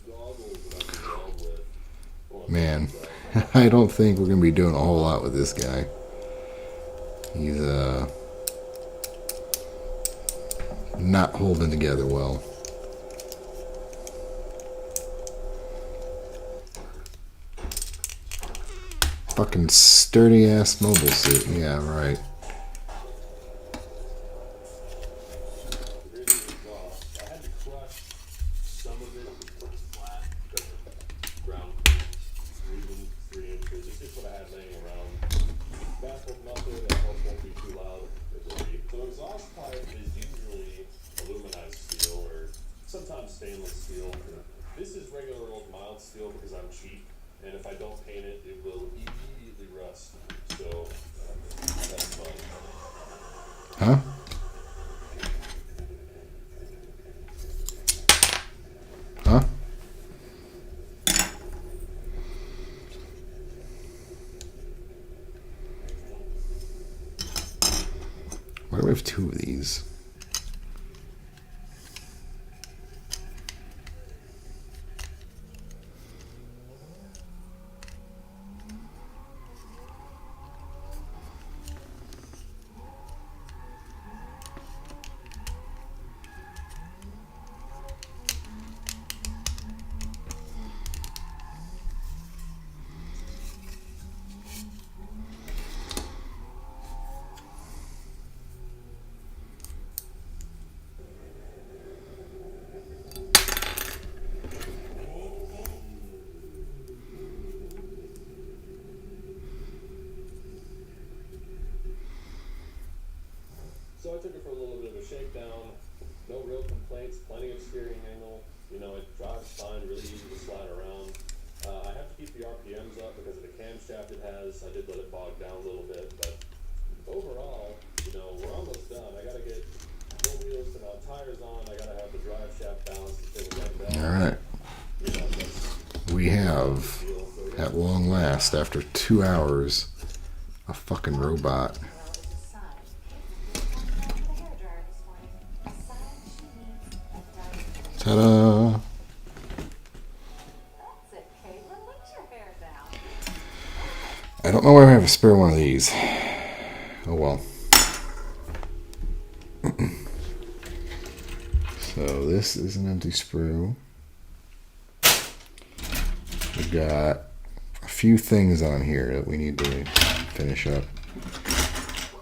goggles that I can weld with. Man, I don't think we're gonna be doing a whole lot with this guy. He's not holding together well. Fucking sturdy ass mobile suit. Yeah, right. Here's the exhaust. I had to crush some of it flat because of ground clearance, leaving 3 inches. It's just what I had laying around. Baffled nothing. I hope won't be too loud. It will be. So exhaust pipe is usually aluminized steel or sometimes stainless steel. This is regular old mild steel because I'm cheap, and if I don't paint it, it will immediately rust. So that's fun. Huh? Huh? Why do we have 2 of these? So I took it for a little bit of a shakedown. No real complaints, plenty of steering angle. You know, it drives fine, really easy to slide around. I have to keep the RPMs up because of the camshaft it has. I did let it bog down a little bit, but overall, you know, we're almost done. I gotta get full wheels to mount tires on. I gotta have the drive shaft balanced and things like that. All right. You know, that's We have, the deal. So yeah. at long last, after 2 hours, a fucking robot. Ta-da! I don't know where I have a spare one of these. Oh well. So this is an empty sprue. We've got a few things on here that we need to finish up.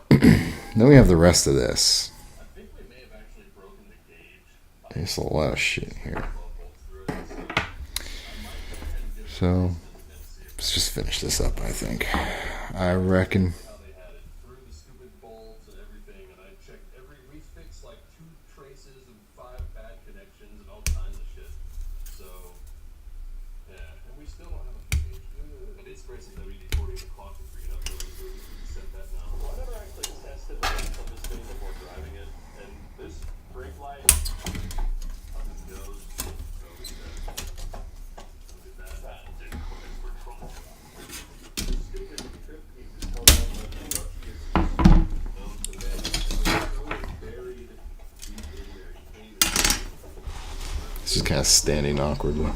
Then we have the rest of this. I think we may have actually broken the gauge. There's a lot of shit in here. So let's just finish this up, I think. I reckon. How they had it through the stupid bolts and everything, and I checked we fixed like 2 traces and 5 bad connections and all kinds of shit. So, yeah, and we still don't have a full gauge. But it's great some WD-40 the clock to bring it up really, so we can set that now. Well, I never actually tested the length of this thing before driving it, and this brake light up and goes. So we did that. That didn't quite work for me. Stupid trip pieces held on by the rushiest known to man. And the was buried deep in there. You can't even see it. It's just kind of standing awkwardly.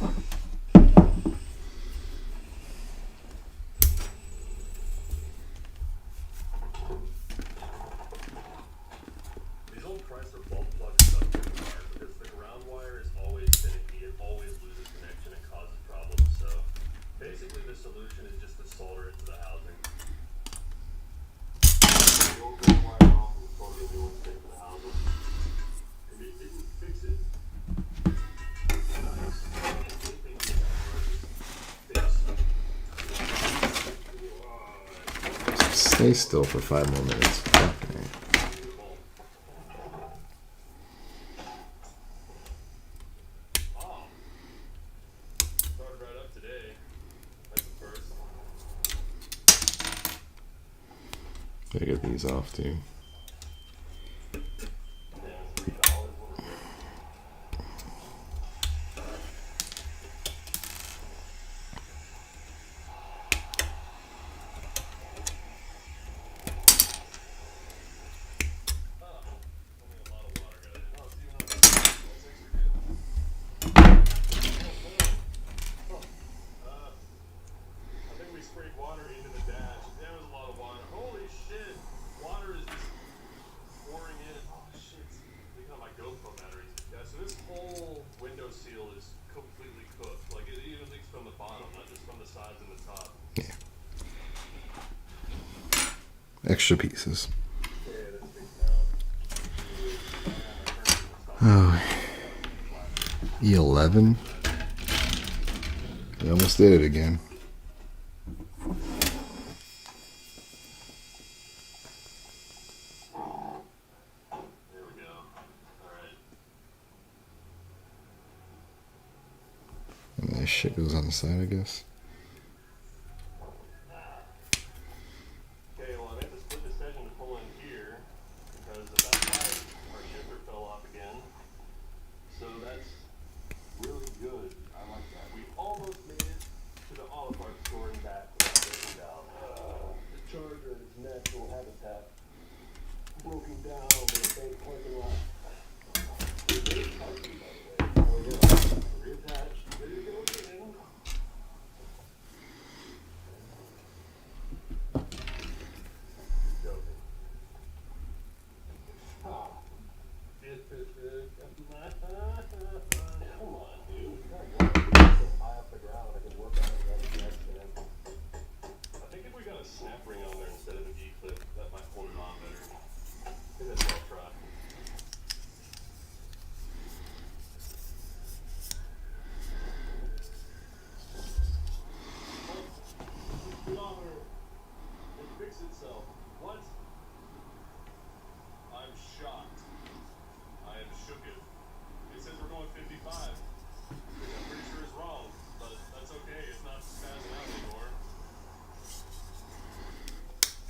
These old Chrysler bolt plugs suck pretty hard because the ground wire is always finicky. It always loses connection and causes problems. So basically the solution is just to solder it to the housing. The old ground wire off and solder the new one straight to the housing. And it didn't fix it. Nice. Anything on the back is fixed. Stay still for 5 more minutes. Fucking A. Oh. Started right up today. That's the first. Gotta get these off too. extra pieces. Oh, E11. I almost did it again. There we go. Alright. And this shit goes on the side, I guess. Okay, well I made the split decision to pull in here because at that point our shifter fell off again. So that's really good. I like that. We almost made it to the auto parts store and back without breaking down. The Charger in its natural habitat. Broken down in a bank parking lot. We made parking, by the way. Oh yeah. Reattached. Ready to go again. Joking. Ah. Come on, dude. You gotta go so high off the ground. I can work on it rather than accident. I think if we got a snap ring on there instead of a G-clip, that might hold it on better. Give it a try. Speedometer. It fixed itself. What? I'm shocked. I am shooketh. It says we're going 55. Which I'm pretty sure is wrong, but that's okay. It's not spazzing out anymore.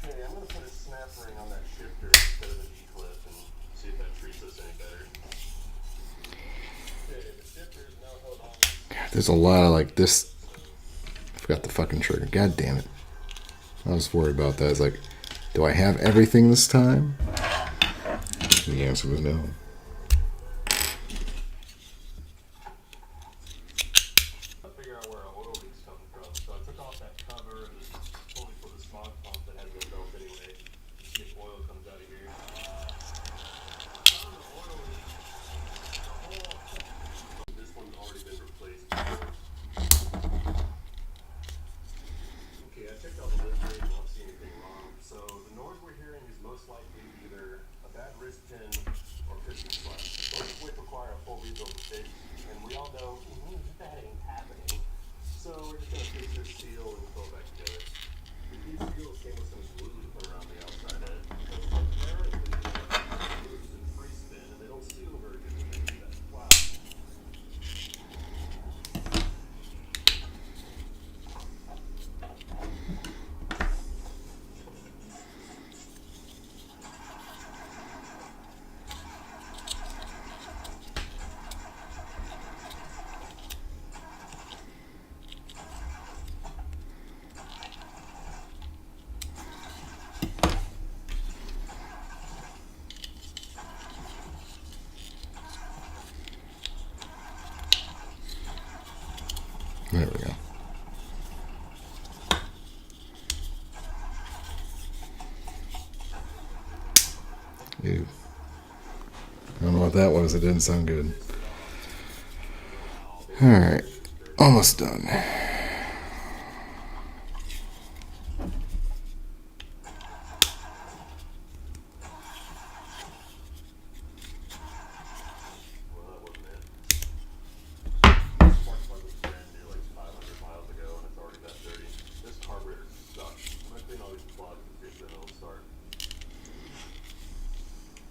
Okay, I'm gonna put a snap ring on that shifter instead of a G-clip and see if that treats us any better. Okay, the shifter is now held on. There's a lot of like this. I forgot the fucking trigger. God damn it. I was worried about that. It's like, do I have everything this time? The answer was no. Figure out where our oil leak's coming from. So I took off that cover and just totally put the smog pump that has no belt anyway. See if oil comes out of here. Found the oil leak. This one's already been replaced before. Okay, I checked out the lift gauge and don't see anything wrong. So the noise we're hearing is most likely either a bad wrist pin or piston slash. Both of which require a full rebuild to fix. And we all know that ain't happening. So we're just gonna fix this seal and pull it back together. These seals came with some glue to put around the outside edge. Because apparently they're loose and free spin and they don't seal very good when they do that. Wow. There we go. Ew. I don't know what that was. It didn't sound good. Alright. Almost done. Well, that wasn't it. This spark plug was brand new like 500 miles ago and it's already that dirty. This carburetor sucks. I'm gonna clean all these plugs and see if it'll start.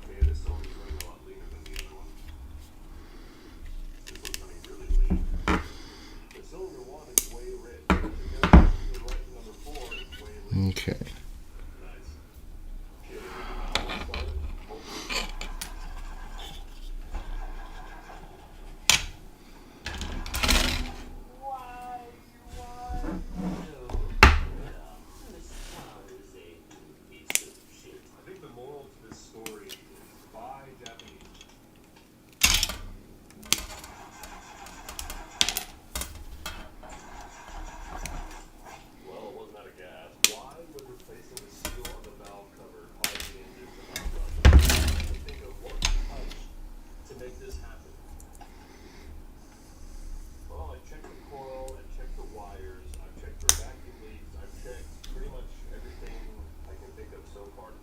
Okay, this cylinder's running a lot leaner than the other one. This one's running really lean. The cylinder one is way rich. The guy to the right to number 4 is way lean. Okay. Nice. Okay, now we'll start it. Hopefully. I think the moral to this story is buy Japanese. Well, it wasn't out of gas. Why would replacing the seal on the valve cover cause the engine to not run? I can think of what to touch to make this happen. Well, I checked the coil, I checked the wires, I've checked for vacuum leaks, I've checked pretty much everything I can think of so far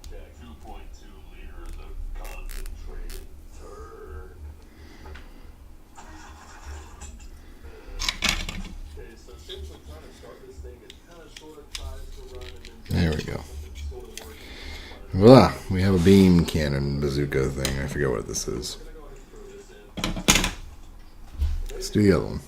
Voila, we have a beam cannon bazooka thing. I forget what this is. Let's do the other one.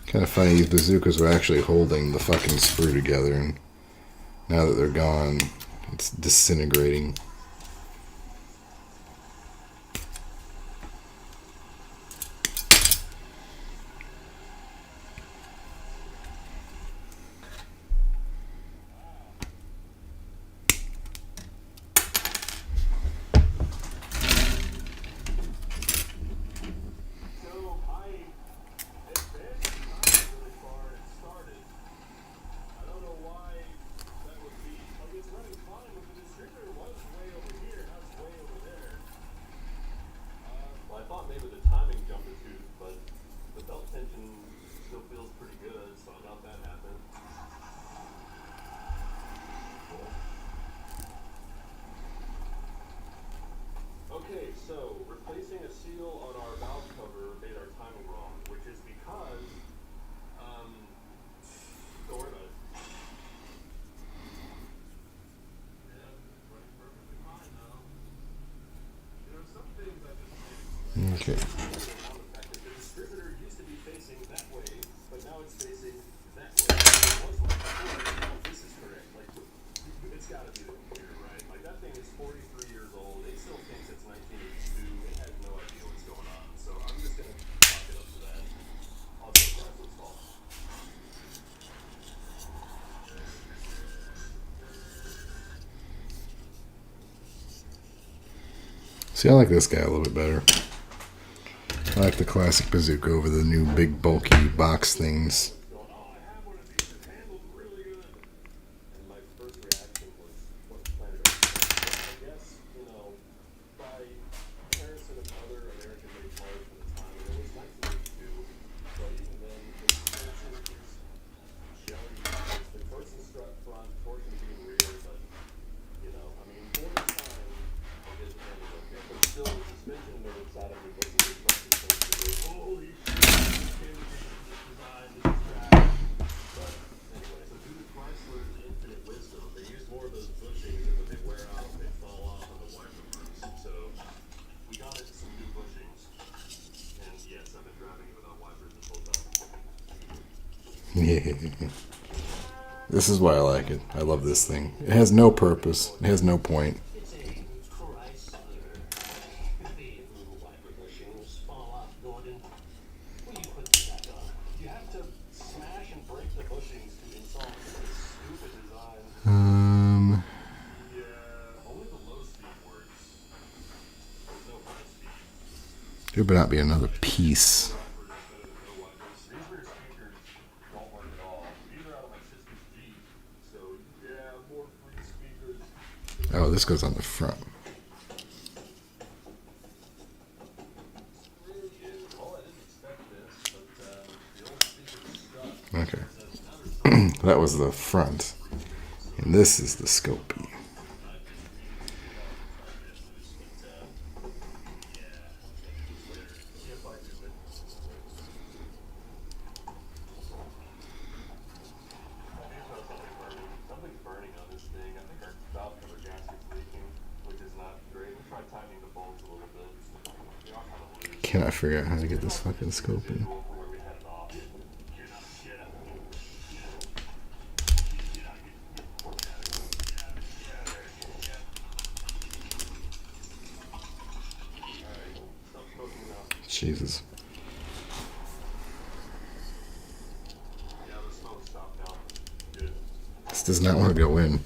Kind of funny, these bazookas were actually holding the fucking sprue together, and now that they're gone, it's disintegrating. Okay, so replacing a seal on our valve cover made our timing wrong, which is because, don't worry about it. Yeah, running perfectly fine now. You know, some things I just Okay. the distributor used to be facing that way, but now it's facing that way. It was right before. Now this is correct. Like, it's got to be the computer, right? Like, that thing is 43 years old. It still thinks it's 1982. It has no idea what's going on. So I'm just going to chalk it up to that. I'll take Bradley's fault. See, I like this guy a little bit better. I like the classic bazooka over the new big bulky box things. Going, oh, I have one of these that handled really good. And my first reaction was, what planet are you on? I guess, you know, by comparison of other American-made cars from the time, and it was 1982, but even then, it's Shelly, it's the torsion strut front, torsion being rear, but, you know, I mean, for the time, it didn't handle okay. But still, the suspension nerves out of it wasn't as much as supposed to be. Holy shit, this design, this is trash. But anyway, so due to Chrysler's infinite wisdom, they use more of those bushings, and when they wear out, they fall off on the wiper burns. So we got it some new bushings, and yes, I've been driving it without wipers this whole time. Yeah. This is why I like it. I love this thing. It has no purpose. It has no point. It's a Chrysler. The little wiper bushings fall off, Gordon. Will you put them back on? You have to smash and break the bushings to install this stupid design. Yeah, only the low speed works. There's no high speed. There better not be another piece. Wipers are better than no wipers. These rear speakers don't work at all. These are out of my sister's Jeep. So, yeah, more free speakers. Oh, this goes on the front. Well, I didn't expect this, but the old speaker stuck. Okay. That was the front. And this is the scopy. Something's burning on this thing. I think our valve cover gasket's leaking, which is not great. We tried tightening the bolts a little bit. They are kind of loose. Cannot figure out how to get this fucking scopy. From where we had it off. Stop smoking now. Jesus. Yeah, the smoke stopped now. Good. This does not want to go in.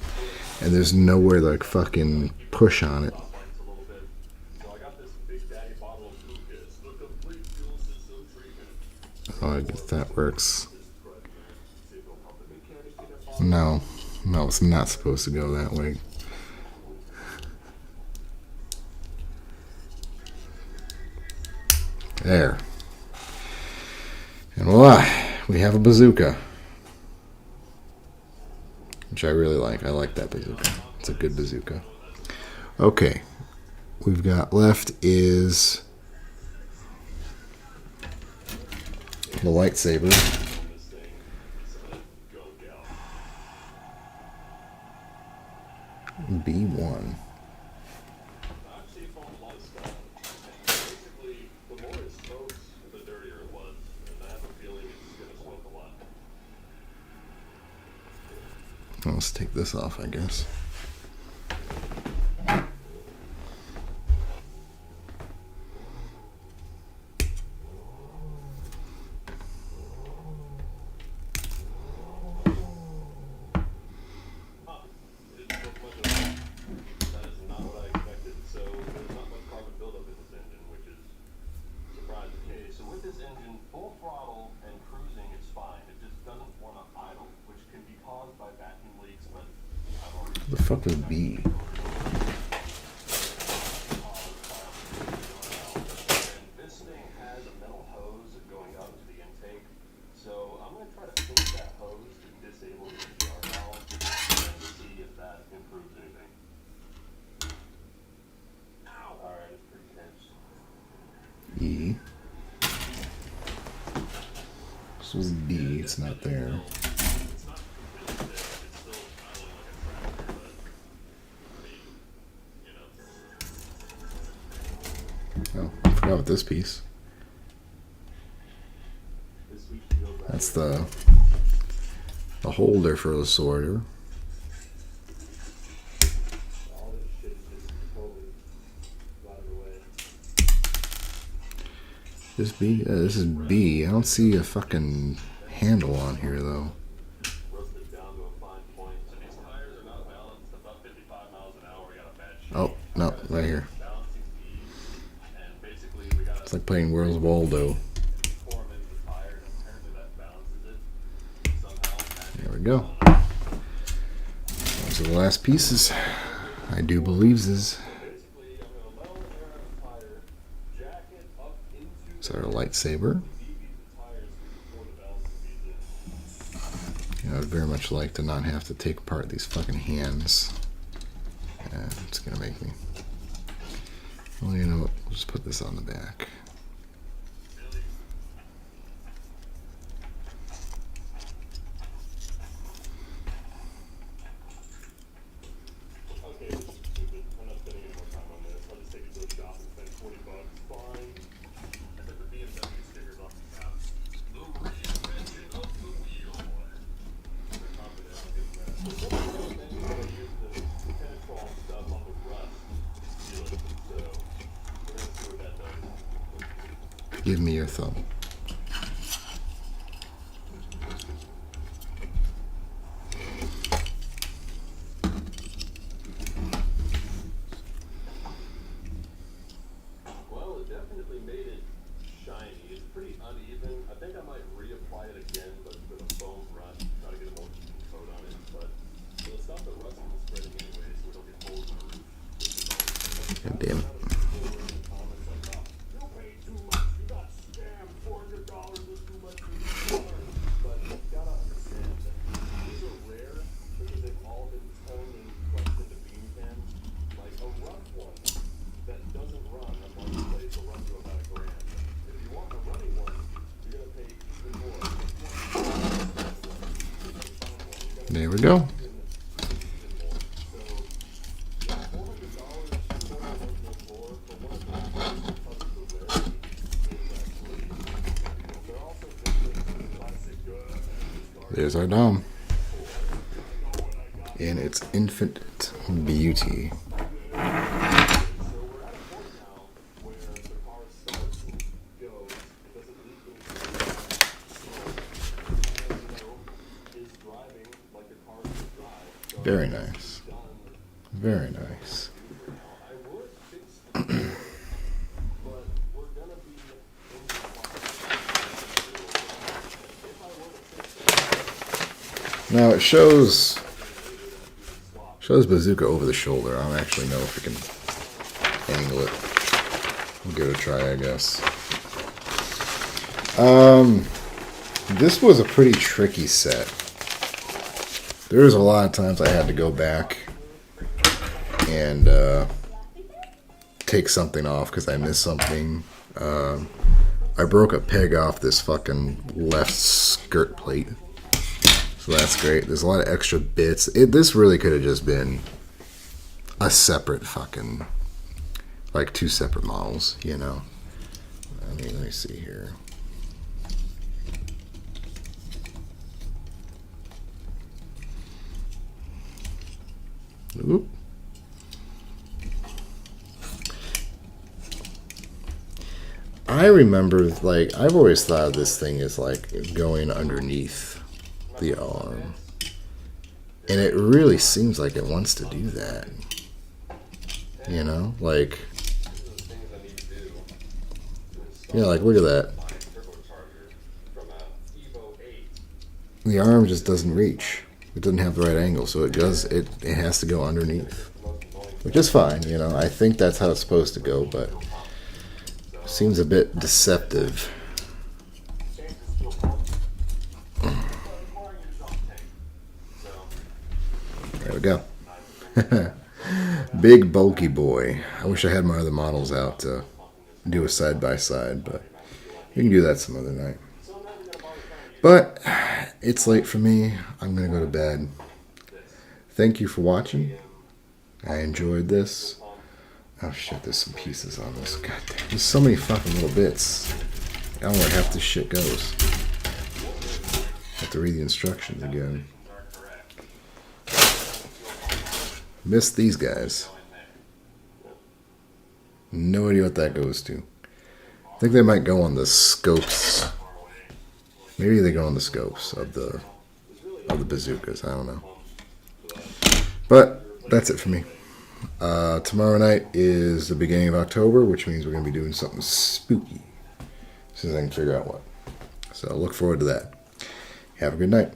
And there's nowhere to like fucking push on it. Lights a little bit. So I got this Big Daddy bottle of Lucas, the complete fuel system treatment. Oh, I guess that works. See if it'll help the mechanic get it bottled. No. No, it's not supposed to go that way. There. And voila, we have a bazooka. which I really like. I like that bazooka. It's a good bazooka. Okay, we've got left is the lightsaber. B1. Actually, found a lot of stuff. Basically, the more it smokes, the dirtier it was. And I have a feeling it's going to smoke a lot. Let's take this off, I guess. It didn't smoke much at all. That is not what I expected. So there's not much carbon buildup in this engine, which is surprising. Okay, so with this engine, full throttle and cruising is fine. It just doesn't want to idle, which can be caused by vacuum leaks, but I've already What the fuck was B? And this thing has a metal hose going up to the intake, so I'm going to try to pinch that hose to disable the EGR valve and see if that improves anything. Ow! Alright, it's pretty pinched. E. This was D. It's not there. It's not completely dead, it's still idling like a tractor, but I mean, you know. Oh, I forgot about this piece. This week feels like That's the holder for the sorter. all this shit is just totally out of the way. This B? This is B. I don't see a fucking handle on here though. Roasted down to a fine point. So these tires are not balanced above 55 miles an hour. We got a bad shape. Oh, no, right here. Balancing speed, and basically we got It's like playing Where's Waldo. pour them into the tire, and apparently that balances it somehow. There we go. Those are the last pieces. I do believes is. Basically, I'm gonna level air out the tire, jack it up into Is our lightsaber? the tires before the balancing speeds in. I'd very much like to not have to take apart these fucking hands. It's gonna make me. Well, you know what? We'll just put this on the back. Okay, this is stupid. I'm not spending any more time on this. I'll just take it to the shop and spend $40. Fine. I took the BMW stickers off the top. The reinvention of the wheel. I'm confident I'll get that. So some of those engines that I use the Penetrol stuff on the rust to seal it. So we're gonna see what that does. Give me your thumb. Well, it definitely made it shiny. It's pretty uneven. I think I might reapply it again, but with a foam brush, try to get a more even coat on it. But it'll stop the rust from spreading anyway, so we don't get holes in the roof. God damn it. You paid too much. You got scammed. $400 is too much for these cars. But you gotta understand that these are rare because they've all been toned and crushed into bean cans. Like a rough one that doesn't run on marketplace will run you about $1,000. If you want a running one, you're gonna pay even more. There we go. There's our Dom. In its infinite beauty. Very nice. Very nice. Now it shows bazooka over the shoulder. I don't actually know if we can angle it. We'll give it a try, I guess. This was a pretty tricky set. There was a lot of times I had to go back and take something off because I missed something. I broke a peg off this fucking left skirt plate. So that's great. There's a lot of extra bits. This really could have just been a separate fucking, like 2 separate models, you know. Let me see here. Oop. I remember, like, I've always thought of this thing as like going underneath the arm, and it really seems like it wants to do that, you know, like, yeah, like, look at that, the arm just doesn't reach, it doesn't have the right angle, so it has to go underneath, which is fine, you know. I think that's how it's supposed to go, but seems a bit deceptive. There we go. Big bulky boy. I wish I had my other models out to do a side by side, but you can do that some other night. But it's late for me. I'm gonna go to bed. Thank you for watching. I enjoyed this. Oh shit, there's some pieces on this. God damn, there's so many fucking little bits. I don't know where half this shit goes. Have to read the instructions again. Missed these guys. No idea what that goes to. I think they might go on the scopes. Maybe they go on the scopes of the bazookas. I don't know. But that's it for me. Tomorrow night is the beginning of October, which means we're going to be doing something spooky as soon as I can figure out what. So look forward to that. Have a good night.